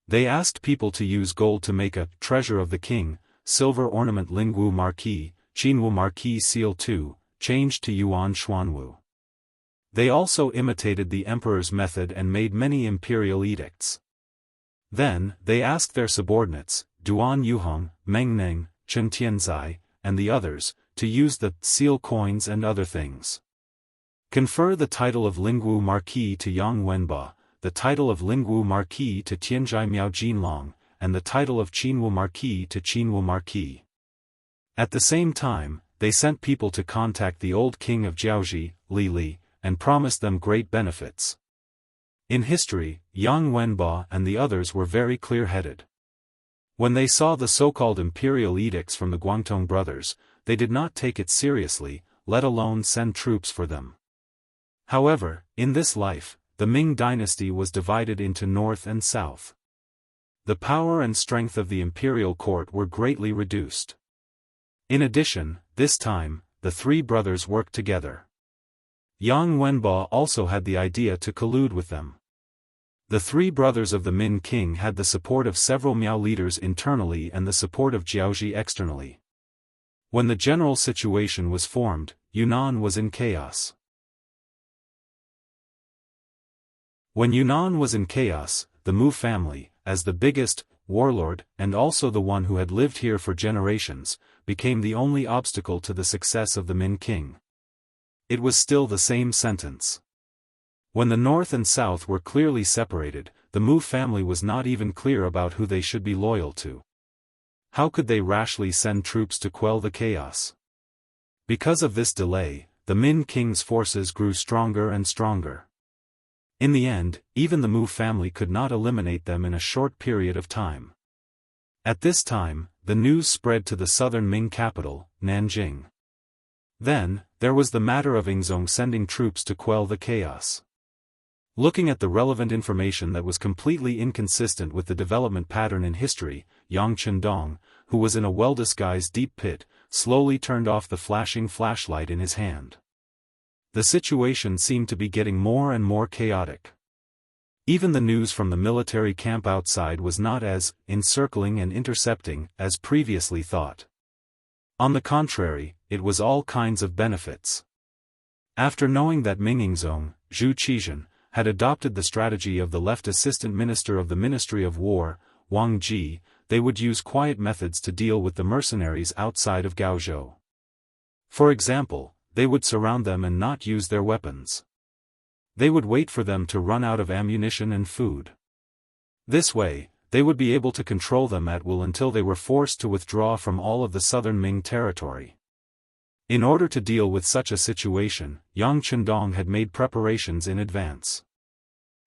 They asked people to use gold to make a treasure of the king, silver ornament Lingwu Marquis, Qinwu Marquis seal 2, changed to Yuan Xuanwu. They also imitated the emperor's method and made many imperial edicts. Then, they asked their subordinates, Duan Yuhong, Meng Neng, Chen Tianzai, and the others, to use the seal coins and other things. Confer the title of Lingwu Marquis to Yang Wenba, the title of Lingwu Marquis to Tianzhai Miao Jinlong, and the title of Qinwu Marquis to Qinwu Marquis. At the same time, they sent people to contact the old king of Jiaoji, Li Li, and promised them great benefits. In history, Yang Wenba and the others were very clear-headed. When they saw the so-called imperial edicts from the Guangtong brothers, they did not take it seriously, let alone send troops for them. However, in this life, the Ming dynasty was divided into north and south. The power and strength of the imperial court were greatly reduced. In addition, this time, the three brothers worked together. Yang Wenba also had the idea to collude with them. The three brothers of the Min king had the support of several Miao leaders internally and the support of Jiaoji externally. When the general situation was formed, Yunnan was in chaos. When Yunnan was in chaos, the Mu family, as the biggest warlord, and also the one who had lived here for generations, became the only obstacle to the success of the Min king. It was still the same sentence. When the north and south were clearly separated, the Mu family was not even clear about who they should be loyal to. How could they rashly send troops to quell the chaos? Because of this delay, the Min king's forces grew stronger and stronger. In the end, even the Mu family could not eliminate them in a short period of time. At this time, the news spread to the southern Ming capital, Nanjing. Then, there was the matter of Yingzong sending troops to quell the chaos. Looking at the relevant information that was completely inconsistent with the development pattern in history, Yang Chendong, who was in a well-disguised deep pit, slowly turned off the flashing flashlight in his hand. The situation seemed to be getting more and more chaotic. Even the news from the military camp outside was not as encircling and intercepting as previously thought. On the contrary, it was all kinds of benefits. After knowing that Ming Yingzong, Zhu Qizhen, had adopted the strategy of the left assistant minister of the Ministry of War, Wang Ji, they would use quiet methods to deal with the mercenaries outside of Gaozhou. For example, they would surround them and not use their weapons. They would wait for them to run out of ammunition and food. This way, they would be able to control them at will until they were forced to withdraw from all of the southern Ming territory. In order to deal with such a situation, Yang Chendong had made preparations in advance.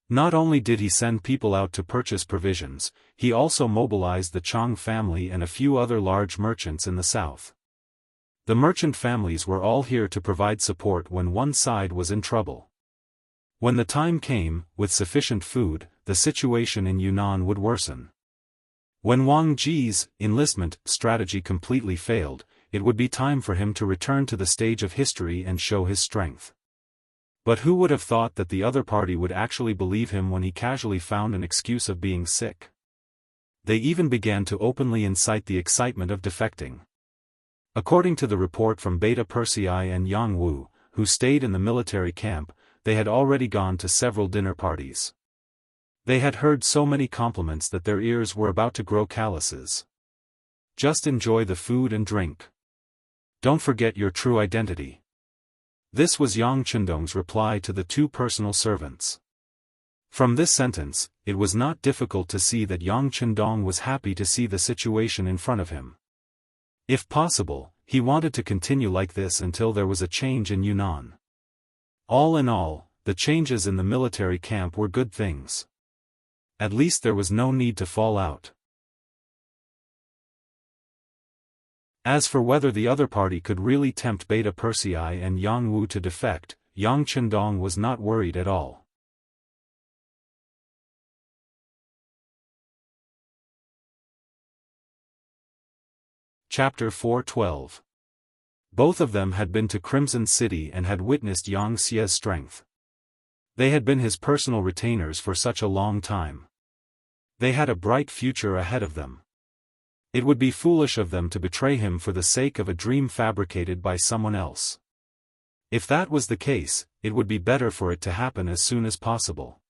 Not only did he send people out to purchase provisions, he also mobilized the Chang family and a few other large merchants in the south. The merchant families were all here to provide support when one side was in trouble. When the time came, with sufficient food, the situation in Yunnan would worsen. When Wang Ji's enlistment strategy completely failed, it would be time for him to return to the stage of history and show his strength. But who would have thought that the other party would actually believe him when he casually found an excuse of being sick? They even began to openly incite the excitement of defecting. According to the report from Beta Persei and Yang Wu, who stayed in the military camp, they had already gone to several dinner parties. They had heard so many compliments that their ears were about to grow calluses. Just enjoy the food and drink. Don't forget your true identity. This was Yang Chendong's reply to the two personal servants. From this sentence, it was not difficult to see that Yang Chendong was happy to see the situation in front of him. If possible, he wanted to continue like this until there was a change in Yunnan. All in all, the changes in the military camp were good things. At least there was no need to fall out. As for whether the other party could really tempt Beta Persei and Yang Wu to defect, Yang Chendong was not worried at all. Chapter 4:12. Both of them had been to Crimson City and had witnessed Yang Xie's strength. They had been his personal retainers for such a long time. They had a bright future ahead of them. It would be foolish of them to betray him for the sake of a dream fabricated by someone else. If that was the case, it would be better for it to happen as soon as possible.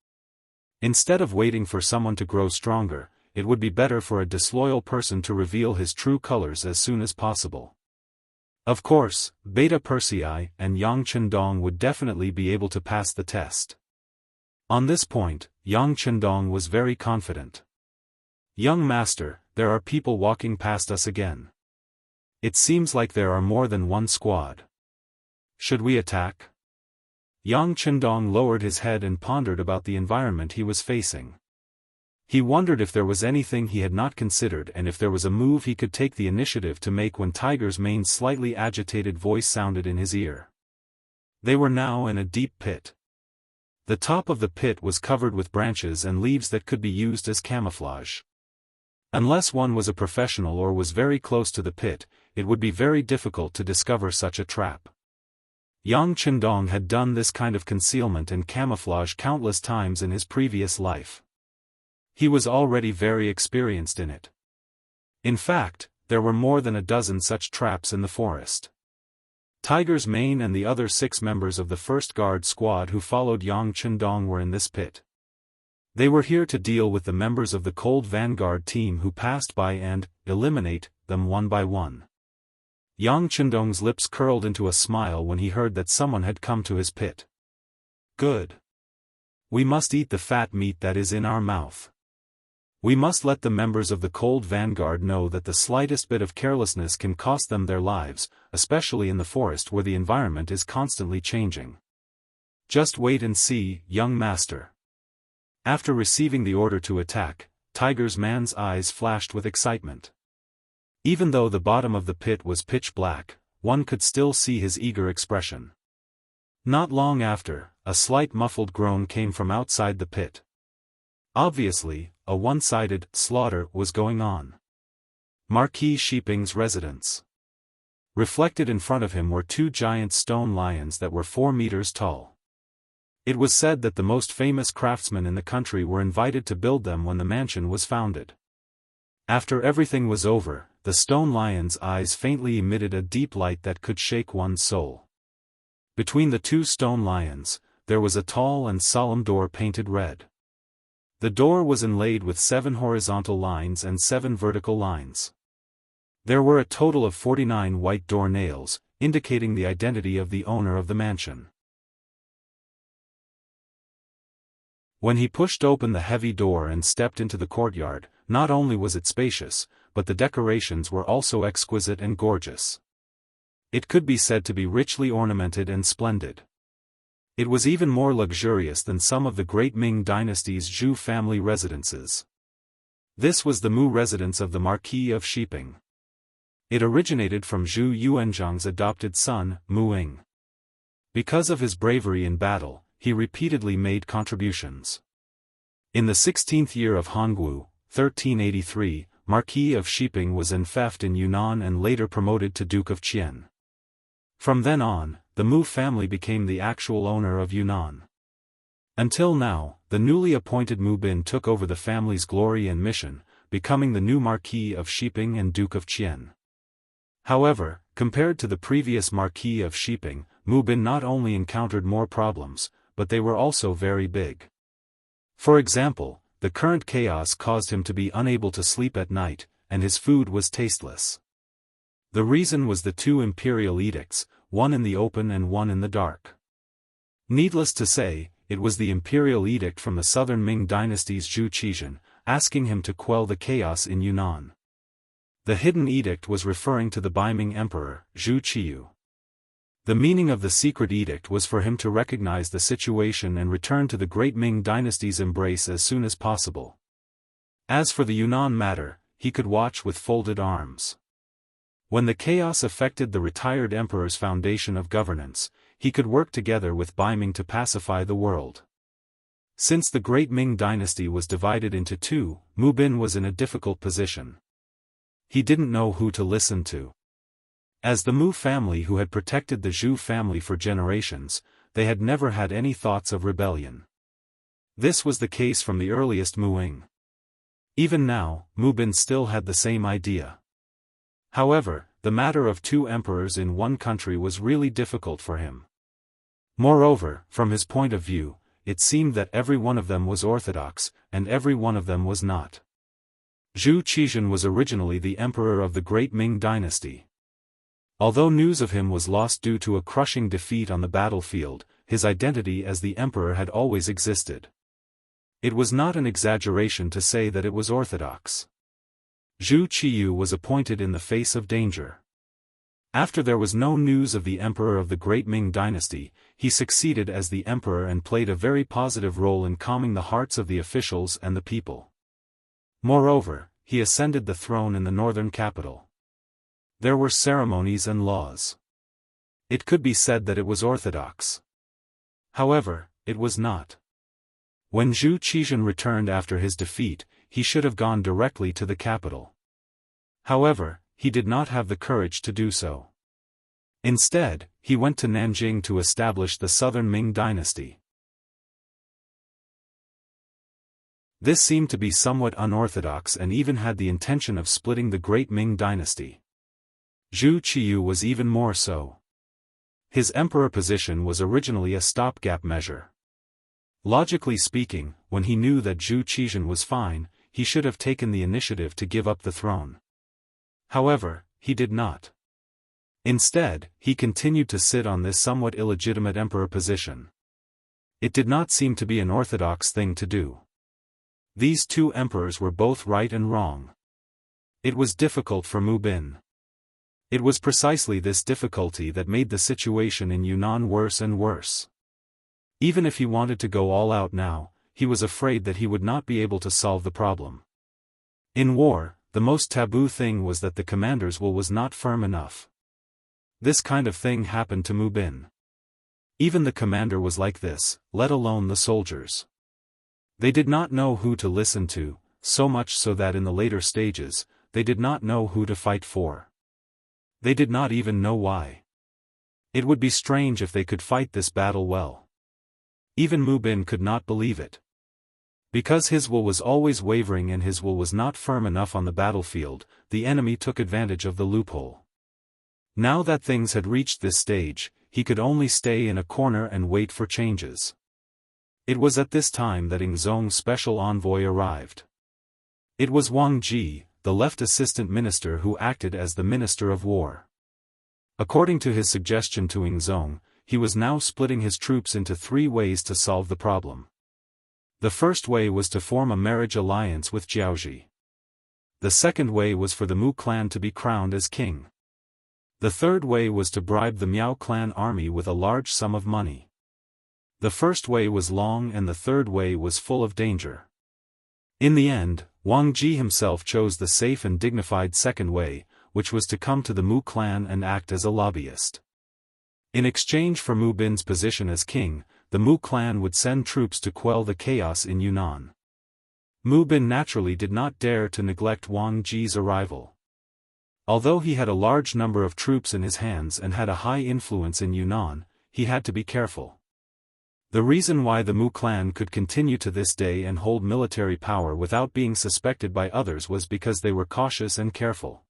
Instead of waiting for someone to grow stronger, it would be better for a disloyal person to reveal his true colors as soon as possible. Of course, Beta Persei and Yang Chendong would definitely be able to pass the test. On this point, Yang Chendong was very confident. "Young master, there are people walking past us again. It seems like there are more than one squad. Should we attack?" Yang Chendong lowered his head and pondered about the environment he was facing. He wondered if there was anything he had not considered and if there was a move he could take the initiative to make when Tiger's Mane's slightly agitated voice sounded in his ear. They were now in a deep pit. The top of the pit was covered with branches and leaves that could be used as camouflage. Unless one was a professional or was very close to the pit, it would be very difficult to discover such a trap. Yang Chendong had done this kind of concealment and camouflage countless times in his previous life. He was already very experienced in it. In fact, there were more than a dozen such traps in the forest. Tiger's Mane and the other 6 members of the first guard squad who followed Yang Chendong were in this pit. They were here to deal with the members of the Cold Vanguard team who passed by and eliminate them one by one. Yang Chendong's lips curled into a smile when he heard that someone had come to his pit. "Good. We must eat the fat meat that is in our mouth. We must let the members of the Cold Vanguard know that the slightest bit of carelessness can cost them their lives, especially in the forest where the environment is constantly changing. Just wait and see, young master." After receiving the order to attack, Tiger's Man's eyes flashed with excitement. Even though the bottom of the pit was pitch black, one could still see his eager expression. Not long after, a slight muffled groan came from outside the pit. Obviously, a one-sided slaughter was going on. Marquis Shiping's residence. Reflected in front of him were 2 giant stone lions that were 4 meters tall. It was said that the most famous craftsmen in the country were invited to build them when the mansion was founded. After everything was over, the stone lion's eyes faintly emitted a deep light that could shake one's soul. Between the 2 stone lions, there was a tall and solemn door painted red. The door was inlaid with 7 horizontal lines and 7 vertical lines. There were a total of 49 white door nails, indicating the identity of the owner of the mansion. When he pushed open the heavy door and stepped into the courtyard, not only was it spacious, but the decorations were also exquisite and gorgeous. It could be said to be richly ornamented and splendid. It was even more luxurious than some of the great Ming dynasty's Zhou family residences. This was the Mu residence of the Marquis of Shiping. It originated from Zhu Yuanzhang's adopted son, Mu Ying. Because of his bravery in battle, he repeatedly made contributions. In the 16th year of Hongwu, 1383, Marquis of Shiping was enfeoffed in Yunnan and later promoted to Duke of Qian. From then on, the Mu family became the actual owner of Yunnan. Until now, the newly appointed Mu Bin took over the family's glory and mission, becoming the new Marquis of Shiping and Duke of Qian. However, compared to the previous Marquis of Shiping, Mu Bin not only encountered more problems, but they were also very big. For example, the current chaos caused him to be unable to sleep at night, and his food was tasteless. The reason was the 2 imperial edicts, one in the open and one in the dark. Needless to say, it was the imperial edict from the southern Ming dynasty's Zhu Qizhan, asking him to quell the chaos in Yunnan. The hidden edict was referring to the Baiming emperor, Zhu Qiyu. The meaning of the secret edict was for him to recognize the situation and return to the great Ming dynasty's embrace as soon as possible. As for the Yunnan matter, he could watch with folded arms. When the chaos affected the retired emperor's foundation of governance, he could work together with Baiming to pacify the world. Since the great Ming dynasty was divided into 2, Mu Bin was in a difficult position. He didn't know who to listen to. As the Mu family who had protected the Zhu family for generations, they had never had any thoughts of rebellion. This was the case from the earliest Mu Ying. Even now, Mu Bin still had the same idea. However, the matter of 2 emperors in one country was really difficult for him. Moreover, from his point of view, it seemed that every one of them was orthodox, and every one of them was not. Zhu Qizhan was originally the emperor of the Great Ming Dynasty. Although news of him was lost due to a crushing defeat on the battlefield, his identity as the emperor had always existed. It was not an exaggeration to say that it was orthodox. Zhu Qiyu was appointed in the face of danger. After there was no news of the emperor of the Great Ming Dynasty, he succeeded as the emperor and played a very positive role in calming the hearts of the officials and the people. Moreover, he ascended the throne in the northern capital. There were ceremonies and laws. It could be said that it was orthodox. However, it was not. When Zhu Qizhan returned after his defeat, he should have gone directly to the capital. However, he did not have the courage to do so. Instead, he went to Nanjing to establish the southern Ming dynasty. This seemed to be somewhat unorthodox and even had the intention of splitting the Great Ming dynasty. Zhu Qiyu was even more so. His emperor position was originally a stopgap measure. Logically speaking, when he knew that Zhu Qizhan was fine, he should have taken the initiative to give up the throne. However, he did not. Instead, he continued to sit on this somewhat illegitimate emperor position. It did not seem to be an orthodox thing to do. These two emperors were both right and wrong. It was difficult for Mu Bin. It was precisely this difficulty that made the situation in Yunnan worse and worse. Even if he wanted to go all out now, he was afraid that he would not be able to solve the problem. In war, the most taboo thing was that the commander's will was not firm enough. This kind of thing happened to Mu Bin. Even the commander was like this, let alone the soldiers. They did not know who to listen to, so much so that in the later stages, they did not know who to fight for. They did not even know why. It would be strange if they could fight this battle well. Even Mu Bin could not believe it. Because his will was always wavering and his will was not firm enough on the battlefield, the enemy took advantage of the loophole. Now that things had reached this stage, he could only stay in a corner and wait for changes. It was at this time that Ingzong's special envoy arrived. It was Wang Ji, the left assistant minister who acted as the minister of war. According to his suggestion to Ingzong, he was now splitting his troops into 3 ways to solve the problem. The first way was to form a marriage alliance with Jiaoji. The second way was for the Mu clan to be crowned as king. The third way was to bribe the Miao clan army with a large sum of money. The first way was long and the third way was full of danger. In the end, Wang Ji himself chose the safe and dignified second way, which was to come to the Mu clan and act as a lobbyist. In exchange for Mu Bin's position as king, the Mu clan would send troops to quell the chaos in Yunnan. Mu Bin naturally did not dare to neglect Wang Ji's arrival. Although he had a large number of troops in his hands and had a high influence in Yunnan, he had to be careful. The reason why the Mu clan could continue to this day and hold military power without being suspected by others was because they were cautious and careful.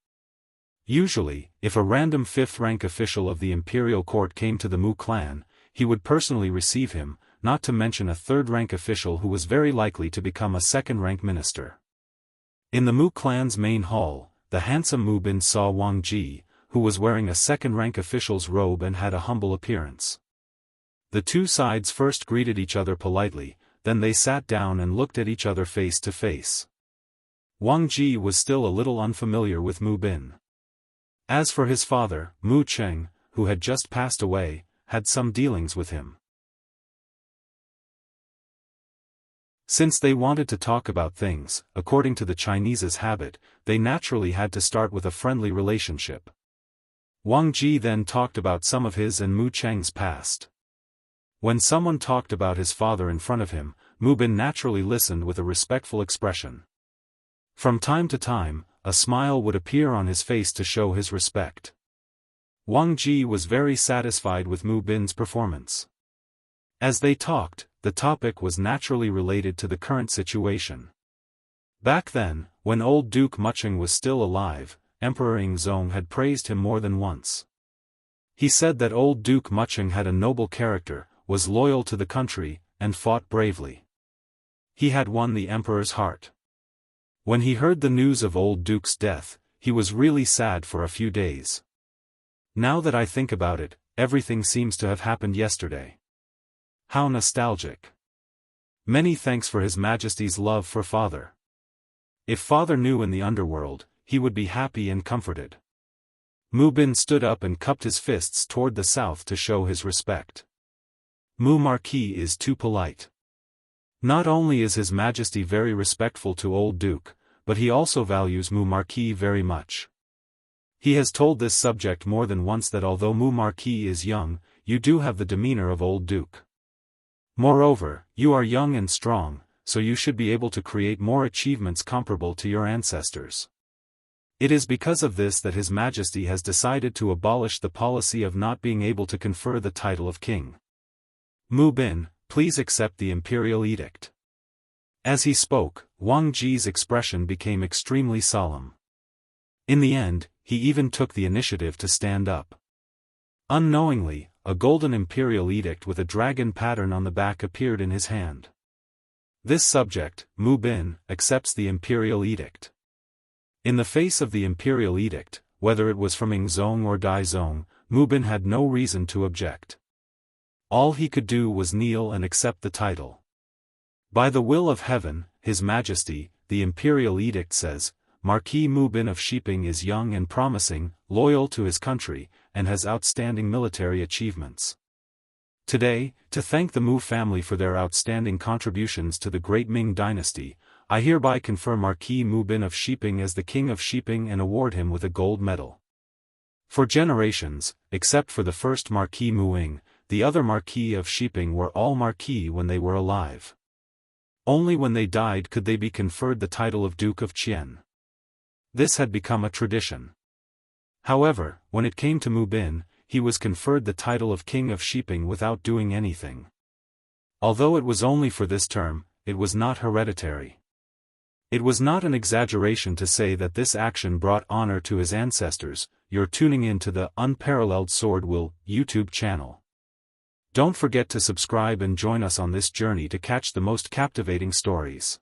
Usually, if a random 5th-rank official of the imperial court came to the Mu clan, he would personally receive him, not to mention a 3rd-rank official who was very likely to become a 2nd-rank minister. In the Mu clan's main hall, the handsome Mu Bin saw Wang Ji, who was wearing a 2nd-rank official's robe and had a humble appearance. The two sides first greeted each other politely, then they sat down and looked at each other face to face. Wang Ji was still a little unfamiliar with Mu Bin. As for his father, Mu Cheng, who had just passed away, had some dealings with him. Since they wanted to talk about things, according to the Chinese's habit, they naturally had to start with a friendly relationship. Wang Ji then talked about some of his and Mu Cheng's past. When someone talked about his father in front of him, Mu Bin naturally listened with a respectful expression. From time to time, a smile would appear on his face to show his respect. Wang Ji was very satisfied with Mu Bin's performance. As they talked, the topic was naturally related to the current situation. Back then, when old Duke Mucheng was still alive, Emperor Ingzong had praised him more than once. He said that old Duke Mucheng had a noble character, was loyal to the country, and fought bravely. He had won the emperor's heart. When he heard the news of old Duke's death, he was really sad for a few days. Now that I think about it, everything seems to have happened yesterday. How nostalgic. Many thanks for His Majesty's love for Father. If Father knew in the underworld, he would be happy and comforted. Mu Bin stood up and cupped his fists toward the south to show his respect. Mu Marquis is too polite. Not only is His Majesty very respectful to old Duke, but he also values Mu Marquis very much. He has told this subject more than once that although Mu Marquis is young, you do have the demeanor of old Duke. Moreover, you are young and strong, so you should be able to create more achievements comparable to your ancestors. It is because of this that His Majesty has decided to abolish the policy of not being able to confer the title of king. Mu Bin, please accept the imperial edict. As he spoke, Wang Ji's expression became extremely solemn. In the end, he even took the initiative to stand up. Unknowingly, a golden imperial edict with a dragon pattern on the back appeared in his hand. This subject, Mu Bin, accepts the imperial edict. In the face of the imperial edict, whether it was from Ingzong or Daizong, Mu Bin had no reason to object. All he could do was kneel and accept the title. By the will of heaven, His Majesty, the imperial edict says, Marquis Mu Bin of Shiping is young and promising, loyal to his country, and has outstanding military achievements. Today, to thank the Mu family for their outstanding contributions to the great Ming Dynasty, I hereby confer Marquis Mu Bin of Shiping as the King of Shiping and award him with a gold medal. For generations, except for the first Marquis Muing, the other Marquis of Shiping were all Marquis when they were alive. Only when they died could they be conferred the title of Duke of Qian. This had become a tradition. However, when it came to Mu Bin, he was conferred the title of King of Shiping without doing anything. Although it was only for this term, it was not hereditary. It was not an exaggeration to say that this action brought honor to his ancestors. You're tuning in to the UnparalleledSwordWill YouTube channel. Don't forget to subscribe and join us on this journey to catch the most captivating stories.